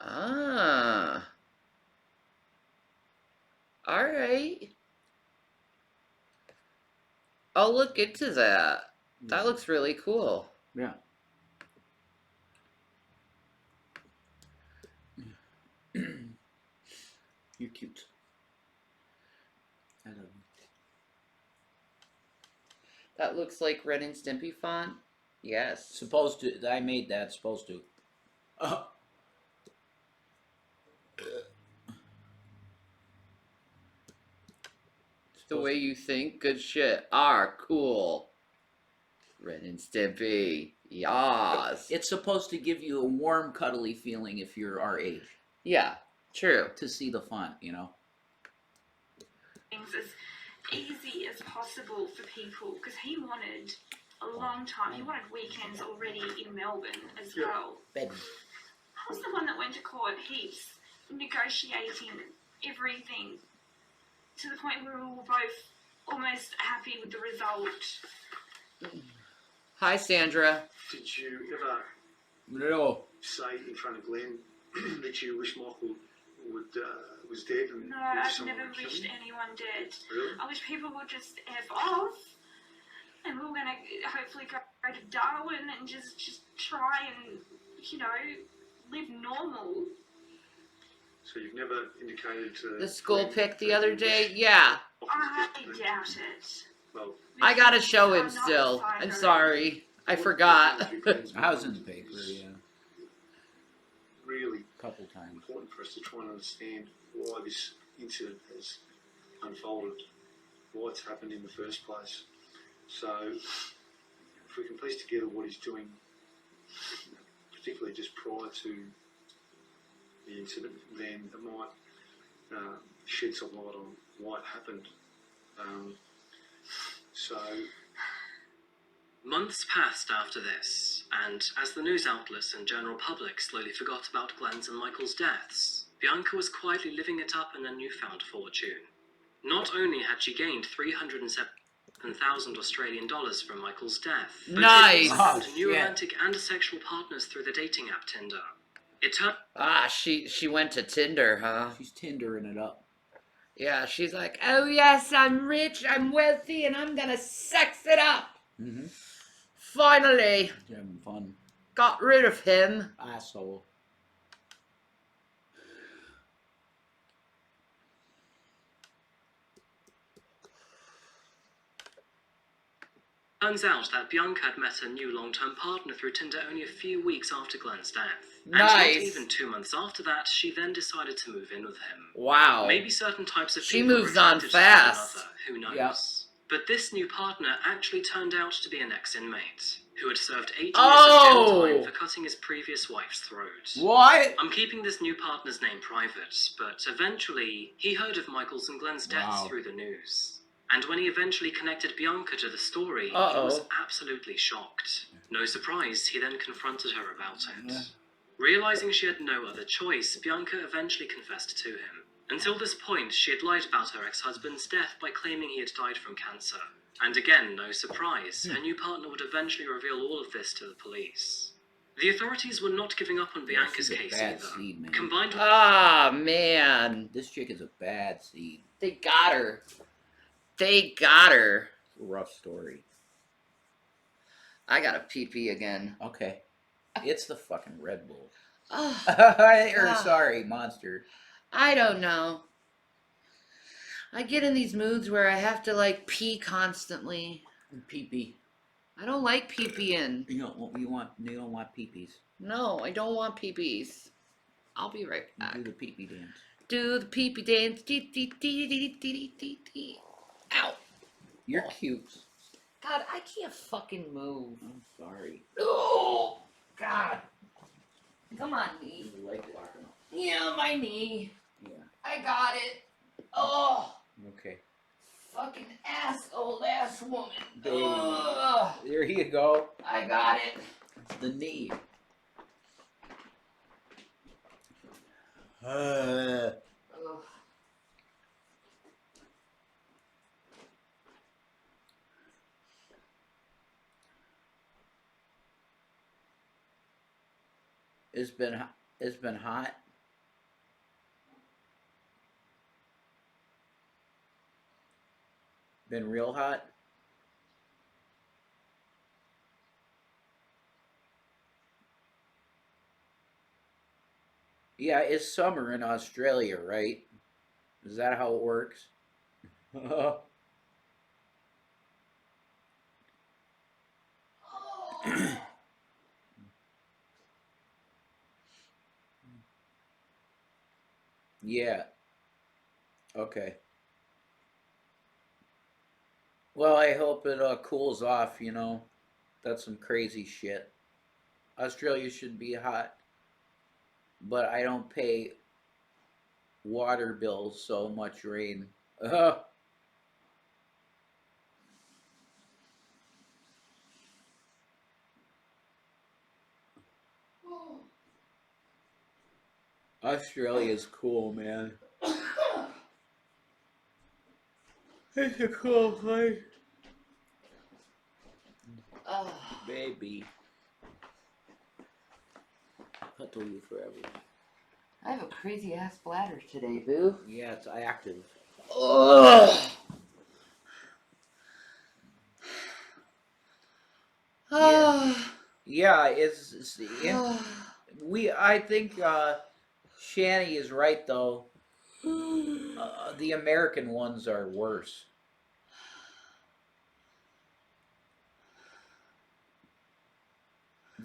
Ah. Alright. I'll look into that. That looks really cool. Yeah. You're cute. I love you. That looks like Ren and Stimpy font. Yes. Supposed to. I made that. Supposed to. The way you think. Good shit. Ah, cool. Ren and Stimpy. Yas. It's supposed to give you a warm, cuddly feeling if you're our age. Yeah. True. To see the font, you know. Things as easy as possible for people because he wanted a long time. He wanted weekends already in Melbourne as well. Baby. I was the one that went to court heaps, negotiating everything to the point where we were both almost happy with the result. Hi, Sandra. Did you ever say in front of Glenn that you wish Michael was dead? And No, I've never wished anyone dead. Really? I wish people would just F off, and we were going to hopefully go to Darwin and just try and, you know, live normal. So you've never indicated to... The school pic the other day? Yeah. I doubt it. Well, I gotta show him still. I'm sorry. I forgot. I was in the paper, yeah. Really a couple times. Important for us to try and understand why this incident has unfolded, why it's happened in the first place. So, if we can piece together what he's doing, particularly just prior to the incident, then it might shed some light on why it happened. So... Months passed after this, and as the news outlets and general public slowly forgot about Glenn's and Michael's deaths, Bianca was quietly living it up in a newfound fortune. Not only had she gained 307,000 Australian dollars from Michael's death, but nice. she also found new romantic and sexual partners through the dating app Tinder. She went to Tinder, huh? She's Tindering it up. Yeah, she's like, oh yes, I'm rich, I'm wealthy, and I'm gonna sex it up. Mm-hmm. Finally. He's having fun. Got rid of him. Asshole. Turns out that Bianca had met her new long-term partner through Tinder only a few weeks after Glenn's death. Nice. And not even 2 months after that, she then decided to move in with him. Wow. Maybe certain types of she people moves on fast. Who knows? Yep. But this new partner actually turned out to be an ex-inmate who had served 8 years of jail time for cutting his previous wife's throat. What? I'm keeping this new partner's name private, but eventually he heard of Michael's and Glenn's deaths through the news. And when he eventually connected Bianca to the story, he was absolutely shocked. No surprise, he then confronted her about it. Yeah. Realizing she had no other choice, Bianca eventually confessed to him. Until this point, she had lied about her ex-husband's death by claiming he had died from cancer. And again, no surprise, her new partner would eventually reveal all of this to the police. The authorities were not giving up on Bianca's case either. Seed, man. Combined with... Man. This chick is a bad seed. They got her. They got her. It's a rough story. I got a pee-pee again. Okay. It's the fucking Red Bull. Oh. Sorry, Monster. I don't know. I get in these moods where I have to, like, pee constantly. Pee-pee. I don't like pee-peeing. You don't want pee-pees. No, I don't want pee-pees. I'll be right back. Do the pee-pee dance. Do the pee-pee dance. Ow. You're cute. God, I can't fucking move. I'm sorry. Oh, God. Come on, knee. Yeah, my knee. Yeah. I got it. Oh. Okay. Fucking old ass woman. Baby. Ugh. There you go. I got it. It's the knee. It's been hot. Been real hot. Yeah, it's summer in Australia, right? Is that how it works? Yeah. Okay. Well, I hope it cools off, you know. That's some crazy shit. Australia should be hot. But I don't pay water bills, so much rain. Australia's cool, man. It's a cool place. Oh. Baby. I'll tell you forever. I have a crazy ass bladder today, boo. Yeah, it's active. Ugh. Yeah, it's I think Shanny is right, though. The American ones are worse.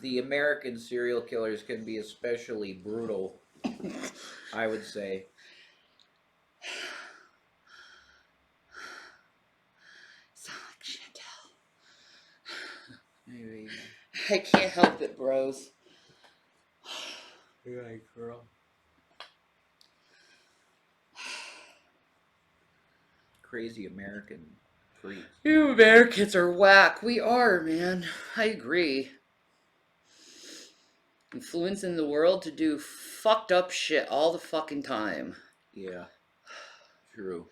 The American serial killers can be especially brutal, I would say. Sound like Chantel. I can't help it, bros. You're right, girl. Crazy American freaks. You Americans are whack. We are, man. I agree. Influencing the world to do fucked up shit all the fucking time. Yeah. True.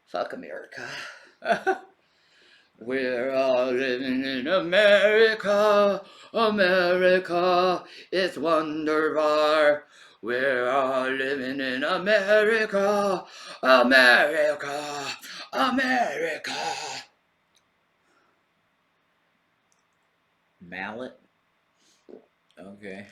Fuck America. We're all living in America. America is wonderbar. We're all living in America. America. America. Mallet? Okay.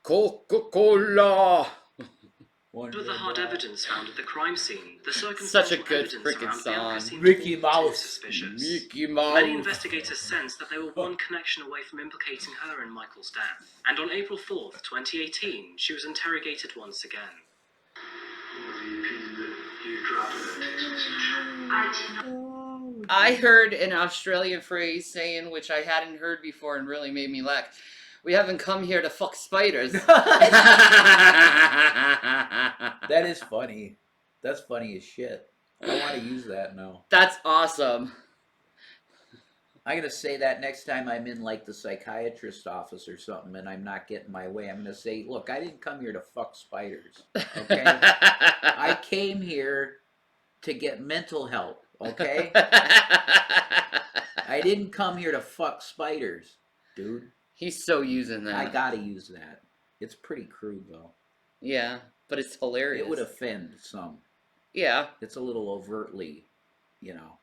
Coca-Cola. Under the hard evidence found at the crime scene, the Such a circumstantial good evidence freaking around Bianca song. seemed Mickey all too Mouse. suspicious. Mickey Mouse. Many investigators sensed that they were one connection away from implicating her in Michael's death. And on April 4th, 2018, she was interrogated once again. I heard an Australian phrase saying, which I hadn't heard before and really made me laugh. We haven't come here to fuck spiders. That is funny. That's funny as shit. I want to use that now. That's awesome. I'm going to say that next time I'm in like the psychiatrist's office or something and I'm not getting my way. I'm going to say, look, I didn't come here to fuck spiders. Okay? I came here to get mental help. Okay? I didn't come here to fuck spiders, dude. He's so using that. I got to use that. It's pretty crude, though. Yeah, but it's hilarious. It would offend some. Yeah. It's a little overtly, you know.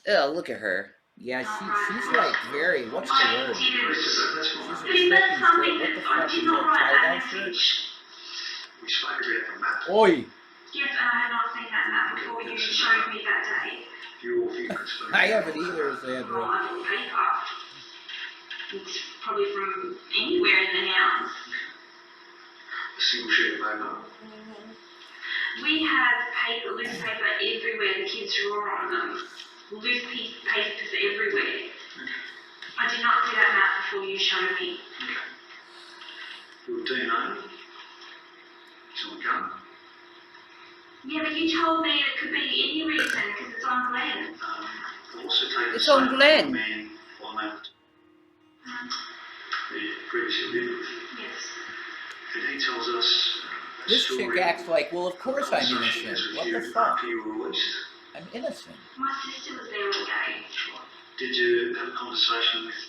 Oh, look at her. Yeah, she's like very, what's the word? She's a Is that something what the that I fuck did is not that write that tie-dye shirt? message? We spoke about the map. Oi! Yes, and I had not seen that map before you showed me that day. You all think it's I haven't either, Sandra. On paper. It's probably from anywhere in the house. a single sheet of paper. We had paper, loose paper everywhere. The kids draw on them. Loose papers everywhere. I did not see that map before you showed me. Your DNA. It's on the gun. Yeah, but you told me it could be any reason because it's on Glenn. I've also taken It's a on statement Glenn. from a man on that he previously lived with. Yes. And he tells us a This story. chick acts like, well, of course I'm conversation innocent. with What you the fuck? after you were released. I'm innocent. My sister was there all day. Did you have a conversation with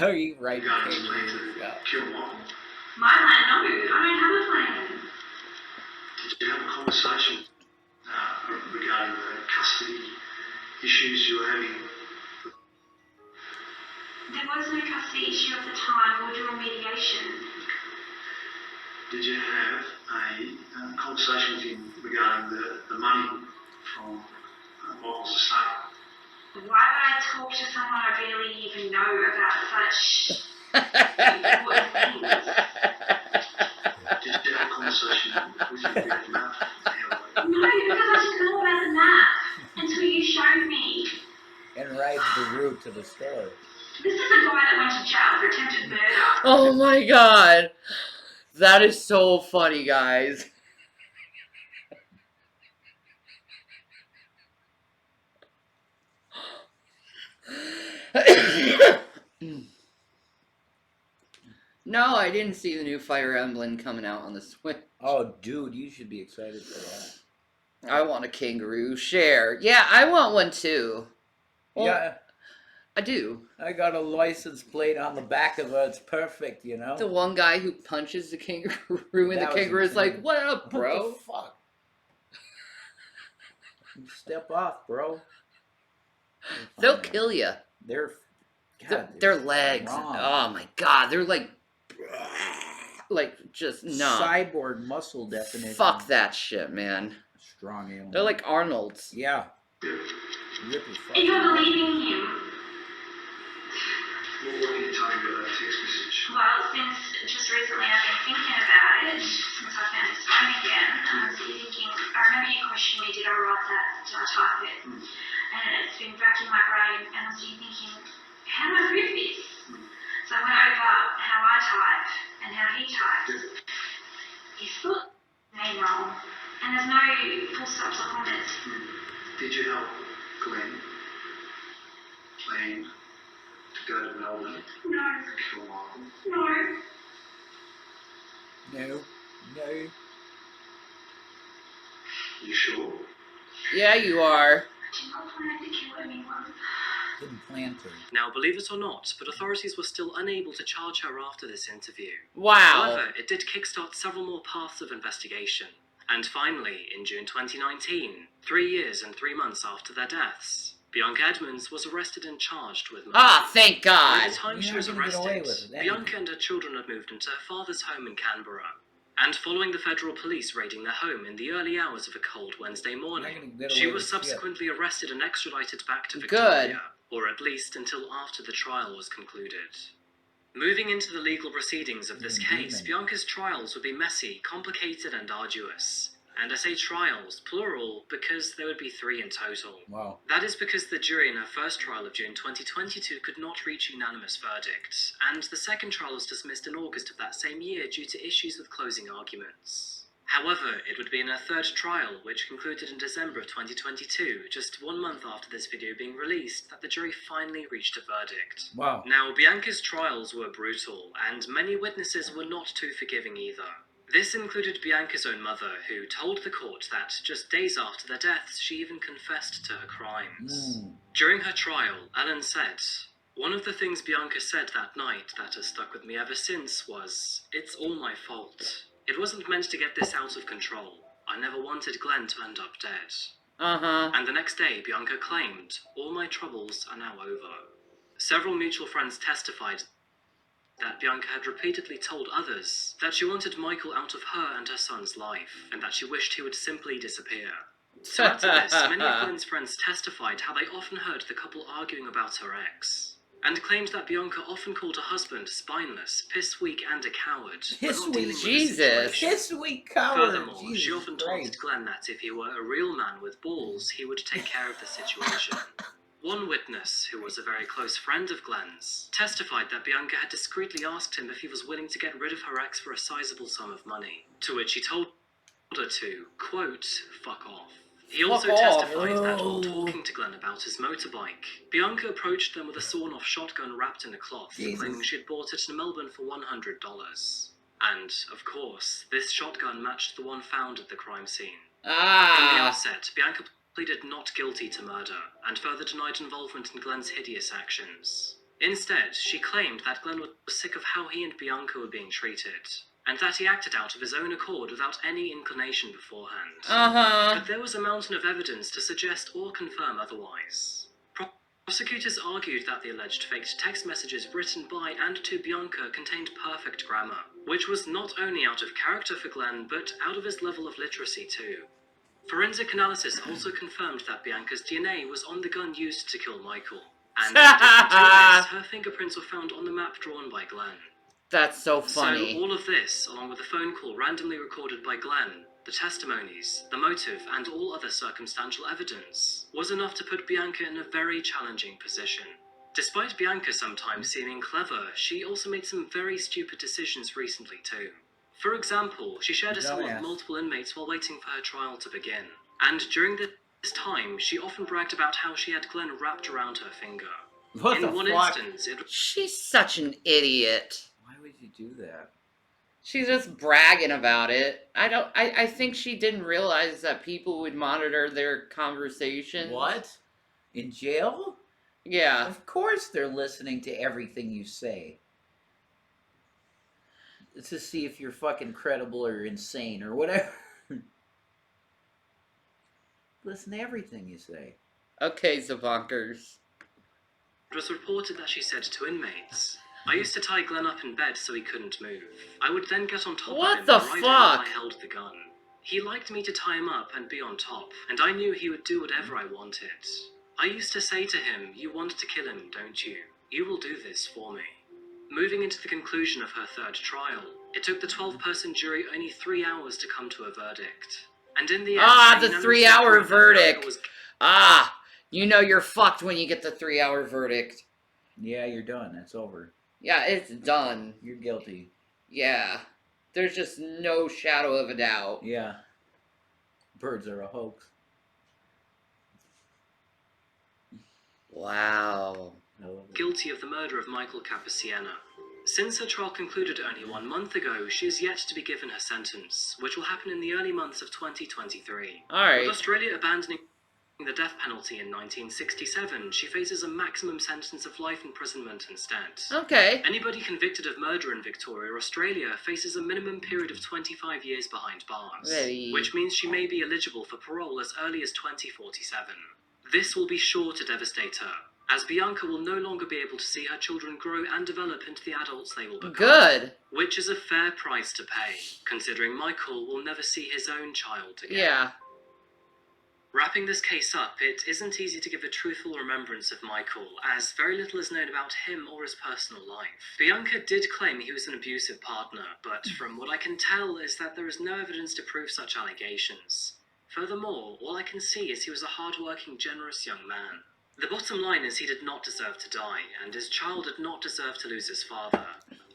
Are you right? regarding his plan to kill Michael? My plan? No, I don't have a plan. Did you have a conversation regarding the custody issues you were having? There was no custody issue at the time. We were doing mediation. Did you have a conversation with him regarding the money from Michael's estate? Why would I talk to someone I barely even know about such important things? Did you have a conversation with him about the map? No, because I didn't know about the map until you showed me. And rides the route to the store. This is a guy that went to jail for attempted murder. Oh my god. That is so funny, guys. No, I didn't see the new Fire Emblem coming out on the Switch. Oh, dude, you should be excited for that. I want a kangaroo share. Yeah, I want one too. Well, Yeah. I do. I got a license plate on the back of it. It's perfect, you know? The one guy who punches the kangaroo and That the was kangaroo's like, insane. what up, bro? What the fuck? Step off, bro. They'll kill you. They're God, their legs. strong. Oh my god, they're like just not cyborg muscle definition. Fuck that shit, man. Strong alien. They're like Arnold's. Yeah. If you're believing him. What were you talking about that text message? Well, since just recently I've been thinking about it, since I found his phone again, I was thinking, I remember you questioned me, did I write that, did I type it? And it's been racking my brain, and I'm sitting thinking, how do I prove this? So I went over how I type and how he types. He spelled name wrong, and there's no full stops or commas. Did you help Glenn plan to go to Melbourne? No. And kill Michael? No. No. You sure? Yeah, you are. I did not plan to kill anyone. Didn't plan to. Now, believe it or not, but authorities were still unable to charge her after this interview. Wow. However, it did kickstart several more paths of investigation. And finally, in June 2019, 3 years and 3 months after their deaths, Bianca Edmonds was arrested and charged with murder. Ah, thank God. By the time she was arrested, Bianca and her children had moved into her father's home in Canberra. And following the federal police raiding their home in the early hours of a cold Wednesday morning, she was subsequently arrested and extradited back to Victoria, or at least until after the trial was concluded. Moving into the legal proceedings of this case, Bianca's trials would be messy, complicated and arduous. And I say trials, plural, because there would be 3 in total. Wow. That is because the jury in her first trial of June 2022 could not reach unanimous verdicts, and the second trial was dismissed in August of that same year due to issues with closing arguments. However, it would be in her third trial, which concluded in December of 2022, just 1 month after this video being released, that the jury finally reached a verdict. Wow. Now, Bianca's trials were brutal, and many witnesses were not too forgiving either. This included Bianca's own mother, who told the court that just days after their deaths, she even confessed to her crimes. During her trial, Ellen said, "One of the things Bianca said that night that has stuck with me ever since was, 'It's all my fault. It wasn't meant to get this out of control. I never wanted Glenn to end up dead.'" And the next day, Bianca claimed, "All my troubles are now over." Several mutual friends testified that Bianca had repeatedly told others that she wanted Michael out of her and her son's life, and that she wished he would simply disappear. To add to this, many of Glenn's friends testified how they often heard the couple arguing about her ex, and claimed that Bianca often called her husband spineless, piss-weak and a coward. Piss-weak, Jesus. Piss-weak coward. Furthermore, Jesus she often Christ. told Glenn that if he were a real man with balls, he would take care of the situation. One witness, who was a very close friend of Glenn's, testified that Bianca had discreetly asked him if he was willing to get rid of her ex for a sizable sum of money, to which he told her to, quote, "fuck off." He also testified that while talking to Glenn about his motorbike, Bianca approached them with a sawn-off shotgun wrapped in a cloth, claiming she had bought it in Melbourne for $100. And, of course, this shotgun matched the one found at the crime scene. From the outset, Bianca pleaded not guilty to murder, and further denied involvement in Glenn's hideous actions. Instead, she claimed that Glenn was sick of how he and Bianca were being treated, and that he acted out of his own accord without any inclination beforehand. But there was a mountain of evidence to suggest or confirm otherwise. Prosecutors argued that the alleged faked text messages written by and to Bianca contained perfect grammar, which was not only out of character for Glenn, but out of his level of literacy too. Forensic analysis also confirmed that Bianca's DNA was on the gun used to kill Michael. And in addition to this, her fingerprints were found on the map drawn by Glenn. That's so funny. So all of this, along with the phone call randomly recorded by Glenn, the testimonies, the motive, and all other circumstantial evidence, was enough to put Bianca in a very challenging position. Despite Bianca sometimes seeming clever, she also made some very stupid decisions recently too. For example, she shared a cell with multiple inmates while waiting for her trial to begin. And during this time, she often bragged about how she had Glenn wrapped around her finger. What the fuck? Instance, She's such an idiot. Why would you do that? She's just bragging about it. I think she didn't realize that people would monitor their conversations. What? In jail? Yeah. Of course they're listening to everything you say. To see if you're fucking credible or insane or whatever. Listen to everything you say. Okay, Zavonkers. It was reported that she said to inmates, "I used to tie Glenn up in bed so he couldn't move. I would then get on top of him and ride him while I held the gun. He liked me to tie him up and be on top, and I knew he would do whatever I wanted. I used to say to him, 'You want to kill him, don't you? You will do this for me.'" Moving into the conclusion of her third trial, it took the 12-person jury only 3 hours to come to a verdict. And in the end, the 3-hour verdict. You know you're fucked when you get the 3-hour verdict. Yeah, you're done. That's over. Yeah, it's done. You're guilty. Yeah. There's just no shadow of a doubt. Yeah. Birds are a hoax. Wow. Guilty of the murder of Michael Capasiena. Since her trial concluded only 1 month ago, she is yet to be given her sentence, which will happen in the early months of 2023. Alright. With Australia abandoning the death penalty in 1967, she faces a maximum sentence of life imprisonment instead. Okay. Anybody convicted of murder in Victoria, Australia, faces a minimum period of 25 years behind bars, which means she may be eligible for parole as early as 2047. This will be sure to devastate her, as Bianca will no longer be able to see her children grow and develop into the adults they will become. Good. Which is a fair price to pay, considering Michael will never see his own child again. Yeah. Wrapping this case up, it isn't easy to give a truthful remembrance of Michael, as very little is known about him or his personal life. Bianca did claim he was an abusive partner, but from what I can tell is that there is no evidence to prove such allegations. Furthermore, all I can see is he was a hard-working, generous young man. The bottom line is he did not deserve to die, and his child did not deserve to lose his father,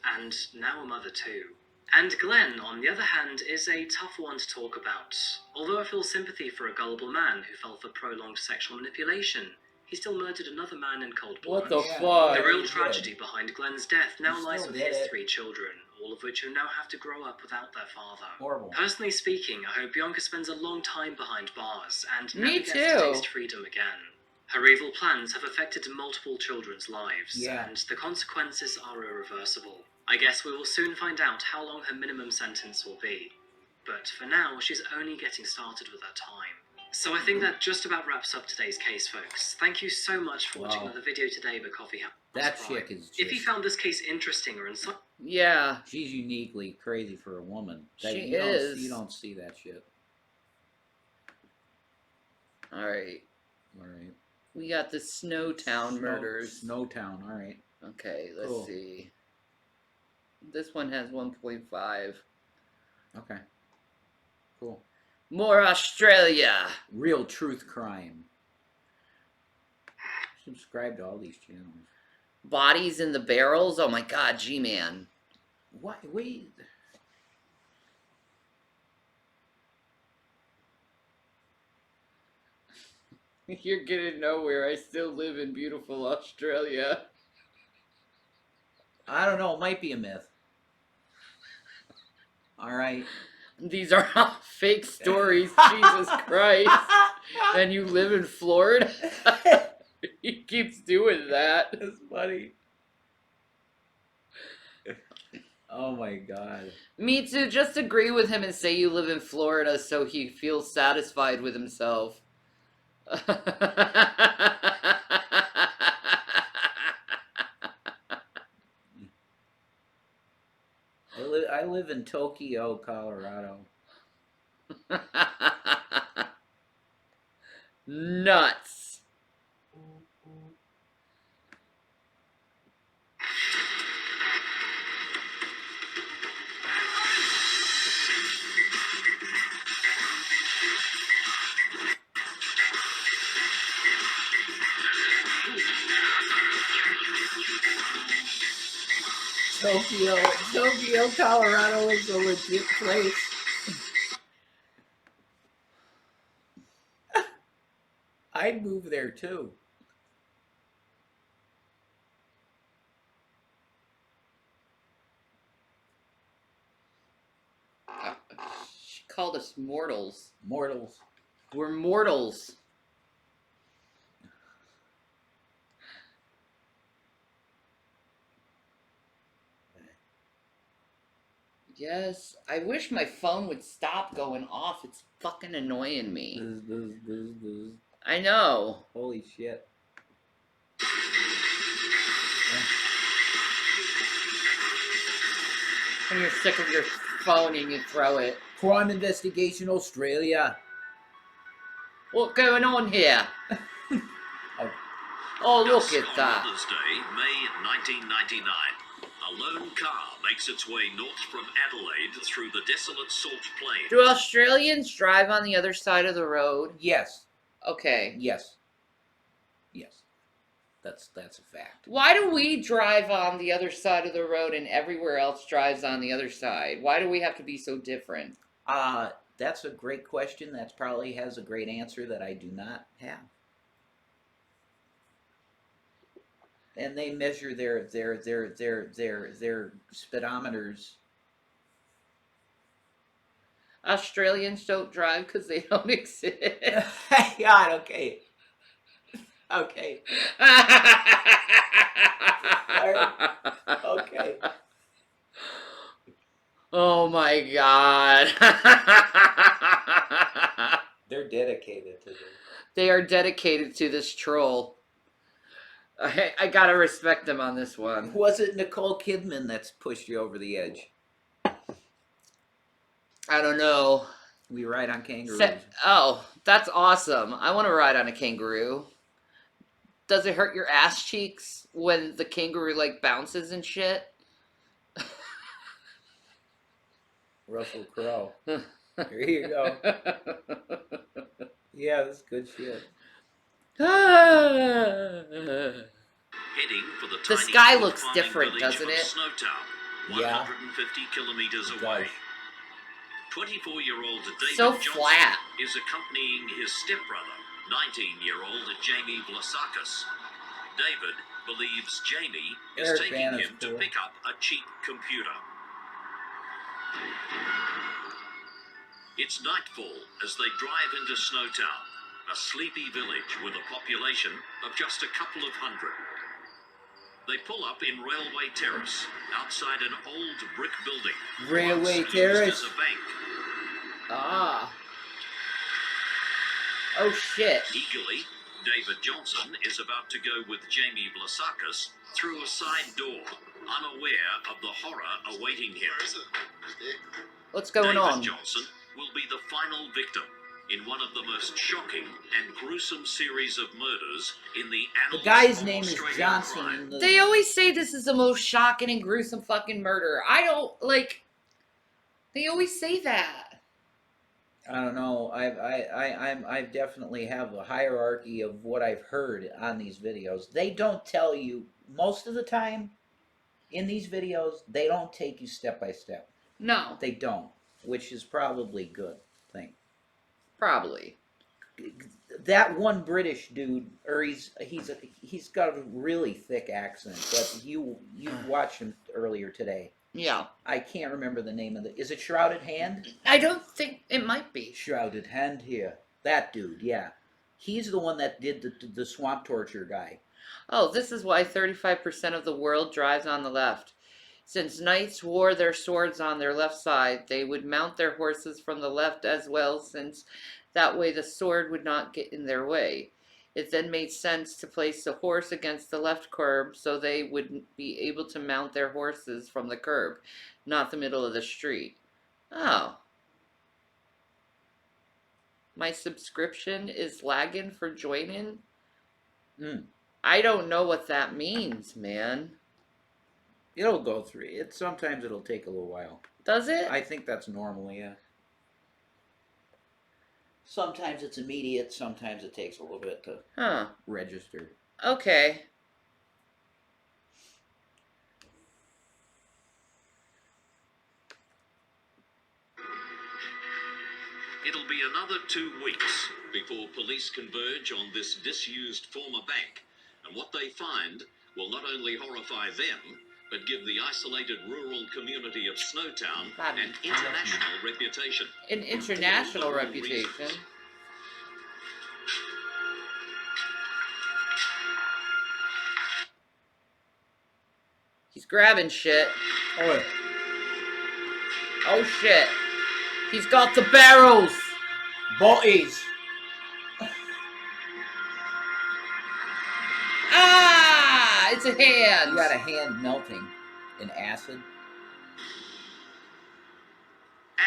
and now a mother too. And Glenn, on the other hand, is a tough one to talk about. Although I feel sympathy for a gullible man who fell for prolonged sexual manipulation, he still murdered another man in cold blood. What the fuck? The real tragedy behind Glenn's death now lies with his 3 children, all of which who now have to grow up without their father. Horrible. Personally speaking, I hope Bianca spends a long time behind bars and Me never gets to too. taste freedom again. Her evil plans have affected multiple children's lives, and the consequences are irreversible. I guess we will soon find out how long her minimum sentence will be. But for now, she's only getting started with her time. So I think that just about wraps up today's case, folks. Thank you so much for watching another video today by Coffee House. That chick is just... If you found this case interesting or insightful... Yeah. She's uniquely crazy for a woman. She is. You don't see that shit. Alright. We got the Snowtown murders. Snowtown, alright. Okay, let's see. This one has 1.5. Okay. Cool. More Australia. Real truth crime. Subscribe to all these channels. Bodies in the barrels? Oh my god, G-Man. What? Wait. You're getting nowhere. I still live in beautiful Australia. I don't know. It might be a myth. Alright. These are all fake stories. Jesus Christ. And you live in Florida? He keeps doing that. That's funny. Oh my god. Me too. Just agree with him and say you live in Florida so he feels satisfied with himself. I live in Tokyo, Colorado. Nuts. Tokyo, Colorado is a legit place. I'd move there too. She called us mortals. Mortals. We're mortals. Yes, I wish my phone would stop going off. It's fucking annoying me. I know. Holy shit. When you're sick of your phone and you throw it. Crime Investigation Australia. What's going on here? Oh, look at that. Mother's Day, May 1999. A lone car makes its way north from Adelaide through the desolate salt plains. Do Australians drive on the other side of the road? Yes. Okay. Yes. Yes. That's a fact. Why do we drive on the other side of the road and everywhere else drives on the other side? Why do we have to be so different? That's a great question. That probably has a great answer that I do not have. And they measure their speedometers. Australians don't drive because they don't exist. God, okay. Okay. Okay. Oh my God. They're dedicated to this. They are dedicated to this troll. I gotta respect them on this one. Was it Nicole Kidman that's pushed you over the edge? I don't know. We ride on kangaroos. Oh, that's awesome. I want to ride on a kangaroo. Does it hurt your ass cheeks when the kangaroo like bounces and shit? Russell Crowe. Here you go. Yeah, that's good shit. Heading for the The tiny sky looks farming different, village doesn't of it? Snowtown, Yeah. 150 kilometers away. 24-year-old David So Johnson flat. is accompanying his stepbrother, 19-year-old Jamie Blasakis. David believes Jamie is Eric taking Bana's him to cool. pick up a cheap computer. It's nightfall as they drive into Snowtown, a sleepy village with a population of just a couple of hundred. They pull up in Railway Terrace, outside an old brick building. Railway once Terrace. used as a bank. Ah. Oh shit. Eagerly, David Johnson is about to go with Jamie Blasakis through a side door, unaware of the horror awaiting him. What's going David on? Johnson will be the final victim in one of the most shocking and gruesome series of murders in the annals The guy's of name is Australian Johnson. crime. They always say this is the most shocking and gruesome fucking murder. I don't like. They always say that. I don't know. I definitely have a hierarchy of what I've heard on these videos. They don't tell you most of the time in these videos. They don't take you step by step. No. They don't, which is probably a good thing. Probably. That one British dude, or he's got a really thick accent. But you watched him earlier today. Yeah. I can't remember the name of the. Is it Shrouded Hand? I don't think it might be. Shrouded Hand here. That dude, yeah. He's the one that did the swamp torture guy. Oh, this is why 35% of the world drives on the left. Since knights wore their swords on their left side, they would mount their horses from the left as well, since that way the sword would not get in their way. It then made sense to place the horse against the left curb so they would be able to mount their horses from the curb, not the middle of the street. Oh. My subscription is lagging for joining? I don't know what that means, man. It'll go through. Sometimes it'll take a little while. Does it? I think that's normal, yeah. Sometimes it's immediate, sometimes it takes a little bit to register. Okay. It'll be another 2 weeks before police converge on this disused former bank, and what they find will not only horrify them, but give the isolated rural community of Snowtown an international reputation. An international reputation? He's grabbing shit. Oh. Oh shit. He's got the barrels. Bodies. It's a hand. You got a hand melting in acid.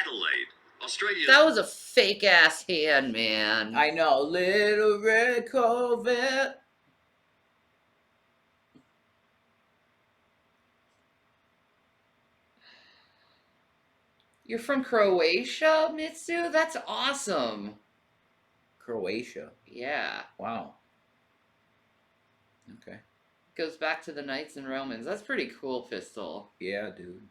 Adelaide, Australia's... That was a fake ass hand, man. I know. Little red Corvette. You're from Croatia, Mitsu? That's awesome. Croatia. Yeah. Wow. Okay. Goes back to the Knights and Romans. That's pretty cool, Pistol. Yeah, dude.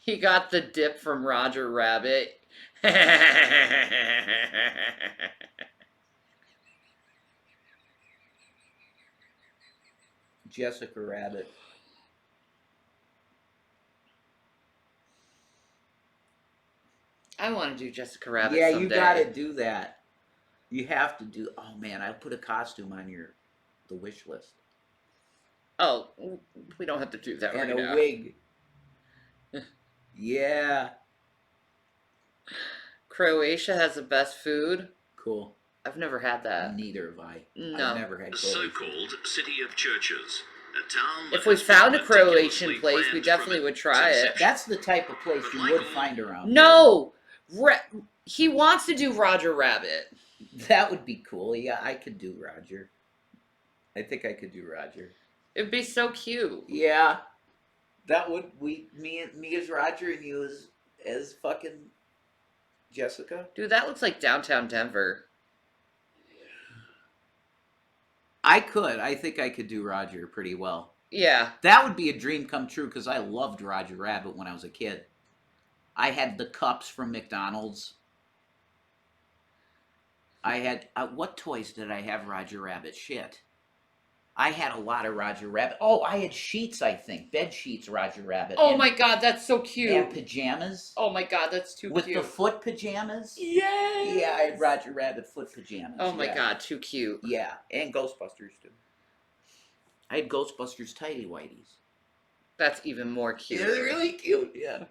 He got the dip from Roger Rabbit. Jessica Rabbit. I want to do Jessica Rabbit Yeah, someday. you gotta do that. You have to do. Oh man, I'll put a costume on the wish list. Oh, we don't have to do that and right a now. wig. Yeah. Croatia has the best food. Cool. I've never had that. Neither have I. No. I've never had The Croatia. so-called City of Churches. A town that If we has found a been Croatian meticulously place, we planned definitely from would try its it. inception. That's the type of place you would find around. No! He wants to do Roger Rabbit. That would be cool. Yeah, I could do Roger. I think I could do Roger. It'd be so cute. Yeah. That would me as Roger and you as fucking Jessica. Dude, that looks like downtown Denver. I think I could do Roger pretty well. Yeah. That would be a dream come true because I loved Roger Rabbit when I was a kid. I had the cups from McDonald's. I had... what toys did I have Roger Rabbit? Shit. I had a lot of Roger Rabbit. Oh, I had sheets, I think. Bed sheets, Roger Rabbit. Oh my god, that's so cute. And pajamas. Oh my god, that's too With cute. the foot pajamas? Yes! Yeah, I had Roger Rabbit foot pajamas. Oh my god, too cute. Yeah, and Ghostbusters too. I had Ghostbusters tighty whities. That's even more cute. Yeah, they're really cute, yeah.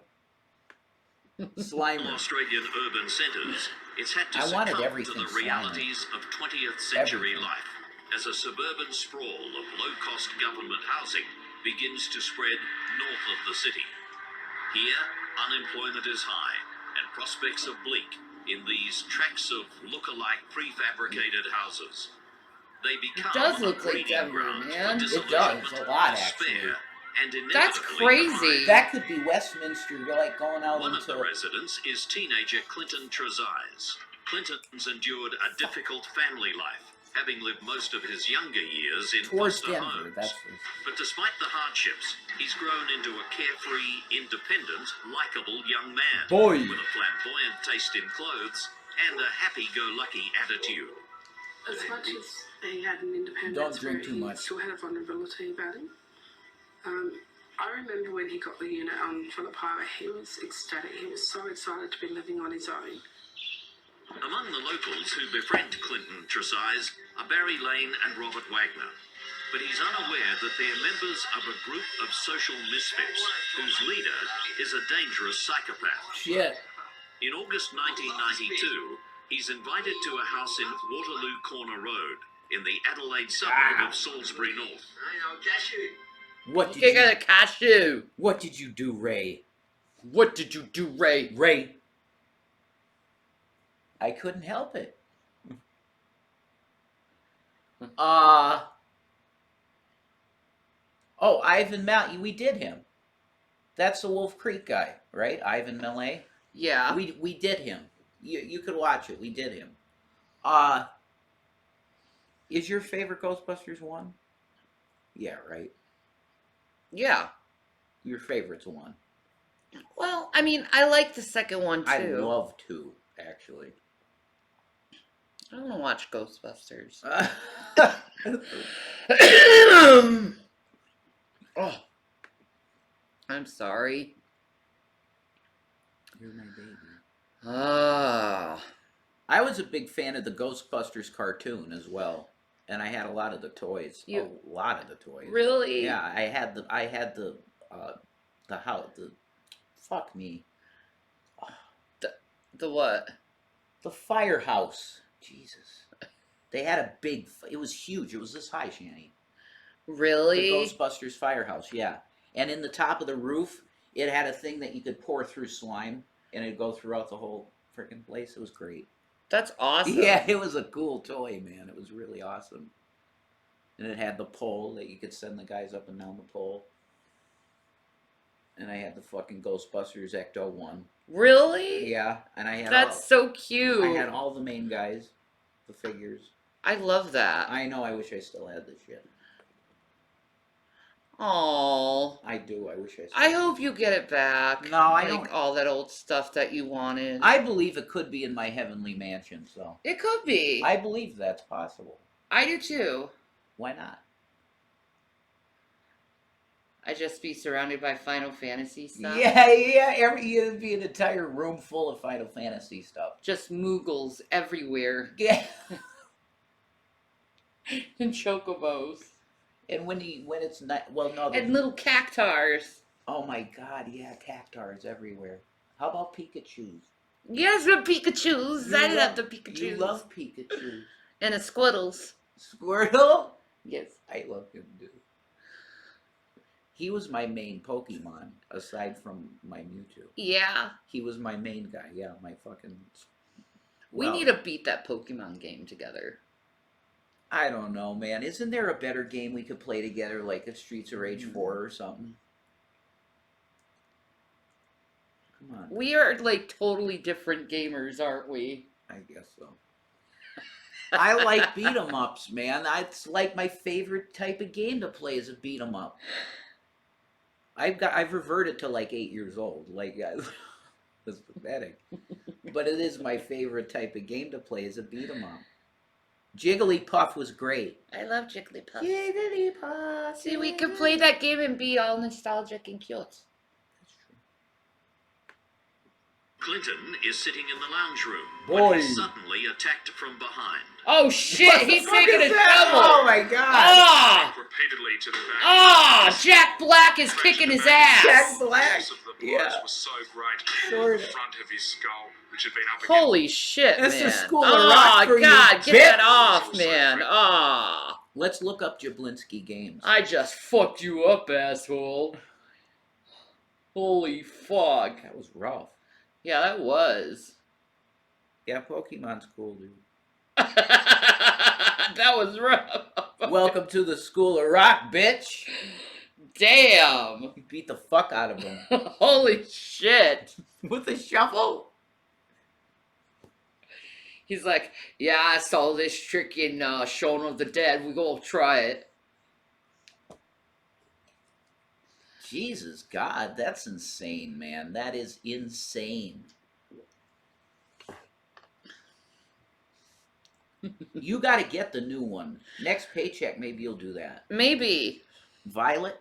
Slimer. Australian urban centres, it's had to I wanted succumb to everything the Slimer. realities of 20th century Everything. life as a suburban sprawl of low-cost government housing begins to spread north of the city. Here, unemployment is high and prospects are bleak in these tracts of look-alike prefabricated houses. They become does a look like breeding Denver, ground for man. It does, disillusionment, a lot, despair, and That's inevitably crazy. crime. That could be Westminster. You're like going out One of into... the residents is teenager Clinton Trezise. Clinton's endured a difficult family life, having lived most of his younger years in Towards foster Denver, homes. that's... But despite the hardships, he's grown into a carefree, independent, likable young man Boy. with a flamboyant taste in clothes and a happy-go-lucky attitude. As much as he had an independence, Don't drink too he much. still had a vulnerability about him. I remember when he got the unit on Phillip Highway, he was ecstatic. He was so excited to be living on his own. Among the locals who befriend Clinton Trezise are Barry Lane and Robert Wagner. But he's unaware that they're members of a group of social misfits whose leader is a dangerous psychopath. Shit. In August 1992, he's invited to a house in Waterloo Corner Road in the Adelaide suburb of Salisbury North. What did You you... got a cashew. What did you do, Ray? What did you do, Ray? Ray. I couldn't help it. Oh, Ivan Mal. We did him. That's the Wolf Creek guy, right? Ivan Mallet. Yeah. We did him. You could watch it. We did him. Is your favorite Ghostbusters 1? Yeah, right. Yeah. Your favorite's 1. Well, I mean, I like the second one too. I love 2, actually. I want to watch Ghostbusters. Oh. I'm sorry. You're my baby. Ah. I was a big fan of the Ghostbusters cartoon as well, and I had a lot of the toys. A lot of the toys. Really? Yeah, I had the house. Fuck me. The what? The firehouse. Jesus. They had a big. It was huge. It was this high, Shanny. Really? The Ghostbusters firehouse, yeah. And in the top of the roof, it had a thing that you could pour through slime, and it'd go throughout the whole freaking place. It was great. That's awesome. Yeah, it was a cool toy, man. It was really awesome. And it had the pole that you could send the guys up and down the pole. And I had the fucking Ghostbusters Ecto one. Really? Yeah, and I had That's so cute. I had all the main guys, the figures. I love that. I know. I wish I still had this shit. Oh, I do. I wish I. Still I hope you get it back. No, I like, don't. All that old stuff that you wanted. I believe it could be in my heavenly mansion. So it could be. I believe that's possible. I do too. Why not? I'd just be surrounded by Final Fantasy stuff. Yeah. It'd be an entire room full of Final Fantasy stuff. Just Moogles everywhere. Yeah. And chocobos. And when it's not, well, no. And little cactars. Oh my God! Yeah, cactars everywhere. How about Pikachus? Yes, the Pikachus. I love the Pikachus. You love Pikachus. And the Squirtles. Squirtle? Yes. I love him too. He was my main Pokemon, aside from my Mewtwo. Yeah. He was my main guy, yeah, my fucking... We need to beat that Pokemon game together. I don't know, man. Isn't there a better game we could play together, like a Streets of Rage 4 or something? Come on. We are, like, totally different gamers, aren't we? I guess so. I like beat-em-ups, man. It's like my favorite type of game to play is a beat-em-up. I've reverted to like 8 years old. Like it's pathetic, but it is my favorite type of game to play is a beat 'em up. Jigglypuff was great. I love Jigglypuff. Jigglypuff. See, we could play that game and be all nostalgic and cute. Clinton is sitting in the lounge room Boy. when he's suddenly attacked from behind. Oh shit, he's taking a double. Oh my God. Ah! Repeatedly to the back. Ah! Jack Black is kicking his ass. Jack Black. The blows was so great. Sort The front of his skull, which had been up against. Holy shit, That's man. the school of Oh, rock for God, you, get that bitch. off, man. Ah. Let's look up Jablinski games. I just fucked you up, asshole. Holy fuck. That was rough. Yeah, that was. Yeah, Pokemon's cool, dude. That was rough. Welcome to the school of rock, bitch. Damn. You beat the fuck out of him. Holy shit. With a shovel? He's like, yeah, I saw this trick in Shaun of the Dead. We gonna try it. Jesus, God, that's insane, man. That is insane. You got to get the new one. Next paycheck, maybe you'll do that. Maybe. Violet,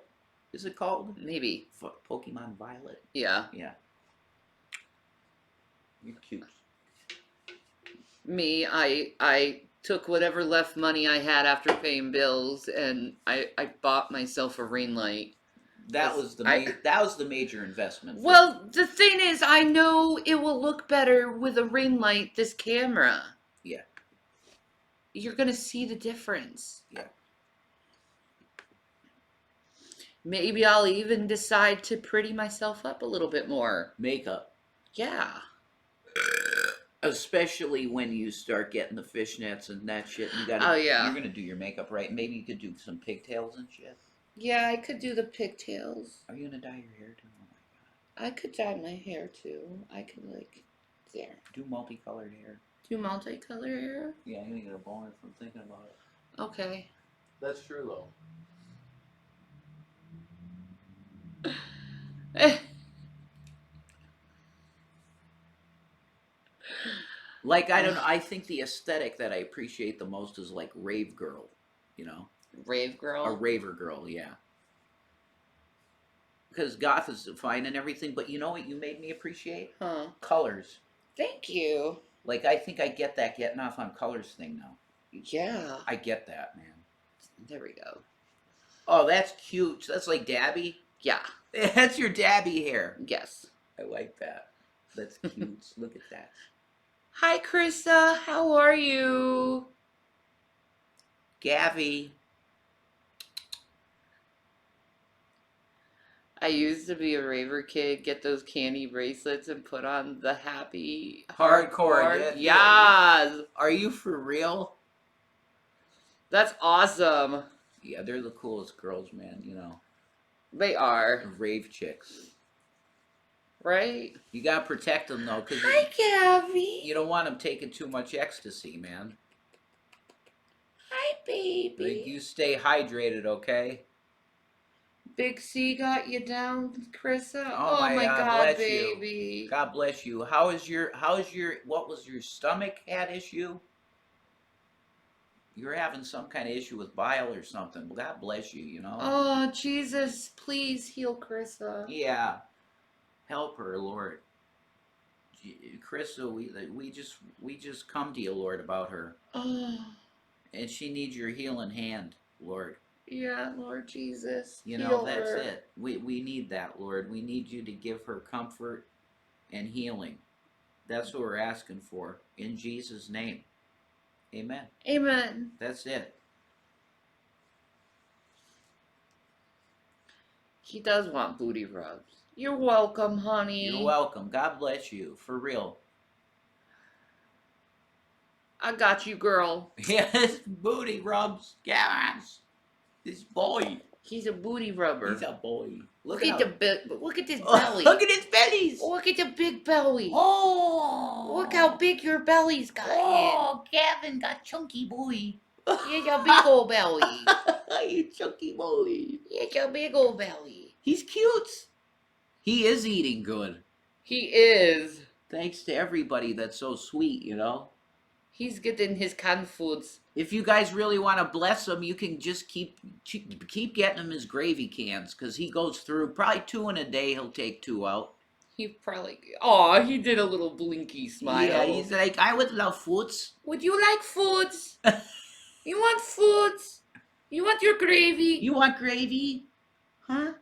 is it called? Maybe. Pokemon Violet? Yeah. Yeah. You're cute. Me, I took whatever left money I had after paying bills, and I bought myself a ring light. That was the major investment. Well, the thing is, I know it will look better with a ring light, this camera. Yeah. You're going to see the difference. Yeah. Maybe I'll even decide to pretty myself up a little bit more. Makeup. Yeah. Especially when you start getting the fishnets and that shit. You gotta, Oh, yeah. You're going to do your makeup right. Maybe you could do some pigtails and shit. Yeah, I could do the pigtails. Are you going to dye your hair too? Oh my God. I could dye my hair too. I could, like, there. Do multicolored hair. Do multicolor hair? Yeah, I'm going to get a boner from thinking about it. Okay. That's true, though. Like, I don't know, I think the aesthetic that I appreciate the most is like rave girl, you know? Rave girl? A raver girl, yeah. Because goth is fine and everything, but you know what you made me appreciate? Huh. Colors. Thank you. Like, I think I get that getting off on colors thing now. Yeah. I get that, man. There we go. Oh, that's cute. That's like Dabby? Yeah. That's your Dabby hair. Yes. I like that. That's cute. Look at that. Hi, Krista. How are you? Gavi. I used to be a raver kid, get those candy bracelets and put on the happy Hardcore. Yes. Are you for real? That's awesome. Yeah, they're the coolest girls, man, you know. They are. Rave chicks. Right? You gotta protect them, though, because Hi, Gavi. you don't want them taking too much ecstasy, man. Hi, baby. Like, you stay hydrated, okay? Big C got you down, Krissa? Oh my God, God, bless baby. you. God bless you. How's your, what was your stomach had issue? You're having some kind of issue with bile or something. Well, God bless you, you know? Oh, Jesus, please heal Krissa. Yeah. Help her, Lord. Krista, we just come to you, Lord, about her. Oh. And she needs your healing hand, Lord. Yeah, Lord Jesus. You know, that's it. We need that, Lord. We need you to give her comfort and healing. That's what we're asking for. In Jesus' name. Amen. Amen. That's it. He does want booty rubs. You're welcome, honey. You're welcome. God bless you. For real. I got you, girl. Yes, booty rubs. Yes. This boy. He's a booty rubber. He's a boy. Look at this belly. Look at his bellies. Look at the big belly. Oh. Look how big your belly's got. Oh, Gavin got chunky boy. Here's a big old belly. You chunky boy. Here's a big old belly. He's cute. He is eating good. He is. Thanks to everybody that's so sweet, you know. He's getting his canned foods. If you guys really want to bless him, you can just keep getting him his gravy cans, because he goes through probably 2 in a day. He'll take 2 out. He probably... Aw, he did a little blinky smile. Yeah, he's like, I would love foods. Would you like foods? You want foods? You want your gravy? You want gravy? Huh?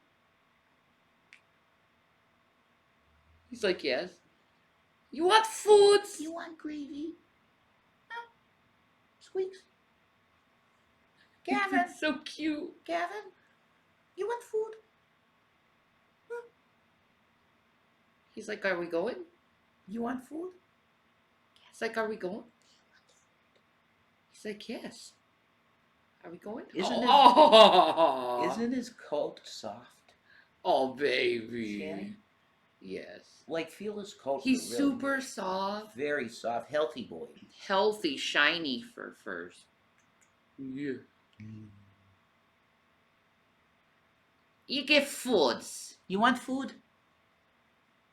He's like, yes. You want foods? You want gravy? Huh? Squeaks. Gavin. So cute. Gavin, you want food? Huh? He's like, are we going? You want food? He's like, are we going? He's like, yes. Are we going? Isn't his coat soft? Oh, baby. Shanny? Yes. Like, feel his coat. He's really super soft. Very soft. Healthy boy. Healthy, shiny fur first. Yeah. You get foods. You want food?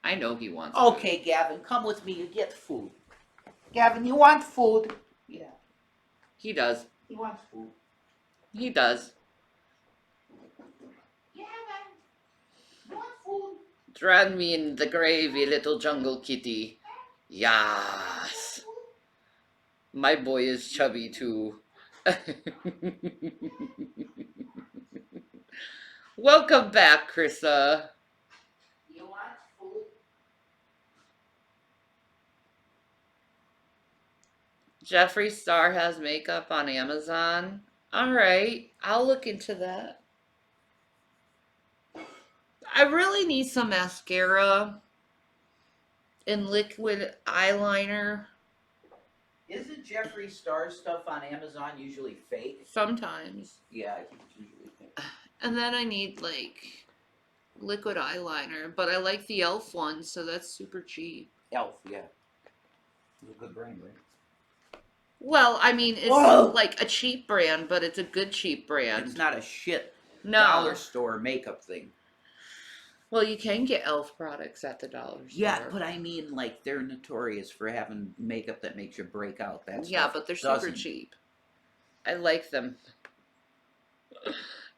I know he wants Okay, food. Gavin, come with me. You get food. Gavin, you want food? Yeah. He does. He wants food. He does. Gavin, you want food? Drown me in the gravy, little jungle kitty. Yes. My boy is chubby too. Welcome back, Krissa. You want food? Jeffree Star has makeup on Amazon. Alright, I'll look into that. I really need some mascara and liquid eyeliner. Isn't Jeffree Star's stuff on Amazon usually fake? Sometimes. Yeah, I think it's usually fake. And then I need, like, liquid eyeliner. But I like the e.l.f. one, so that's super cheap. e.l.f., yeah. It's a good brand, right? Well, I mean, it's like a cheap brand, but it's a good cheap brand. It's not a shit dollar store makeup thing. Well, you can get e.l.f. products at the dollar store. Yeah, but I mean, like, they're notorious for having makeup that makes you break out. Yeah, but they're super cheap. I like them.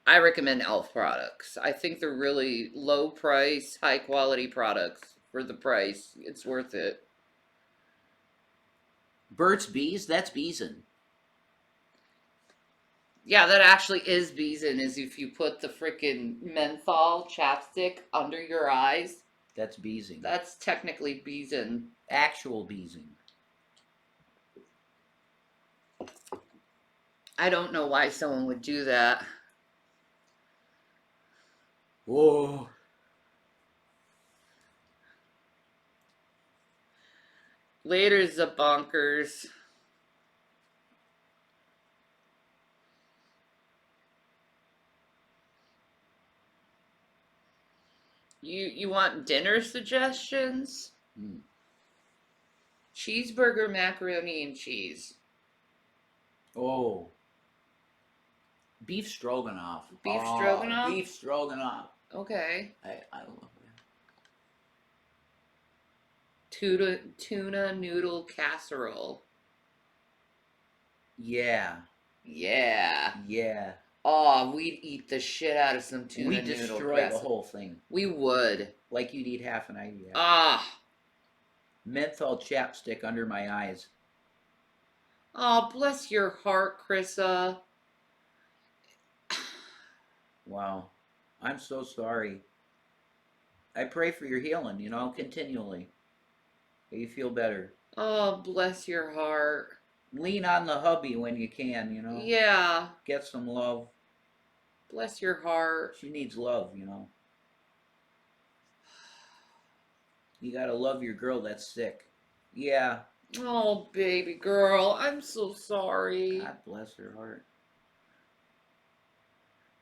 I recommend e.l.f. products. I think they're really low price, high quality products for the price. It's worth it. Burt's Bees? That's Beeson. Yeah, that actually is Beeson, is if you put the frickin' menthol chapstick under your eyes. That's Beezing. That's technically Beeson. I don't know why someone would do that. Whoa. Later, Zabonkers. You want dinner suggestions? Cheeseburger, macaroni, and cheese. Oh. Beef stroganoff. Beef stroganoff? Beef stroganoff. Okay. I love that. Tuna noodle casserole. Yeah. Yeah. Yeah. Oh, we'd eat the shit out of some tuna We noodle destroy casserole. the whole thing. We would. Like you'd eat half and I'd eat half. Ah. Menthol chapstick under my eyes. Oh, bless your heart, Chrissa. Wow. I'm so sorry. I pray for your healing, you know, continually. That you feel better. Oh, bless your heart. Lean on the hubby when you can, you know. Yeah. Get some love. Bless your heart. She needs love, you know. You gotta love your girl that's sick. Yeah. Oh, baby girl, I'm so sorry. God bless her heart.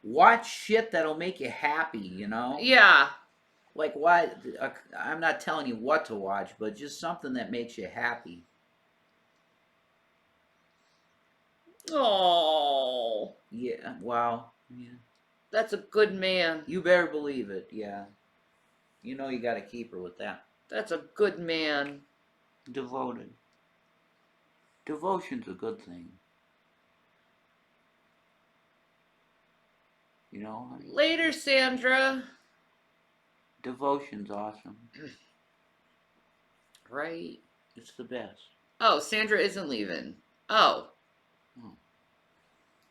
Watch shit that'll make you happy, you know? Yeah. Like what? I'm not telling you what to watch, but just something that makes you happy. Oh. Yeah, wow. Yeah. That's a good man. You better believe it, yeah. You know you gotta keep her with that. That's a good man. Devoted. Devotion's a good thing. You know? Later, Sandra. Devotion's awesome. Right. It's the best. Oh, Sandra isn't leaving. Oh.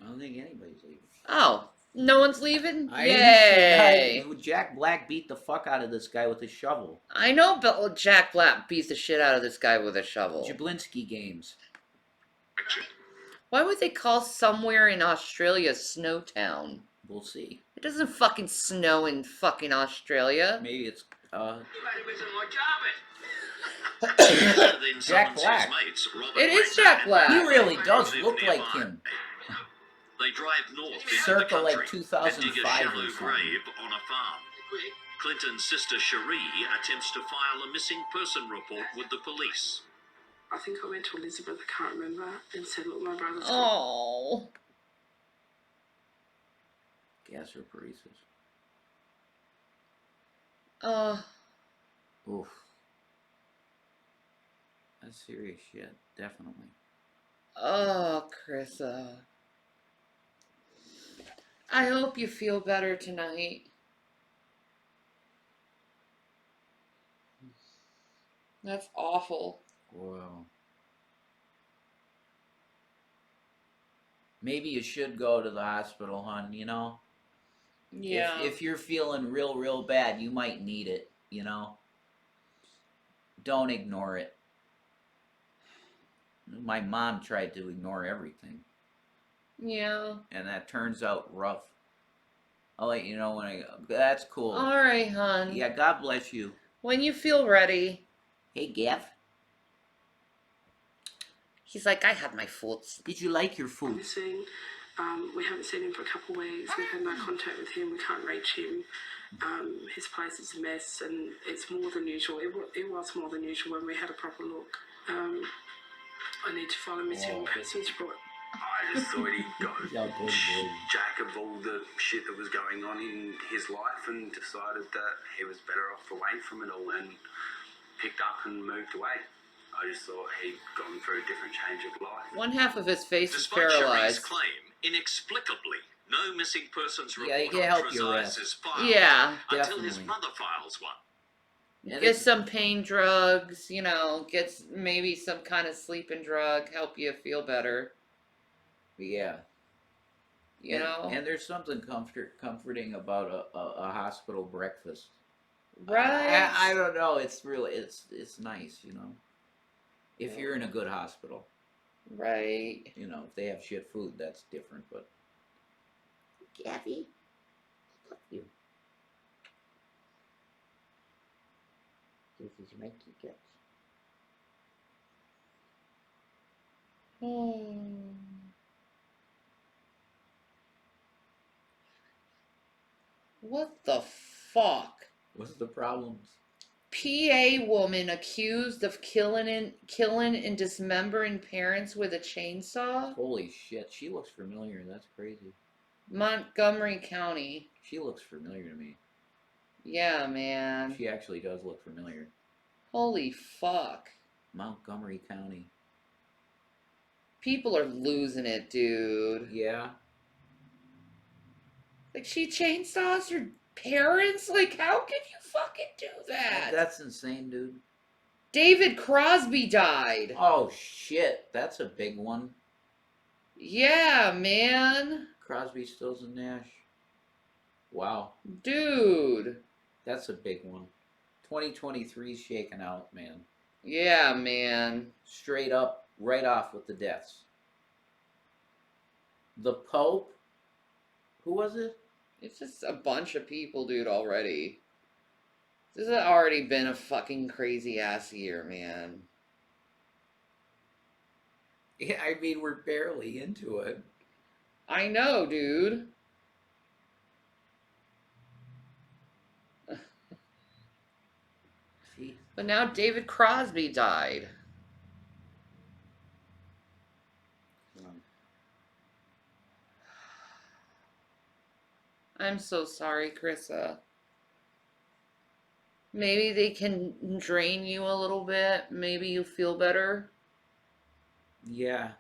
I don't think anybody's leaving. Oh. No one's leaving? I Yay. Jack Black beat the fuck out of this guy with a shovel. I know but Jack Black beats the shit out of this guy with a shovel. Jablinski games. Why would they call somewhere in Australia Snowtown? We'll see. It doesn't fucking snow in fucking Australia. Maybe it's Jack Black. It is Jack Black. He really does look like him. They drive north into Circa the country like and dig 2005 a shallow or something. grave on a farm. Clinton's sister Cherie attempts to file a missing person report with the police. I think I went to Elizabeth, I can't remember, and said, look, my brother's Oh. Gastroparesis. Oof. That's serious shit, definitely. Oh, Chrissa. I hope you feel better tonight. That's awful. Wow. Maybe you should go to the hospital, hon, you know? Yeah. If you're feeling real bad, you might need it, you know? Don't ignore it. My mom tried to ignore everything. Yeah. And that turns out rough. I'll let you know when I go. That's cool. Alright, hon. Yeah, God bless you. When you feel ready. Hey, Gav. He's like, I had my foods. Did you like your food? We haven't seen him for a couple of weeks. We've had no contact with him. We can't reach him. His place is a mess, and it's more than usual. It was more than usual when we had a proper look. I need to file a missing persons report. I just thought he got jack of all the shit that was going on in his life and decided that he was better off away from it all and picked up and moved away. I just thought he'd gone through a different change of life. One half of his face Despite is paralyzed. Cherie's claim, inexplicably, no missing persons Yeah, you report can on help your Trezise ass. is filed Yeah, until his definitely. mother files one. Get some pain drugs, you know, get maybe some kind of sleeping drug, help you feel better. Yeah. You know? And there's something comforting about a hospital breakfast. Right. I don't know. It's really it's nice, you know. If you're in a good hospital. Right. You know, if they have shit food, that's different, but... Kathy, I love you. This is my ticket. What the fuck? What's the problems? PA woman accused of killing and dismembering parents with a chainsaw? Holy shit, she looks familiar. That's crazy. Montgomery County. She looks familiar to me. Yeah, man. She actually does look familiar. Holy fuck. Montgomery County. People are losing it, dude. Yeah. Like, she chainsaws her parents? Like, how can you fucking do that? That's insane, dude. David Crosby died. Oh, shit. That's a big one. Yeah, man. Crosby, Stills, and Nash. Wow. Dude. That's a big one. 2023's shaking out, man. Yeah, man. Straight up, right off with the deaths. The Pope? Who was it? It's just a bunch of people, dude, already. This has already been a fucking crazy ass year, man. Yeah, I mean, we're barely into it. I know, dude. But now David Crosby died. I'm so sorry, Krissa. Maybe they can drain you a little bit. Maybe you feel better. Yeah.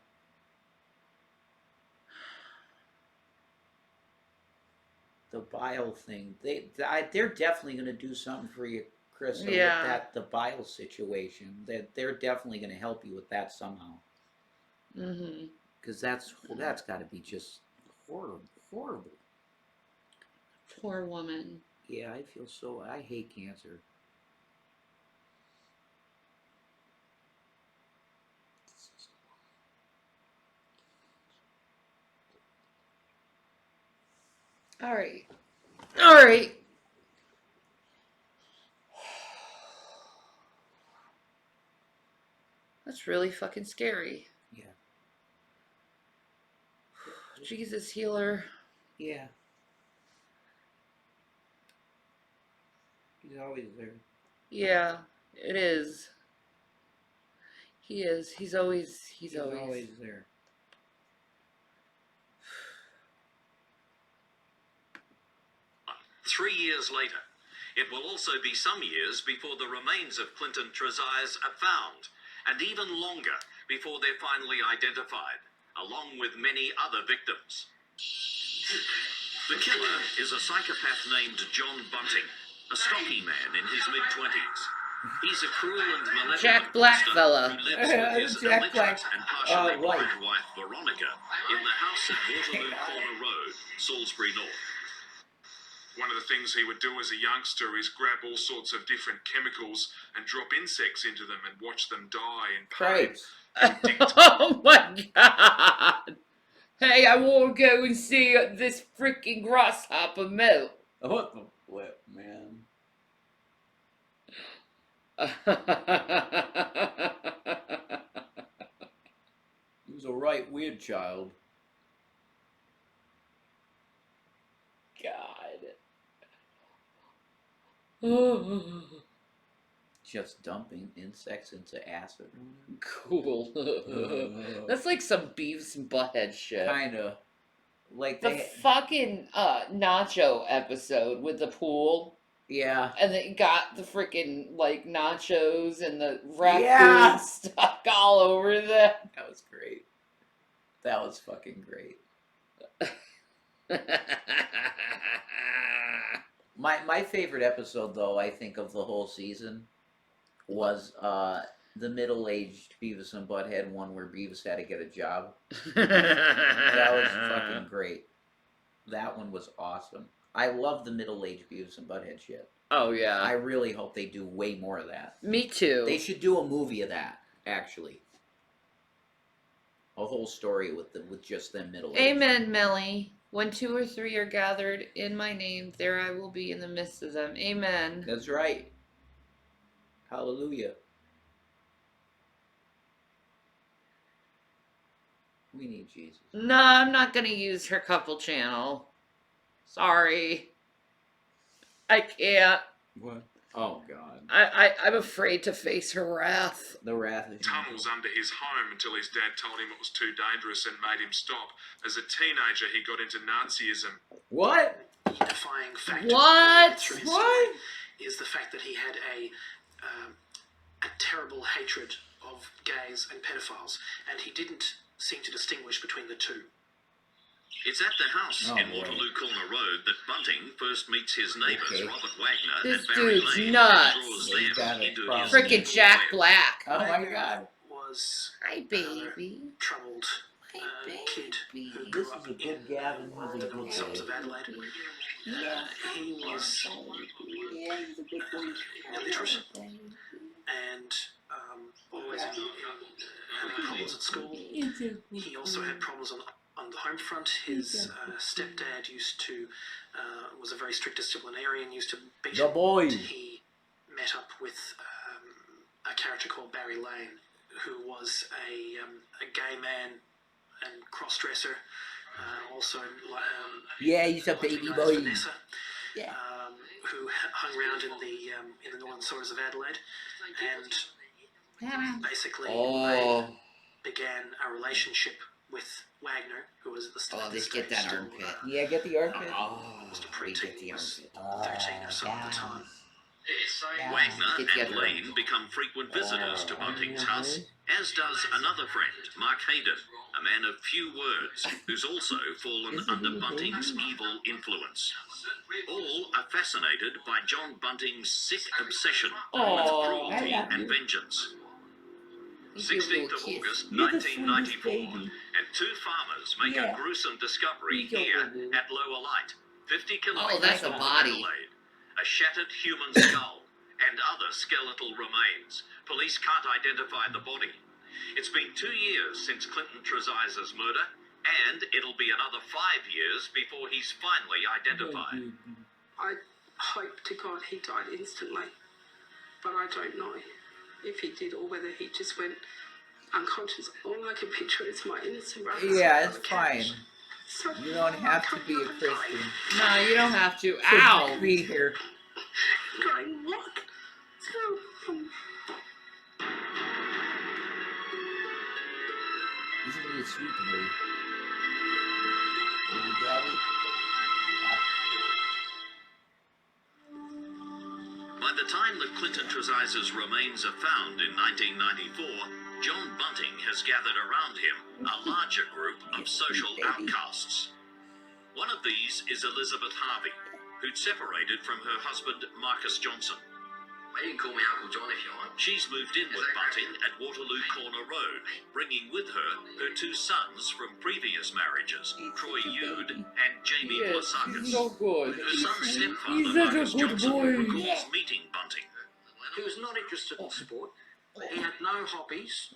The bile thing. They're definitely going to do something for you, Krista, with the bile situation. They're definitely going to help you with that somehow. Mm-hmm. Because that's got to be just horrible. Poor woman. Yeah, I hate cancer. All right. That's really fucking scary. Yeah. Jesus, healer. Yeah. He's always there. Yeah, it is. He is. He's always there. Three years later, it will also be some years before the remains of Clinton Trezise are found, and even longer before they're finally identified, along with many other victims. The killer is a psychopath named John Bunting, a stocky man in his mid-20s. He's a cruel and malevolent Jack monster Blackfella. who lives with his illiterate and partially blind wife Veronica in the house at Waterloo Corner Road, Salisbury North. One of the things he would do as a youngster is grab all sorts of different chemicals and drop insects into them and watch them die in pain. Oh my god! Hey, I want to go and see this freaking grasshopper melt. What the flip, man? He was a right weird child. God. Just dumping insects into acid. Cool. That's like some Beavis and Butthead shit. Kinda. Like the fucking nacho episode with the pool. Yeah. And they got the freaking like nachos and the raccoon stuck all over them. That was great. That was fucking great. My favorite episode, though, I think, of the whole season was the middle-aged Beavis and Butthead one where Beavis had to get a job. That was fucking great. That one was awesome. I love the middle-aged Beavis and Butthead shit. Oh, yeah. I really hope they do way more of that. Me too. They should do a movie of that, actually. a whole story with just them middle. Amen, Melly. When 2 or 3 are gathered in my name, there I will be in the midst of them. Amen. That's right. Hallelujah. We need Jesus. No, I'm not gonna use her couple channel. Sorry. I can't. What? Oh, God. I'm afraid to face her wrath. The wrath is tunnels under his home until his dad told him it was too dangerous and made him stop. As a teenager, he got into Nazism. What? Unifying factor What? through his What? story is the fact that he had a terrible hatred of gays and pedophiles, and he didn't seem to distinguish between the two. It's at the house in Waterloo Corner Road that Bunting first meets his neighbours, Robert Wagner This and Barry dude's Lane, nuts. and draws them into his Frickin' evil Jack web. Black. Oh my God. Was hi, baby. Troubled kid who grew up in the northern suburbs of Adelaide. He was illiterate and always having problems at school. He also had problems on the home front. His stepdad was a very strict disciplinarian, used to beat The him. boy. He met up with a character called Barry Lane, who was a gay man and cross-dresser. Also, Yeah, he's a baby boy. Vanessa, Yeah. who hung around in the northern suburbs of Adelaide, and basically they began a relationship with Wagner, who was at the start. Oh, let's get that armpit. Yeah, get the armpit. Was a preteen, was 13 or so at the time. Wagner and Lane become frequent visitors to Bunting's house, as does another friend, Mark Hayden, a man of few words, who's also fallen under Bunting's evil influence. All are fascinated by John Bunting's sick obsession with cruelty and vengeance. 16th of August 1994, and 2 farmers make a gruesome discovery here at Lower Light, 50 kilometres that's a north of body. Adelaide. A shattered human skull and other skeletal remains. Police can't identify the body. It's been 2 years since Clinton Trezizer's murder, and it'll be another 5 years before he's finally identified. I hope to God he died instantly, but I don't know if he did or whether he just went unconscious. All I can picture is my innocent brother. Yeah, it's fine. You don't have to be a Christian. No, you don't have to. Ow! To be here. Going, what? Isn't he a sweet boy? Little daddy? By the time that Clinton Trezizer's remains are found in 1994, John Bunting has gathered around him a larger group of social outcasts. One of these is Elizabeth Harvey, who'd separated from her husband Marcus Johnson. You can call me Uncle John if you want. She's moved in with Bunting at Waterloo Corner Road, bringing with her her 2 sons from previous marriages, Troy Yude and Jamie Blasakis. He's so good. Her son's stepfather, He's such a Marcus good Johnson, boy. recalls meeting Bunting. He was not interested in sport. He had no hobbies.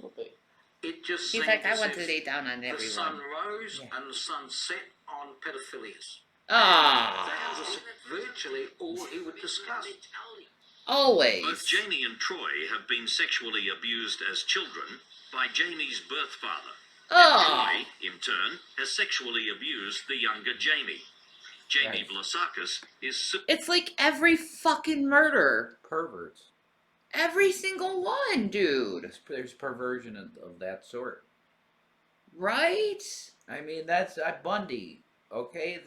It just He's seemed like, I as want to if lay down on the sun everyone. rose and the sun set on pedophilias. Ah. That was virtually all he would discuss. Always. Both Jamie and Troy have been sexually abused as children by Jamie's birth father. And Troy, in turn, has sexually abused the younger Jamie. Jamie Blasakis is... It's like every fucking murder. Perverts. Every single one, dude. There's perversion of that sort. Right? I mean, that's Bundy. Okay?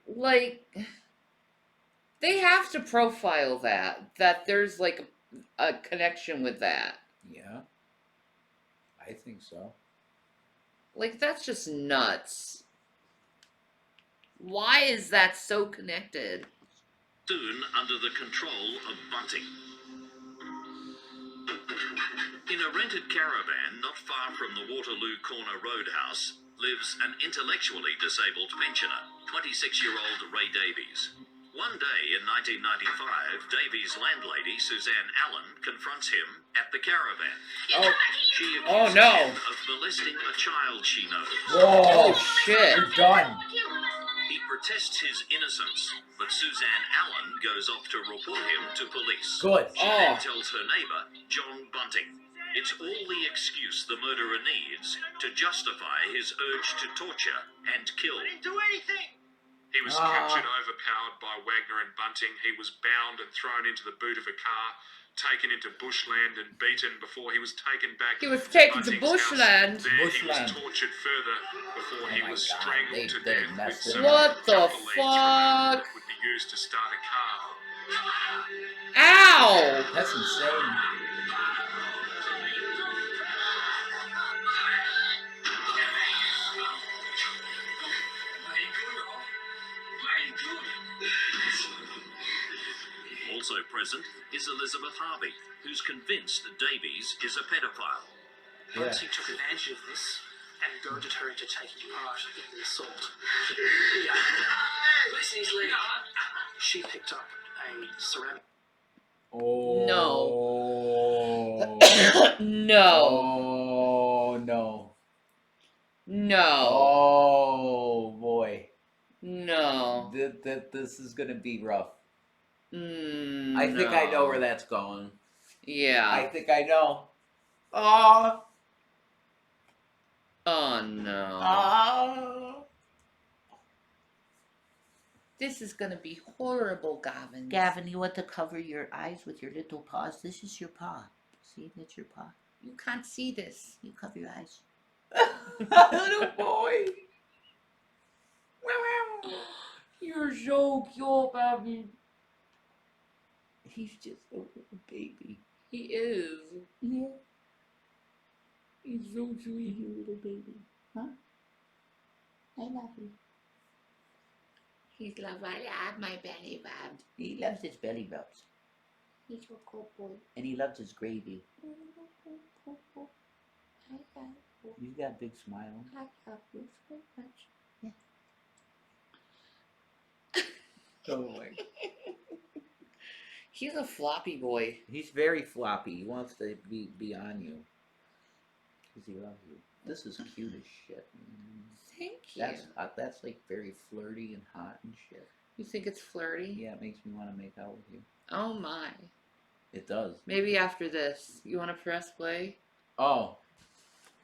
Like, they have to profile that there's like a connection with that. Yeah. I think so. Like, that's just nuts. Why is that so connected? Soon under the control of Bunting. In a rented caravan not far from the Waterloo Corner Roadhouse lives an intellectually disabled pensioner, 26-year-old Ray Davies. One day in 1995, Davy's landlady, Suzanne Allen, confronts him at the caravan. Oh, She oh accuses no. him of molesting a child she knows. Whoa, Oh shit. you're done. He protests his innocence, but Suzanne Allen goes off to report him to police. Good. She then tells her neighbor, John Bunting. It's all the excuse the murderer needs to justify his urge to torture and kill. I didn't do anything! He was captured, overpowered by Wagner and Bunting. He was bound and thrown into the boot of a car, taken into bushland and beaten before he was taken back. He was taken to Bunting's bushland. house. There he was tortured further before he was strangled to death with some What the jumper leads from a fuck? that would be used to start a car. Ow! That's insane. Also present is Elizabeth Harvey, who's convinced that Davies is a pedophile. Bunting took advantage of this and goaded her into taking part in the assault. Listen, his leg. She picked up a ceramic. Oh. No. Oh, no. No. Oh, boy. No. This is going to be rough. Mm, I think I know where that's going. Yeah. I think I know. Oh. Oh no. Oh. This is gonna be horrible, Gavin. Gavin, you want to cover your eyes with your little paws? This is your paw. See, that's your paw. You can't see this. You cover your eyes. Little boy. You're so cute, Gavin. He's just a little baby. He is. Yeah. He's so sweet, you little baby. Huh? I love you. He's love. I love my belly rub. He loves his belly rubs. He's a good boy. And he loves his gravy. I love you. He's got a big smile. I love you so much. Yeah. Oh my. He's a floppy boy. He's very floppy. He wants to be on you. Because he loves you. This is cute as shit. Thank you. That's like very flirty and hot and shit. You think it's flirty? Yeah, it makes me want to make out with you. Oh my. It does. Maybe after this. You want to press play? Oh.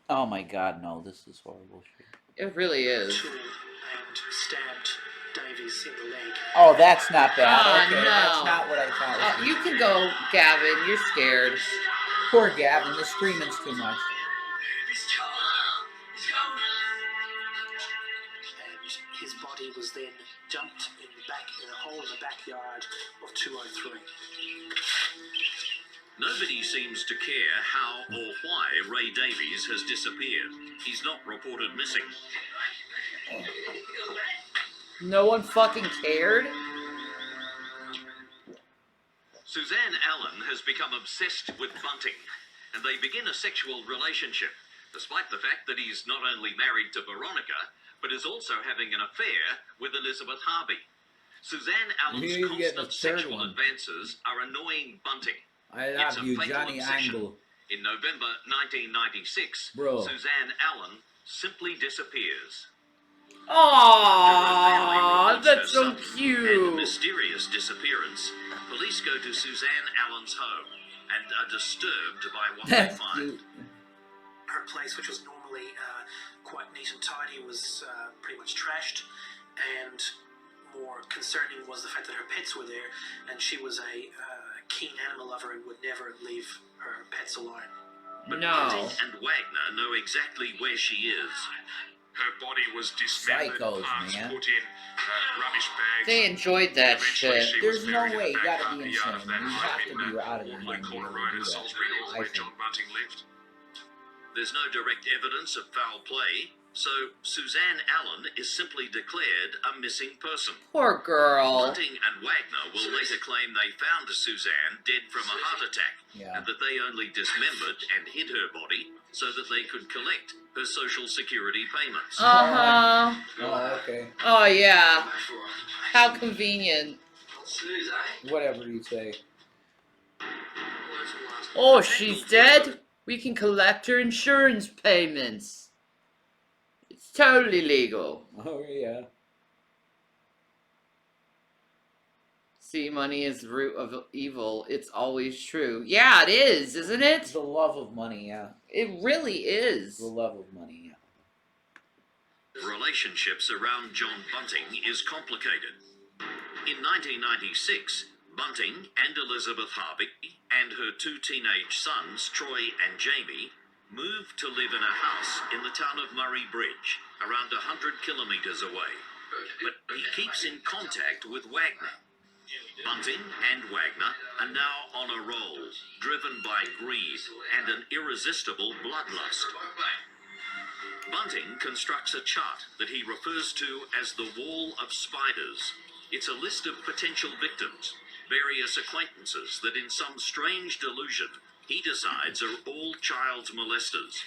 Oh my god, no. This is horrible shit. It really is. And stabbed Davies in the leg. Oh, that's not bad. Oh, Okay, no. that's not what I thought. You can go, Gavin. You're scared. Poor Gavin. The screaming's too much. And his body was then dumped in a hole in the backyard of 203. Nobody seems to care how or why Ray Davies has disappeared. He's not reported missing. No one fucking cared? Suzanne Allen has become obsessed with Bunting, and they begin a sexual relationship, despite the fact that he's not only married to Veronica, but is also having an affair with Elizabeth Harvey. Suzanne Allen's He's getting a constant third sexual one. advances are annoying Bunting. I It's love a you, fatal Johnny obsession. Angle. In November 1996, Bro. Suzanne Allen simply disappears. Aww, After her family that's reports so her sudden and cute. mysterious disappearance, police go to Suzanne Allen's home and are disturbed by what they That's find. cute. Her place, which was normally quite neat and tidy, was pretty much trashed. And more concerning was the fact that her pets were there, and she was a keen animal lover and would never leave her pets alone. But No. Bunting and Wagner know exactly where she is. Her body was dismembered, Psychos, parts man. put in rubbish bags. They enjoyed that Eventually, shit. she was There's no buried in way. the You back gotta part be of the yard insane. of that You home have to in be out of your Waterloo mind to be Corner able to Road do at that. Salisbury North, I where think. John Bunting lived. There's no direct evidence of foul play, so Suzanne Allen is simply declared a missing person. Poor girl. Bunting and Wagner will later claim they found Suzanne dead from a heart attack, Yeah. and that they only dismembered and hid her body so that they could collect her social security payments. Uh-huh. Oh, okay. Oh, yeah. How convenient. Snooze, eh? Whatever you say. Oh, she's dead? We can collect her insurance payments. It's totally legal. Oh, yeah. See, money is the root of evil. It's always true. Yeah, it is, isn't it? The love of money, yeah. It really is. The love of money, yeah. Relationships around John Bunting is complicated. In 1996, Bunting and Elizabeth Harvey and her two teenage sons, Troy and Jamie, moved to live in a house in the town of Murray Bridge, around 100 kilometres away. But he keeps in contact with Wagner. Bunting and Wagner are now on a roll, driven by greed and an irresistible bloodlust. Bunting constructs a chart that he refers to as the Wall of Spiders. It's a list of potential victims, various acquaintances that in some strange delusion he decides are all child molesters.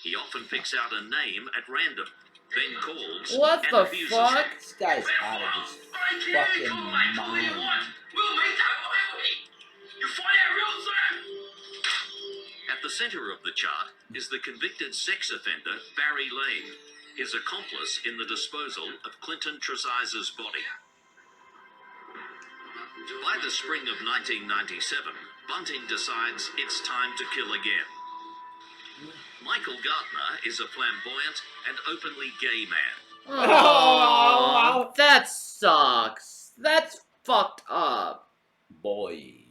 He often picks out a name at random, then calls What and the abuses fuck? them. This guy's out of his fucking mind. We'll make that way. You find out real soon. At the center of the chart is the convicted sex offender Barry Lane, his accomplice in the disposal of Clinton Trezizer's body. By the spring of 1997, Bunting decides it's time to kill again. Michael Gardner is a flamboyant and openly gay man. Oh, that sucks. That's fucked up. Boy.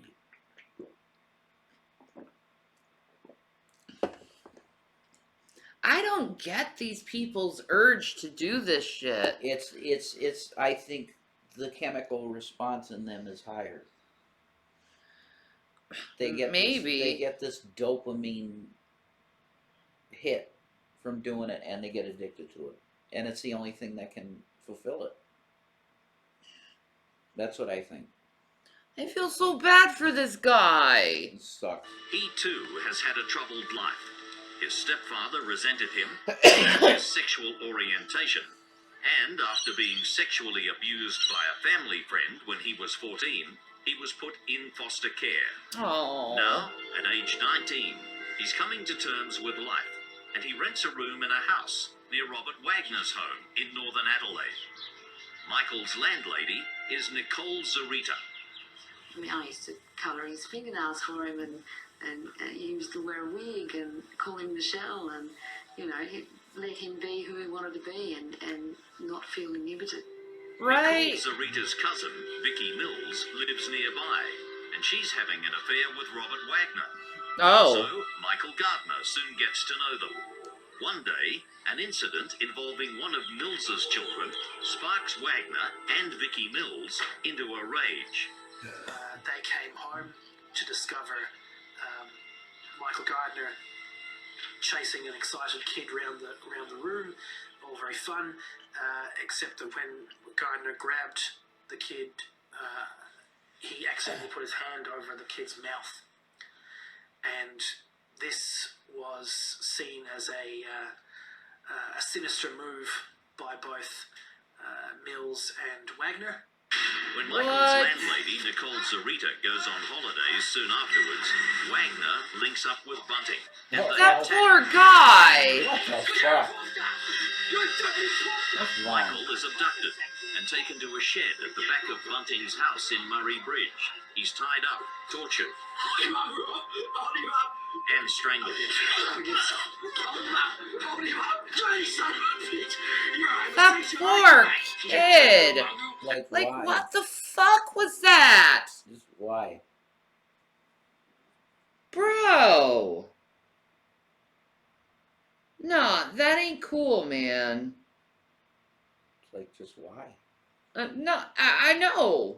I don't get these people's urge to do this shit. It's I think the chemical response in them is higher. They get they get this dopamine hit from doing it, and they get addicted to it, and it's the only thing that can fulfill it. That's what I think. I feel so bad for this guy. It sucks. He too has had a troubled life. His stepfather resented him because of his sexual orientation, and after being sexually abused by a family friend when he was 14, he was put in foster care. Oh. Now, at age 19, he's coming to terms with life, and he rents a room in a house near Robert Wagner's home in northern Adelaide. Michael's landlady is Nicole Zarita. I mean, I used to colour his fingernails for him, and he used to wear a wig and call him Michelle, and, you know, let him be who he wanted to be and not feel inhibited. Right. Nicole Zarita's cousin, Vicky Mills, lives nearby, and she's having an affair with Robert Wagner. Oh. So, Michael Gardner soon gets to know them. One day, an incident involving one of Mills's children sparks Wagner and Vicky Mills into a rage. They came home to discover Michael Gardner chasing an excited kid around the room, all very fun, except that when Gardner grabbed the kid, he accidentally put his hand over the kid's mouth, and this was seen as a sinister move by both Mills and Wagner. When Michael's landlady, Nicole Zarita, goes on holidays soon afterwards, Wagner links up with Bunting. And they That attack poor him. guy. What the fuck? Michael is abducted and taken to a shed at the back of Bunting's house in Murray Bridge. He's tied up, tortured, and strangled. That poor kid. Like why? What the fuck was that? Just why? Bro. Nah, that ain't cool, man. It's like, just why? No, I know.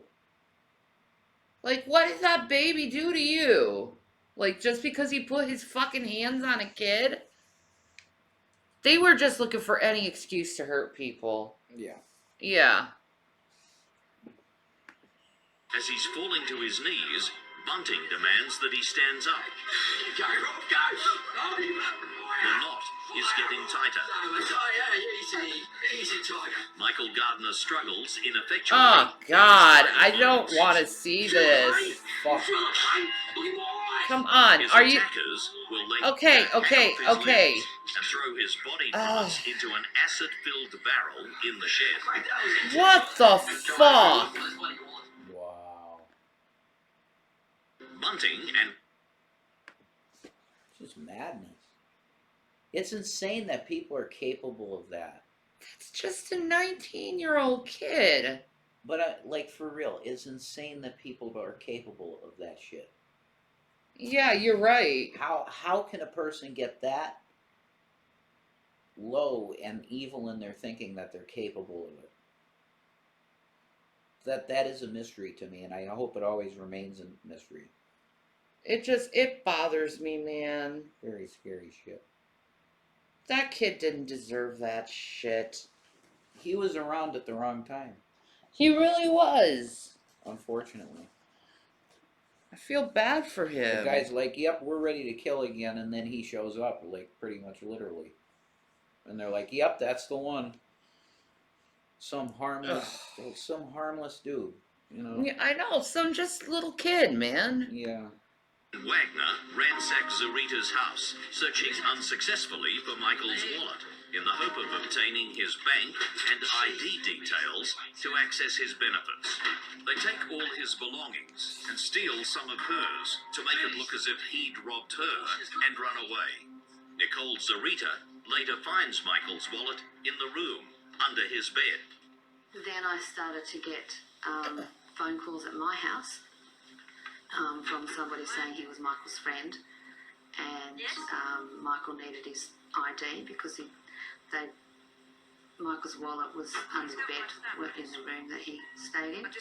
Like, what did that baby do to you? Like, just because he put his fucking hands on a kid? They were just looking for any excuse to hurt people. Yeah. Yeah. As he's falling to his knees, Bunting demands that he stands up. Go, Rob, go! The knot is getting tighter. Easy, Tiger. Michael Gardner struggles ineffectually. Oh God, I don't want to see this. Fuck. Come on, His are you? attackers will lay Okay, Jack okay, off his okay. limbs and throw his body parts into an acid-filled barrel in the shed. What the fuck? Wow. Bunting and It's just madness. It's insane that people are capable of that. It's just a 19-year-old kid. But, like, for real, it's insane that people are capable of that shit. Yeah, you're right. How can a person get that low and evil in their thinking that they're capable of it? That is a mystery to me, and I hope it always remains a mystery. It bothers me, man. Very scary shit. That kid didn't deserve that shit. He was around at the wrong time. He really was. Unfortunately. I feel bad for him. The guy's like, yep, we're ready to kill again, and then he shows up, like, pretty much literally. And they're like, yep, that's the one. Some harmless dude, you know? Yeah, I know, some just little kid, man. Yeah. Wagner ransacked Zarita's house, searching unsuccessfully for Michael's wallet, in the hope of obtaining his bank and ID details to access his benefits. They take all his belongings and steal some of hers to make it look as if he'd robbed her and run away. Nicole Zarita later finds Michael's wallet in the room under his bed. Then I started to get phone calls at my house from somebody saying he was Michael's friend, and Michael needed his ID because Michael's wallet was under the bed in the room that he stayed in, and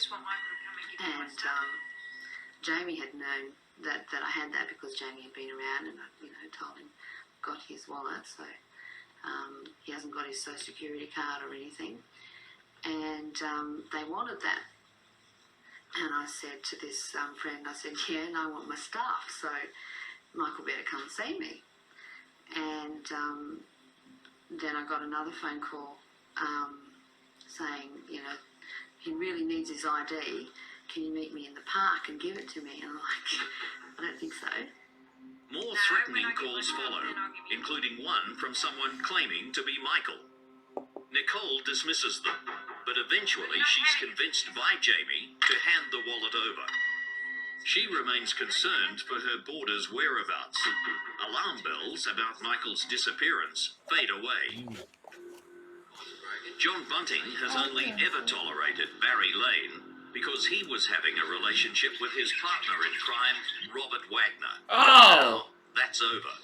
Jamie had known that I had that because Jamie had been around and told him got his wallet, so he hasn't got his social security card or anything, and they wanted that. And I said to this friend, I said, yeah, and I want my stuff, so Michael better come and see me. And then I got another phone call saying, he really needs his ID. Can you meet me in the park and give it to me? And I'm like, I don't think so. More threatening calls follow, including one from someone claiming to be Michael. Nicole dismisses them, but eventually she's convinced by Jamie to hand the wallet over. She remains concerned for her boarder's whereabouts. Alarm bells about Michael's disappearance fade away. John Bunting has only ever tolerated Barry Lane because he was having a relationship with his partner in crime, Robert Wagner. Oh! Now, that's over.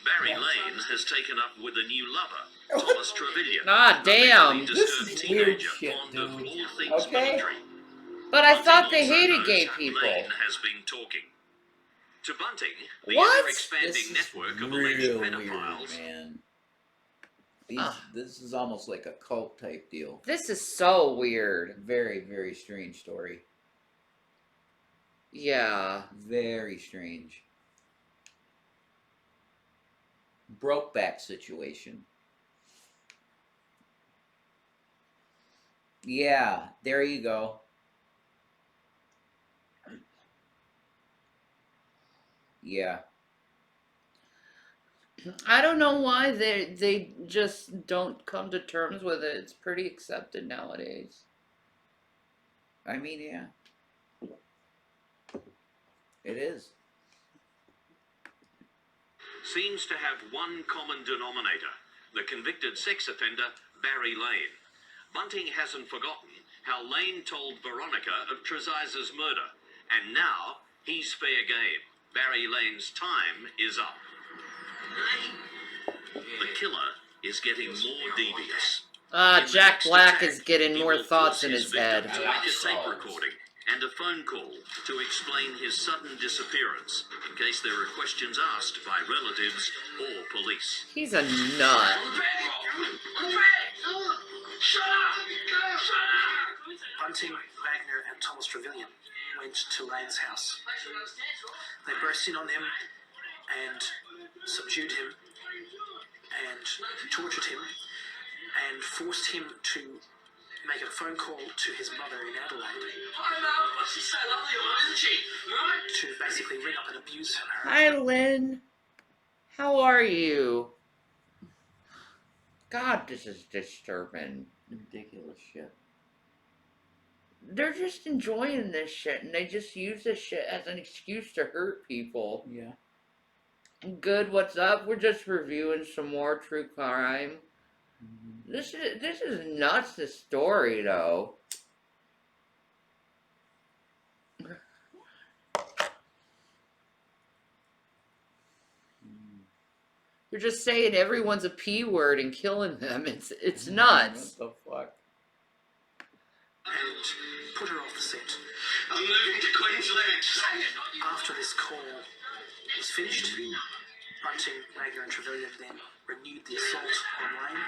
Barry Lane has taken up with a new lover, Thomas Trevelyan. Ah, damn. This is weird shit, dude. Okay? But I thought they hated gay people. Lane has been talking. To Bunting, the What? ever-expanding network of alleged Real pedophiles. weird, man. This is almost like a cult type deal. This is so weird. Very, very strange story. Yeah. Very strange. Brokeback situation. Yeah, there you go. Yeah. I don't know why they just don't come to terms with it. It's pretty accepted nowadays. I mean, yeah. It is. Seems to have one common denominator, the convicted sex offender, Barry Lane. Bunting hasn't forgotten how Lane told Veronica of Treziz's murder, and now he's fair game. Barry Lane's time is up. The killer is getting more devious. Jack Black is getting more thoughts in his head. To make a tape recording and a phone call to explain his sudden disappearance in case there are questions asked by relatives or police. He's a nut. Bunting, Wagner, and Thomas Trevelyan. went to Lane's house. They burst in on him and subdued him and tortured him and forced him to make a phone call to his mother in Adelaide to basically ring up and abuse her. Hi, Lynn. How are you? God, this is disturbing. Ridiculous shit. They're just enjoying this shit, and they just use this shit as an excuse to hurt people. Yeah. Good, what's up? We're just reviewing some more true crime. This is nuts, this story, though. You're just saying everyone's a P word and killing them. It's nuts. What the fuck? And put her off the scent. I'm moving to Queensland. After this call was finished, Bunting, Wagner and Trevelyan then renewed the assault on Lane.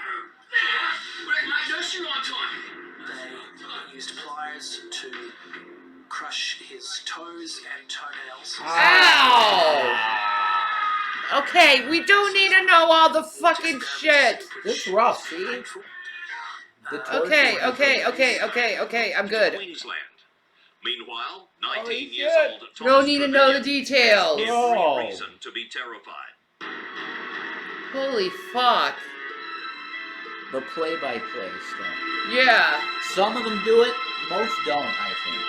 Mate, nursery on time. They used pliers to crush his toes and toenails. Ow! Okay, we don't need to know all the fucking shit. This is rough, see? Okay, I'm good. Queensland. Meanwhile, 19 Oh, years shit. old Thomas No need to know the Trevelyan details. has every reason to be terrified. Holy fuck. The play-by-play stuff. Yeah. Some of them do it, most don't, I think.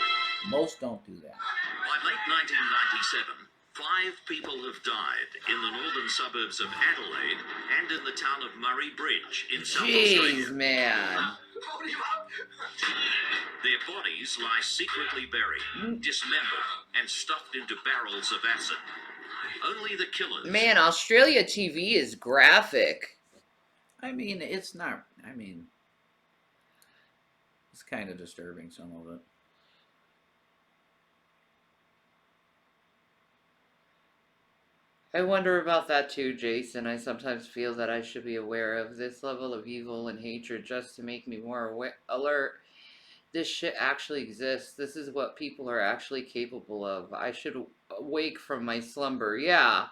Most don't do that. By late 1997, 5 people have died in the northern suburbs of Adelaide and in the town of Murray Bridge in South Australia. Jeez, man. Their bodies lie secretly buried, dismembered, and stuffed into barrels of acid. Only the killers... Man, Australia TV is graphic. I mean, it's not, it's kind of disturbing, some of it. I wonder about that too, Jason. I sometimes feel that I should be aware of this level of evil and hatred just to make me more alert. This shit actually exists. This is what people are actually capable of. I should wake from my slumber. Yeah.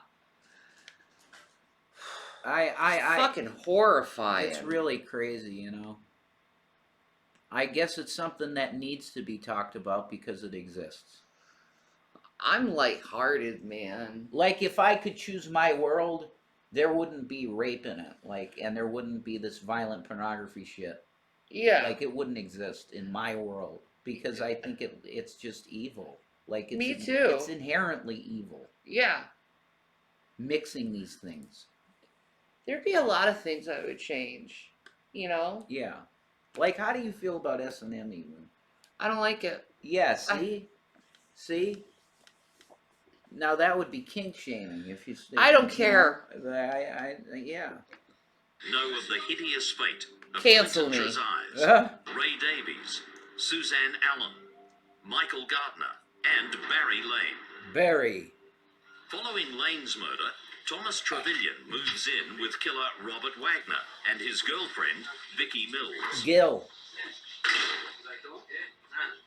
Fucking horrifying. It's really crazy, you know. I guess it's something that needs to be talked about because it exists. I'm lighthearted, man. Like, if I could choose my world, there wouldn't be rape in it. Like, and there wouldn't be this violent pornography shit. Yeah. Like, it wouldn't exist in my world. Because I think it's just evil. Like, Me too. It's inherently evil. Yeah. Mixing these things. There'd be a lot of things I would change. You know? Yeah. Like, how do you feel about S&M even? I don't like it. Yeah, see? See? Now that would be kink shaming if you... I don't care. Yeah. Know of the hideous fate of Cancel Clinton me. Trezise, Ray Davies, Suzanne Allen, Michael Gardner, and Barry Lane. Barry. Following Lane's murder, Thomas Trevelyan moves in with killer Robert Wagner and his girlfriend, Vicky Mills. Gil.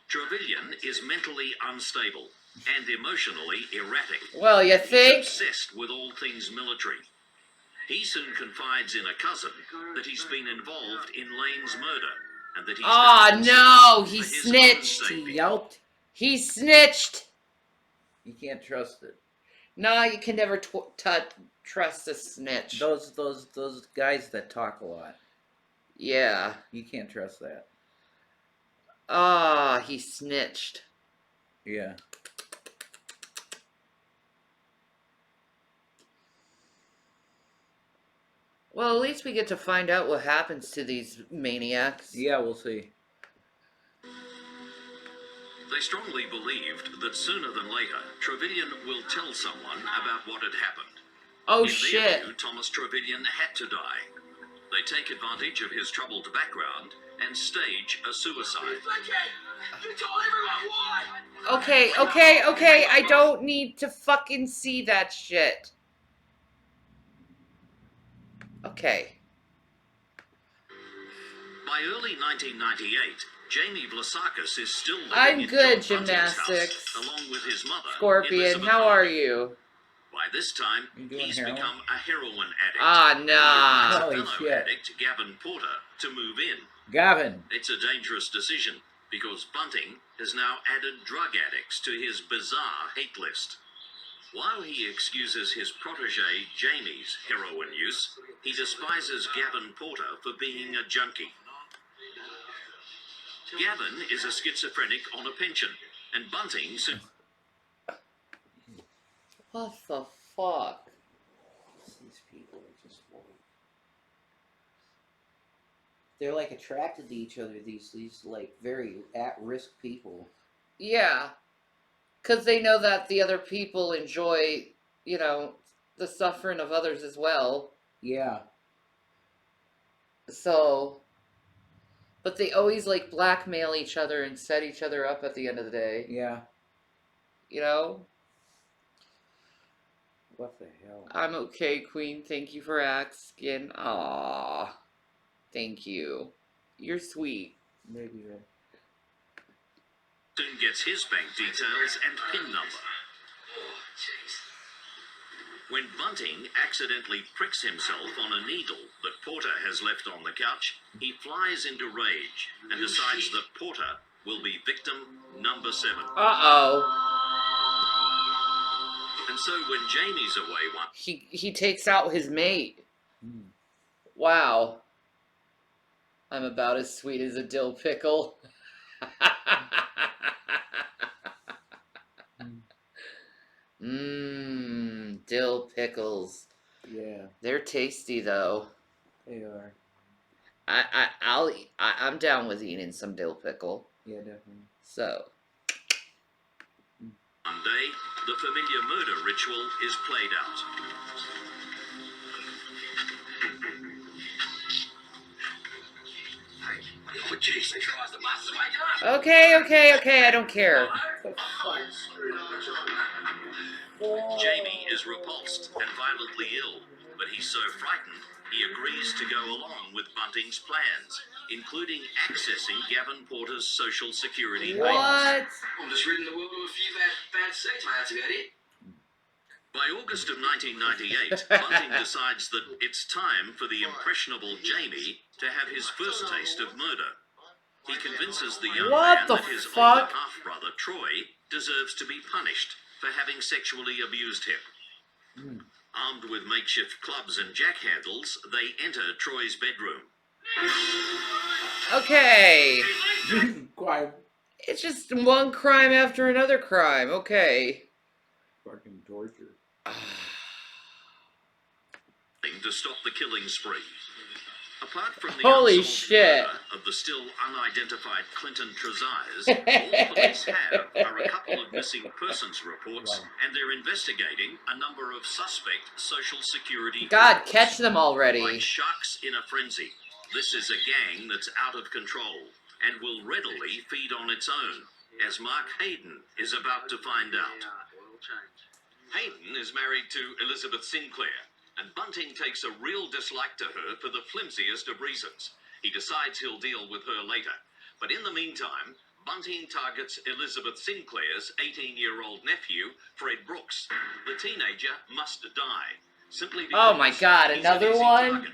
Trevelyan is mentally unstable and emotionally erratic. Well, you think? He's obsessed with all things military. He soon confides in a cousin that he's been involved in Lane's murder and that he's... Oh, no! He snitched! He yelped. He snitched! You can't trust it. No, you can never trust a snitch. Those guys that talk a lot. Yeah. You can't trust that. Ah, he snitched. Yeah. Well, at least we get to find out what happens to these maniacs. Yeah, we'll see. They strongly believed that sooner than later, Trevelyan will tell someone about what had happened. Oh, In shit. their view, Thomas Trevelyan had to die. They take advantage of his troubled background and stage a suicide. You told everyone why! Okay. I don't need to fucking see that shit. Okay. By early 1998, Jamie Vlasakis is still living I'm in good, John Bunting's house, gymnastics. along with his mother, Scorpion, Elizabeth how are Harding. you? By this time, doing he's heroin? become a heroin addict. Ah, And nah. he Holy invites a fellow shit. addict, Gavin Porter, to move in. Gavin. It's a dangerous decision, because Bunting has now added drug addicts to his bizarre hate list. While he excuses his protege Jamie's heroin use, he despises Gavin Porter for being a junkie. Gavin is a schizophrenic on a pension, and Bunting... What the fuck? These people are just horrible. They're like attracted to each other, these like very at-risk people. Yeah. Because they know that the other people enjoy, you know, the suffering of others as well. Yeah. So, but they always like blackmail each other and set each other up at the end of the day. Yeah. You know? What the hell? I'm okay, Queen. Thank you for asking. Aww. Thank you. You're sweet. Maybe right. soon gets his bank details and PIN number. When Bunting accidentally pricks himself on a needle that Porter has left on the couch, he flies into rage and decides that Porter will be victim number 7. Uh-oh. And so when Jamie's away one... He takes out his mate. Wow. I'm about as sweet as a dill pickle. Mmm, dill pickles. Yeah. They're tasty though. They are. I'm down with eating some dill pickle. Yeah, definitely. So. Monday, the familiar murder ritual is played out. Okay, I don't care. Jamie is repulsed and violently ill, but he's so frightened he agrees to go along with Bunting's plans, including accessing Gavin Porter's social security What? payments. I'm just reading the world with a few bad sex, man. That's about it. By August of 1998, Bunting decides that it's time for the impressionable Jamie to have his first taste of murder. He convinces the young man that his older half-brother, Troy, deserves to be punished for having sexually abused him. Armed with makeshift clubs and jackhandles, they enter Troy's bedroom. Okay. Crime. It's just one crime after another crime. Okay. Fucking torture. To stop the killing spree. Apart from the Holy unsolved shit. murder of the still unidentified Clinton Trezise, all the police have are a couple of missing persons reports, and they're investigating a number of suspect social security God, reports. catch them already. Like sharks in a frenzy, this is a gang that's out of control and will readily feed on its own, as Mark Hayden is about to find out. Hayden is married to Elizabeth Sinclair, and Bunting takes a real dislike to her for the flimsiest of reasons. He decides he'll deal with her later. But in the meantime, Bunting targets Elizabeth Sinclair's 18-year-old nephew, Fred Brooks. The teenager must die, simply because Oh my God, he's another an easy one? target.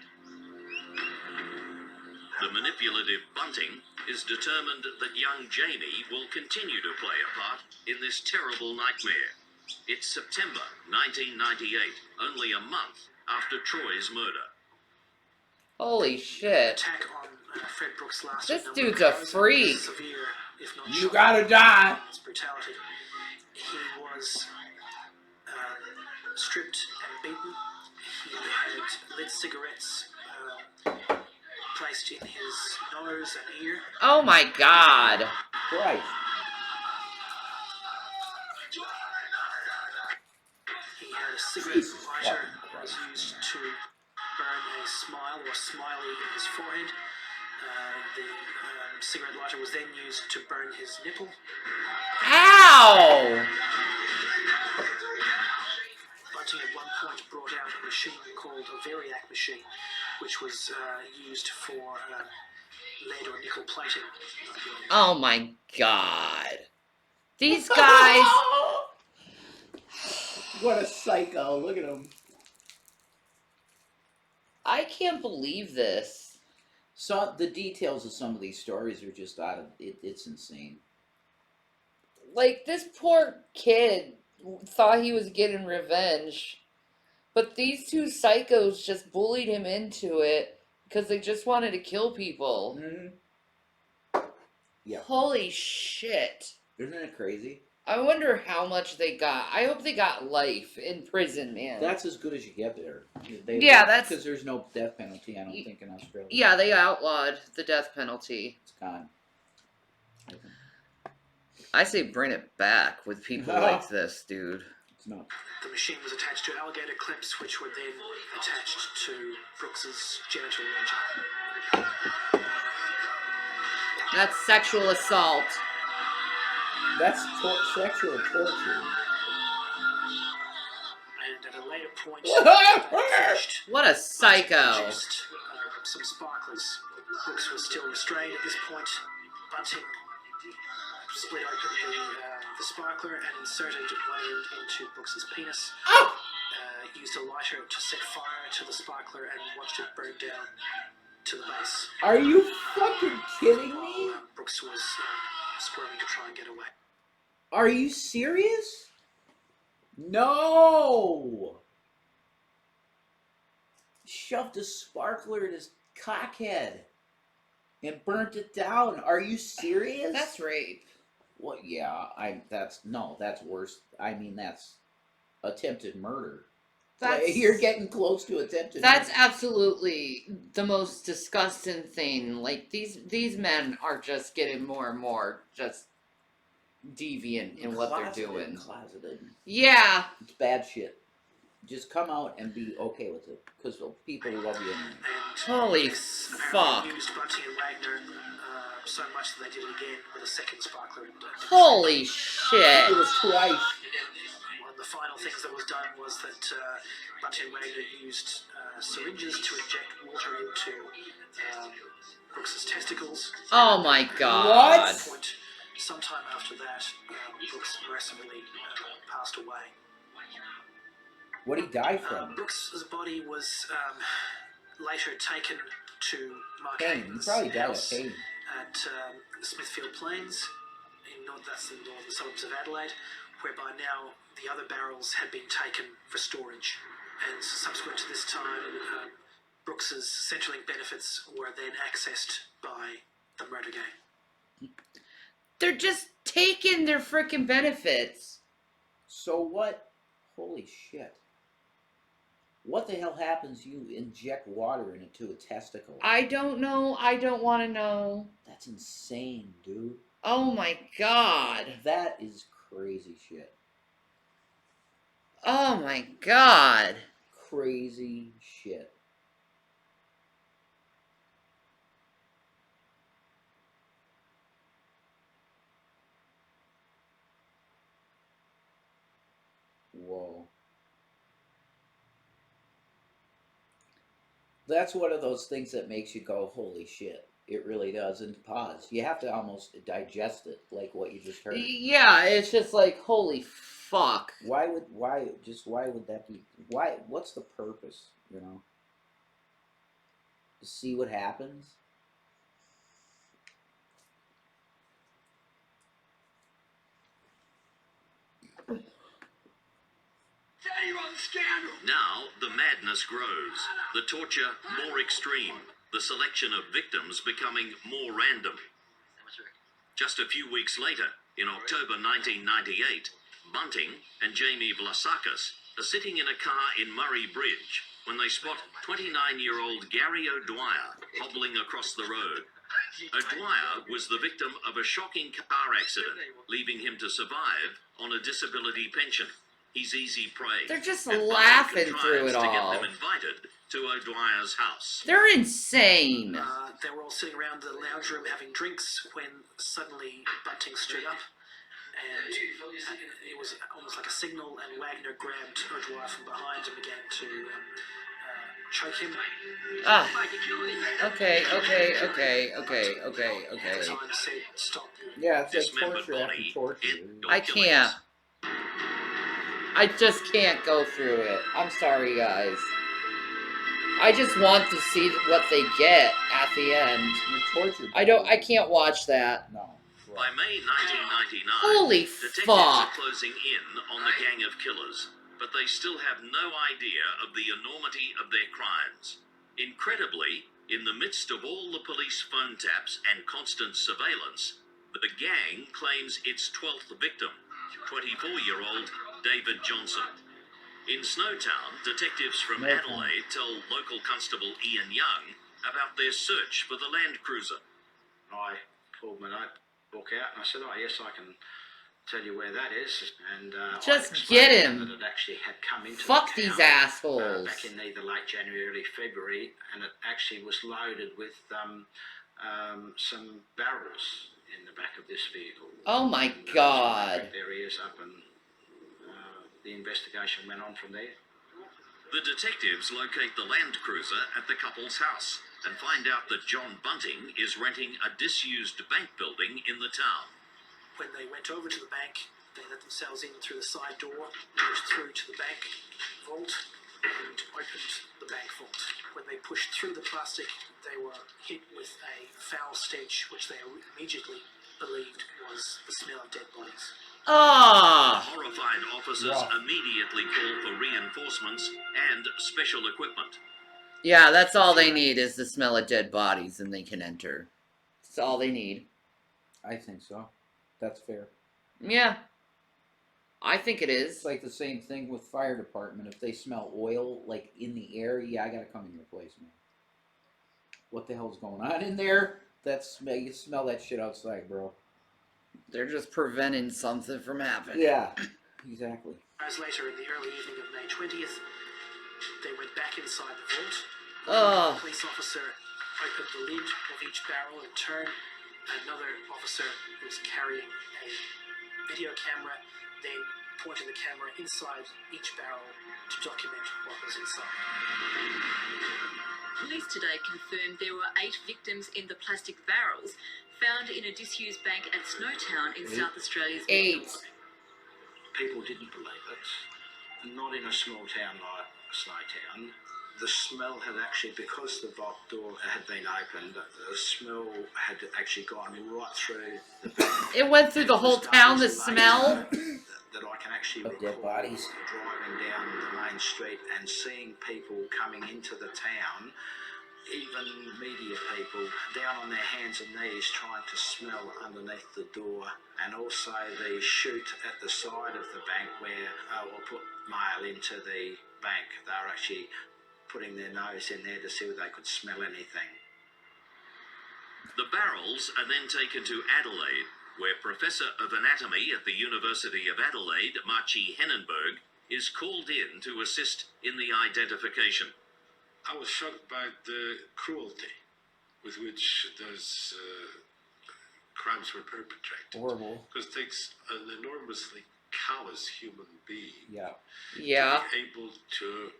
The manipulative Bunting is determined that young Jamie will continue to play a part in this terrible nightmare. It's September 1998, only a month after Troy's murder. Holy shit. Attack on Fred Brooks last This week, dude's a freak. severe, if not You shocking, gotta die. his brutality. He was stripped and beaten. He had lit cigarettes placed in his nose and ear. Oh my God. Christ. He had a cigarette lighter that was used to burn a smile or smiley in his forehead. The cigarette lighter was then used to burn his nipple. Ow! Bunting at one point brought out a machine called a Variac machine, which was used for lead or nickel plating. Oh my god. These guys. What a psycho. Look at him. I can't believe this. So the details of some of these stories are just out of it. It's insane. Like, this poor kid thought he was getting revenge, but these two psychos just bullied him into it because they just wanted to kill people. Yeah. Holy shit. Isn't it crazy? I wonder how much they got. I hope they got life in prison, man. That's as good as you get there. Yeah, that's... because there's no death penalty, I don't think, in Australia. Yeah, they outlawed the death penalty. It's gone. I say bring it back with people like this, dude. It's not. The machine was attached to alligator clips, which were then attached to Brooks's genital region. That's sexual assault. That's sexual torture. And at a later point, What a psycho. produced, some sparklers. Brooks was still restrained at this point. Bunting split open the sparkler and inserted one end into Brooks's penis. Used a lighter to set fire to the sparkler and watched it burn down to the base. Are you fucking kidding me? Brooks was squirming to try and get away. Are you serious? No! Shoved a sparkler in his cockhead and burnt it down. Are you serious? That's rape. Well, yeah, that's worse. I mean, that's attempted murder. That's, you're getting close to attempted That's murder. absolutely the most disgusting thing. Like, these men are just getting more and more just deviant in what they're doing. Closeted. Yeah. It's bad shit. Just come out and be okay with it, because people love you anyway. Holy fuck. Used Bunting and Wagner so much that they did it again with a second sparkler. Holy shit. It was twice. One of the final things that was done was that Bunting and Wagner used syringes to inject water into Brooks's testicles. Oh my god. What? At that point, sometime after that, Brooks mercifully passed away. What did he die from? Brooks's body was later taken to Mark Pain. He Hayden's probably died of house pain. at Smithfield Plains, that's the northern suburbs of Adelaide, whereby now the other barrels had been taken for storage. And subsequent to this time, Brooks's Centrelink benefits were then accessed by the murder gang. They're just taking their freaking benefits. So what? Holy shit. What the hell happens you inject water into a testicle? I don't know. I don't want to know. That's insane, dude. Oh my god. That is crazy shit. Oh my god. Crazy shit. Whoa. That's one of those things that makes you go, holy shit. It really does. And pause. You have to almost digest it, like what you just heard. Yeah, it's just like, holy fuck. Why would that be? What's the purpose, you know? To see what happens? Now, the madness grows, the torture more extreme, the selection of victims becoming more random. Just a few weeks later, in October 1998, Bunting and Jamie Vlasakis are sitting in a car in Murray Bridge when they spot 29-year-old Gary O'Dwyer hobbling across the road. O'Dwyer was the victim of a shocking car accident, leaving him to survive on a disability pension. He's easy prey. They're just laughing through it To get all. them invited to O'Dwyer's house. They're insane. They were all sitting around the lounge room having drinks when suddenly Bunting stood up, and it was almost like a signal, and Wagner grabbed O'Dwyer from behind and began to choke him. Ah. Okay. Time said stop. Yeah, it's like Dismembered torture after body torture. I can't. I just can't go through it. I'm sorry, guys. I just want to see what they get at the end. Torture. I can't watch that. No. By May 1999, Holy detectives fuck. are closing in on the gang of killers, but they still have no idea of the enormity of their crimes. Incredibly, in the midst of all the police phone taps and constant surveillance, the gang claims its 12th victim, 24-year-old David Johnson. In Snowtown, detectives from Adelaide tell local constable Ian Young about their search for the Land Cruiser. I pulled my notebook out and I said, "Oh yes, I can tell you where that is." And Just I explained get him. that it actually had come into Fuck the these town, assholes. back in either late January, early February, and it actually was loaded with some barrels in the back of this vehicle. Oh my And, God. so they picked their ears up and the investigation went on from there. The detectives locate the Land Cruiser at the couple's house and find out that John Bunting is renting a disused bank building in the town. When they went over to the bank, they let themselves in through the side door, went through to the bank vault, and opened the bank vault. When they pushed through the plastic, they were hit with a foul stench, which they immediately believed was the smell of dead bodies. Ah! The horrified officers immediately call for reinforcements and special equipment. Yeah, that's all they need is the smell of dead bodies and they can enter. That's all they need. I think so. That's fair. Yeah. I think it is. It's like the same thing with fire department. If they smell oil, like, in the air, yeah, I gotta come in your place, man. What the hell's going on in there? You smell that shit outside, bro. They're just preventing something from happening. Yeah, exactly. Hours later, in the early evening of May 20th, they went back inside the vault. Oh. A police officer opened the lid of each barrel and turned. Another officer who was carrying a video camera then pointed the camera inside each barrel to document what was inside. Police today confirmed there were 8 victims in the plastic barrels found in a disused bank at Snowtown in South Australia's 8. People didn't believe it. Not in a small town like Snowtown. The smell had actually, because the vault door had been opened, the smell had actually gone right through the bank. It went through the whole town, the smell. That I can actually of dead bodies. Driving down the main street and seeing people coming into the town, even media people, down on their hands and knees trying to smell underneath the door, and also the chute at the side of the bank where we'll put mail into the bank. They're actually putting their nose in there to see if they could smell anything. The barrels are then taken to Adelaide, where Professor of Anatomy at the University of Adelaide, Marci Hennenberg, is called in to assist in the identification. I was shocked by the cruelty with which those crimes were perpetrated. Horrible. Because it takes an enormously callous human being Yeah. to be able to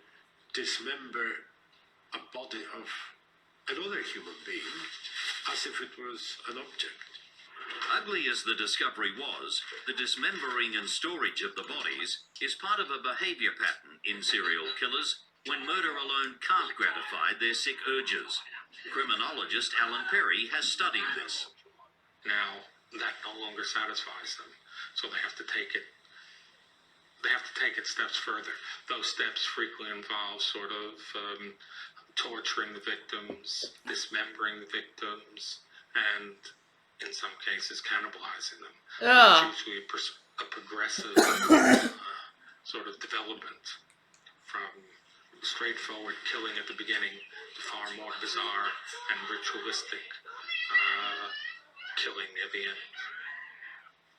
dismember a body of another human being as if it was an object. Ugly as the discovery was, the dismembering and storage of the bodies is part of a behavior pattern in serial killers when murder alone can't gratify their sick urges. Criminologist Alan Perry has studied this. Now, that no longer satisfies them, so they have to take it. They have to take it steps further. Those steps frequently involve sort of torturing the victims, dismembering the victims, and in some cases cannibalizing them. It's usually a progressive sort of development from straightforward killing at the beginning to far more bizarre and ritualistic killing at the end.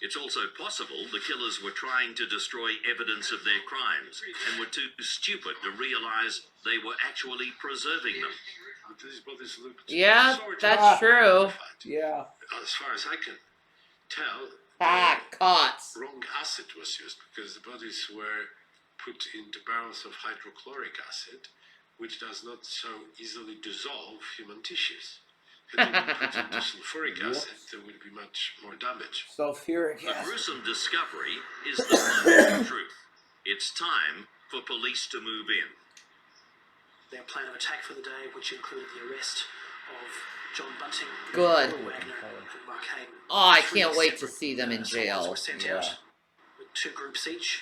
It's also possible the killers were trying to destroy evidence of their crimes and were too stupid to realize they were actually preserving them. These bodies looked Yeah, sort that's of true. Yeah. As far as I can tell, Cots. wrong acid was used because the bodies were put into barrels of hydrochloric acid, which does not so easily dissolve human tissues. But if you put into sulfuric acid, there will be much more damage. Sulfuric The acid. gruesome discovery is the moment of truth. It's time for police to move in. Their plan of attack for the day, which included the arrest of John Bunting, Good. Wagner, and Mark Hayden. Oh, I can't wait to see them in jail. Were sent out with 2 groups each.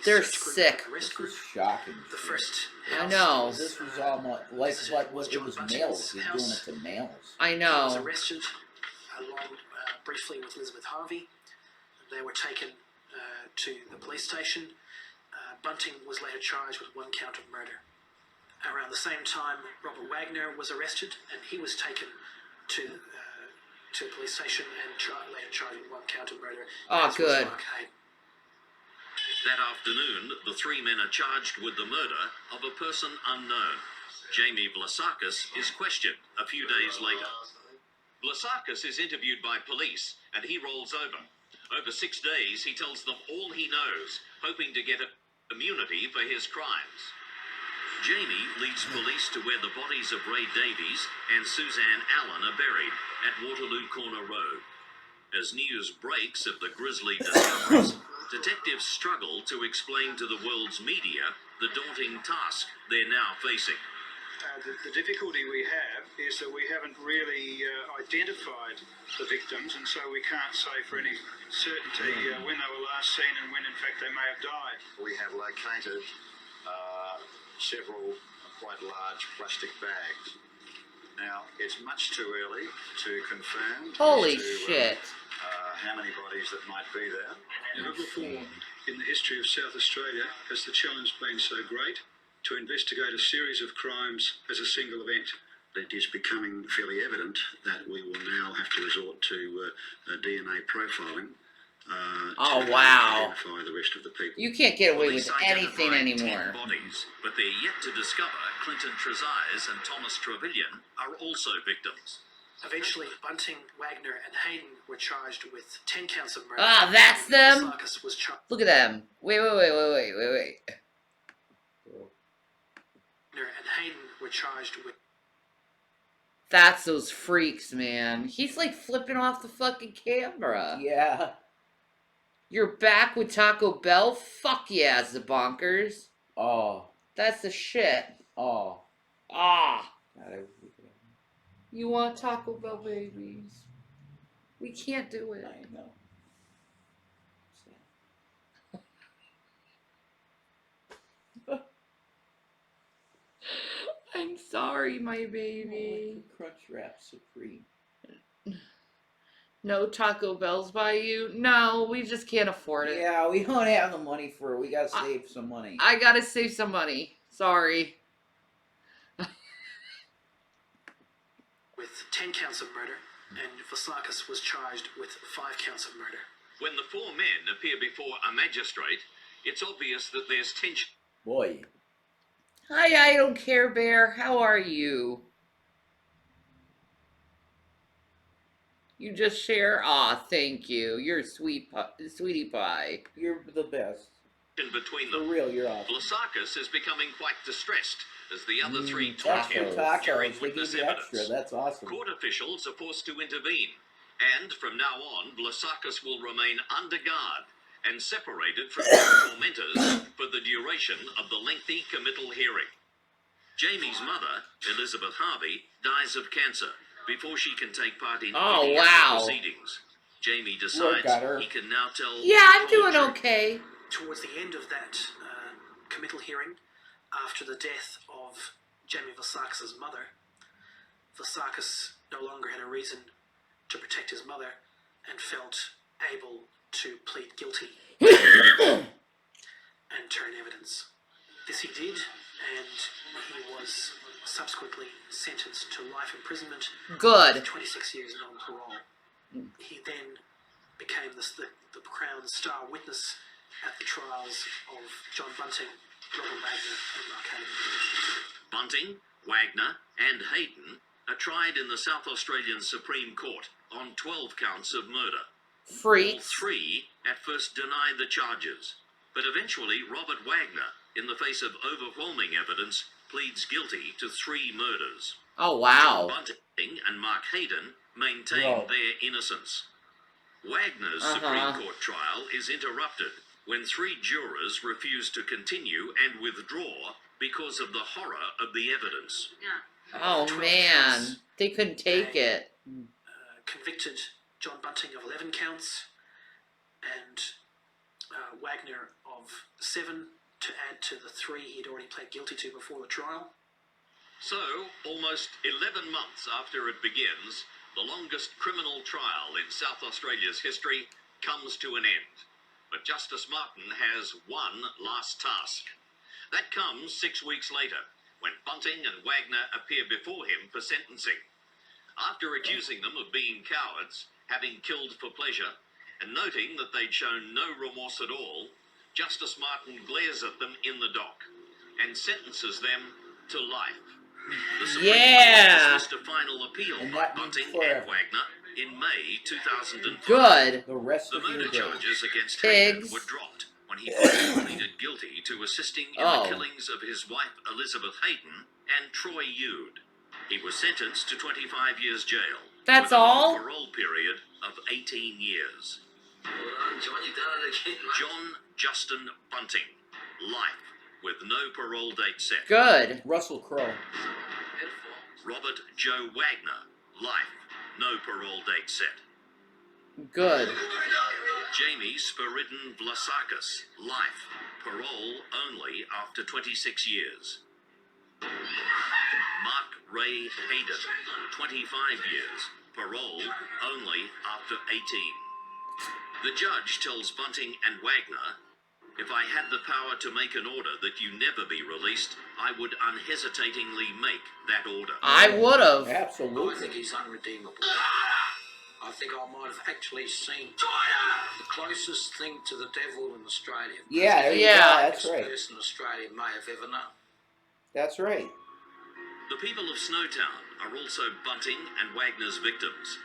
They're sick. This is shocking. The first I know. This was almost like what it was males. You're doing it to males. I He was know. arrested along briefly with Elizabeth Harvey. They were taken to the police station. Bunting was later charged with 1 count of murder. Around the same time, Robert Wagner was arrested, and he was taken to a police station and later charged with 1 count of murder. Oh, as was good. Mark Hayden. That afternoon, the 3 men are charged with the murder of a person unknown. Jamie Vlasakis is questioned a few days later. Vlasakis is interviewed by police, and he rolls over. Over 6 days, he tells them all he knows, hoping to get immunity for his crimes. Jamie leads police to where the bodies of Ray Davies and Suzanne Allen are buried at Waterloo Corner Road. As news breaks of the grisly discoveries, detectives struggle to explain to the world's media the daunting task they're now facing. The difficulty we have is that we haven't really identified the victims, and so we can't say for any certainty when they were last seen and when in fact they may have died. We have located several quite large plastic bags. Now, it's much too early to confirm Holy shit. How many bodies that might be there. Never before in the history of South Australia has the challenge been so great to investigate a series of crimes as a single event. It is becoming fairly evident that we will now have to resort to DNA profiling Oh, to wow. identify the rest of the people. You can't get away with Police anything identified anymore. 10 bodies, but they're yet to discover Clinton Trezise and Thomas Trevelyan are also victims. Eventually, Bunting, Wagner, and Hayden were charged with 10 counts of murder. Ah, that's them? Vlasakis was charged. Look at them. Wait. Wagner and Hayden were charged with. That's those freaks, man. He's like flipping off the fucking camera. Yeah. You're back with Taco Bell? Fuck yeah, Zabonkers. Oh. That's the shit. Oh. Ah. God, You want Taco Bell babies? We can't do it. I know. I'm sorry, my baby. Crunchwrap Supreme. No Taco Bells by you? No, we just can't afford it. Yeah, we don't have the money for it. We gotta save some money. I gotta save some money. Sorry. With 10 counts of murder, and Vlasakis was charged with 5 counts of murder. When the 4 men appear before a magistrate, it's obvious that there's tension. Boy. Hi, I don't care, Bear. How are you? You just share? Aw, thank you. You're a sweetie pie. You're the best. Between them. For real, you're awesome. Vlasakis is becoming quite distressed as the other 3 Tacos. taunt him during They give witness you evidence. extra. That's awesome. Court officials are forced to intervene, and from now on, Vlasakis will remain under guard and separated from his tormentors for the duration of the lengthy committal hearing. Jamie's mother, Elizabeth Harvey, dies of cancer before she can take part in any of the proceedings. Jamie decides he can now tell. Yeah, I'm doing okay. Towards the end of that committal hearing, after the death of Jamie Vlasakis' mother, Vlasakis no longer had a reason to protect his mother and felt able to plead guilty and turn evidence. This he did, and he was subsequently sentenced to life imprisonment. Good. 26 years on parole. He then became the Crown's star witness at the trials of John Bunting, Robert Wagner, and Mark Hayden. Bunting, Wagner, and Hayden are tried in the South Australian Supreme Court on 12 counts of murder. Freaks. All 3 at first denied the charges, but eventually Robert Wagner in the face of overwhelming evidence, pleads guilty to 3 murders. Oh, John wow. Bunting and Mark Hayden maintain their innocence. Wagner's Supreme Court trial is interrupted when 3 jurors refuse to continue and withdraw because of the horror of the evidence. Oh, man. They couldn't take it. Convicted John Bunting of 11 counts and Wagner of 7 to add to the 3 he'd already pled guilty to before the trial. So, almost 11 months after it begins, the longest criminal trial in South Australia's history comes to an end. But Justice Martin has one last task. That comes 6 weeks later, when Bunting and Wagner appear before him for sentencing. After accusing them of being cowards, having killed for pleasure, and noting that they'd shown no remorse at all, Justice Martin glares at them in the dock and sentences them to life. The Supreme Court dismissed a final appeal by Bunting and Wagner in May 2005. Good. The rest The of your murder day. charges against Pigs. Hayden were dropped when he finally pleaded guilty to assisting in the killings of his wife Elizabeth Hayden and Troy Yude. He was sentenced to 25 years jail. That's with all? a parole period of 18 years. John, you done it again, mate. John Justin Bunting, life with no parole date set. Good. Russell Crowe. Robert Joe Wagner, life, no parole date set. Good. Jamie Spiridon Vlasakis, life, parole only after 26 years. Mark Ray Hayden, 25 years, parole only after 18. The judge tells Bunting and Wagner, if I had the power to make an order that you never be released, I would unhesitatingly make that order. I would have. Absolutely. I think he's unredeemable. I think I might have actually seen the closest thing to the devil in Australia. Yeah, there you go. That's The right. person Australia may have ever known. That's right. The people of Snowtown are also Bunting and Wagner's victims.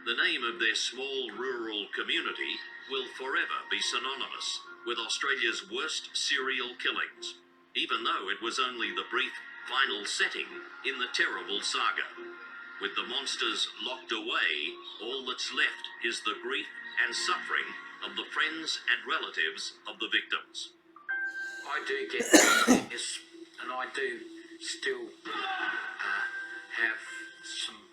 The name of their small rural community will forever be synonymous with Australia's worst serial killings, even though it was only the brief final setting in the terrible saga. With the monsters locked away, all that's left is the grief and suffering of the friends and relatives of the victims. I do get this, and I do still have some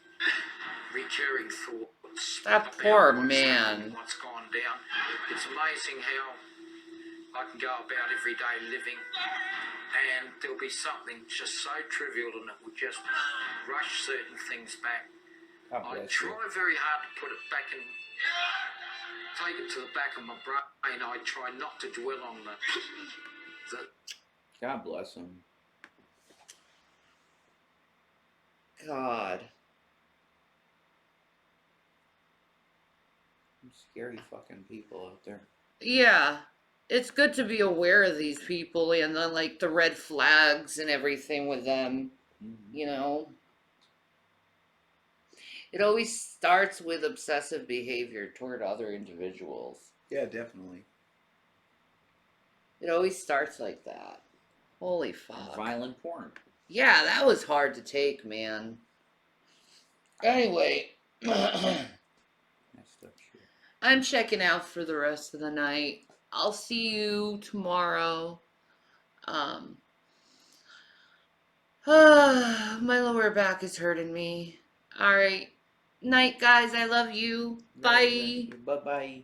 recurring thoughts. That about poor what's man. happened, what's gone down. It's amazing how I can go about everyday living and there'll be something just so trivial and it will just rush certain things back. I try very hard to put it back and take it to the back of my brain. I try not to dwell on the God bless him. God. Some scary fucking people out there. Yeah. It's good to be aware of these people and then, like, the red flags and everything with them. You know? It always starts with obsessive behavior toward other individuals. Yeah, definitely. It always starts like that. Holy fuck. Violent porn. Yeah, that was hard to take, man. Anyway, I'm checking out for the rest of the night. I'll see you tomorrow. My lower back is hurting me. All right. Night, guys. I love you. Bye. Bye-bye.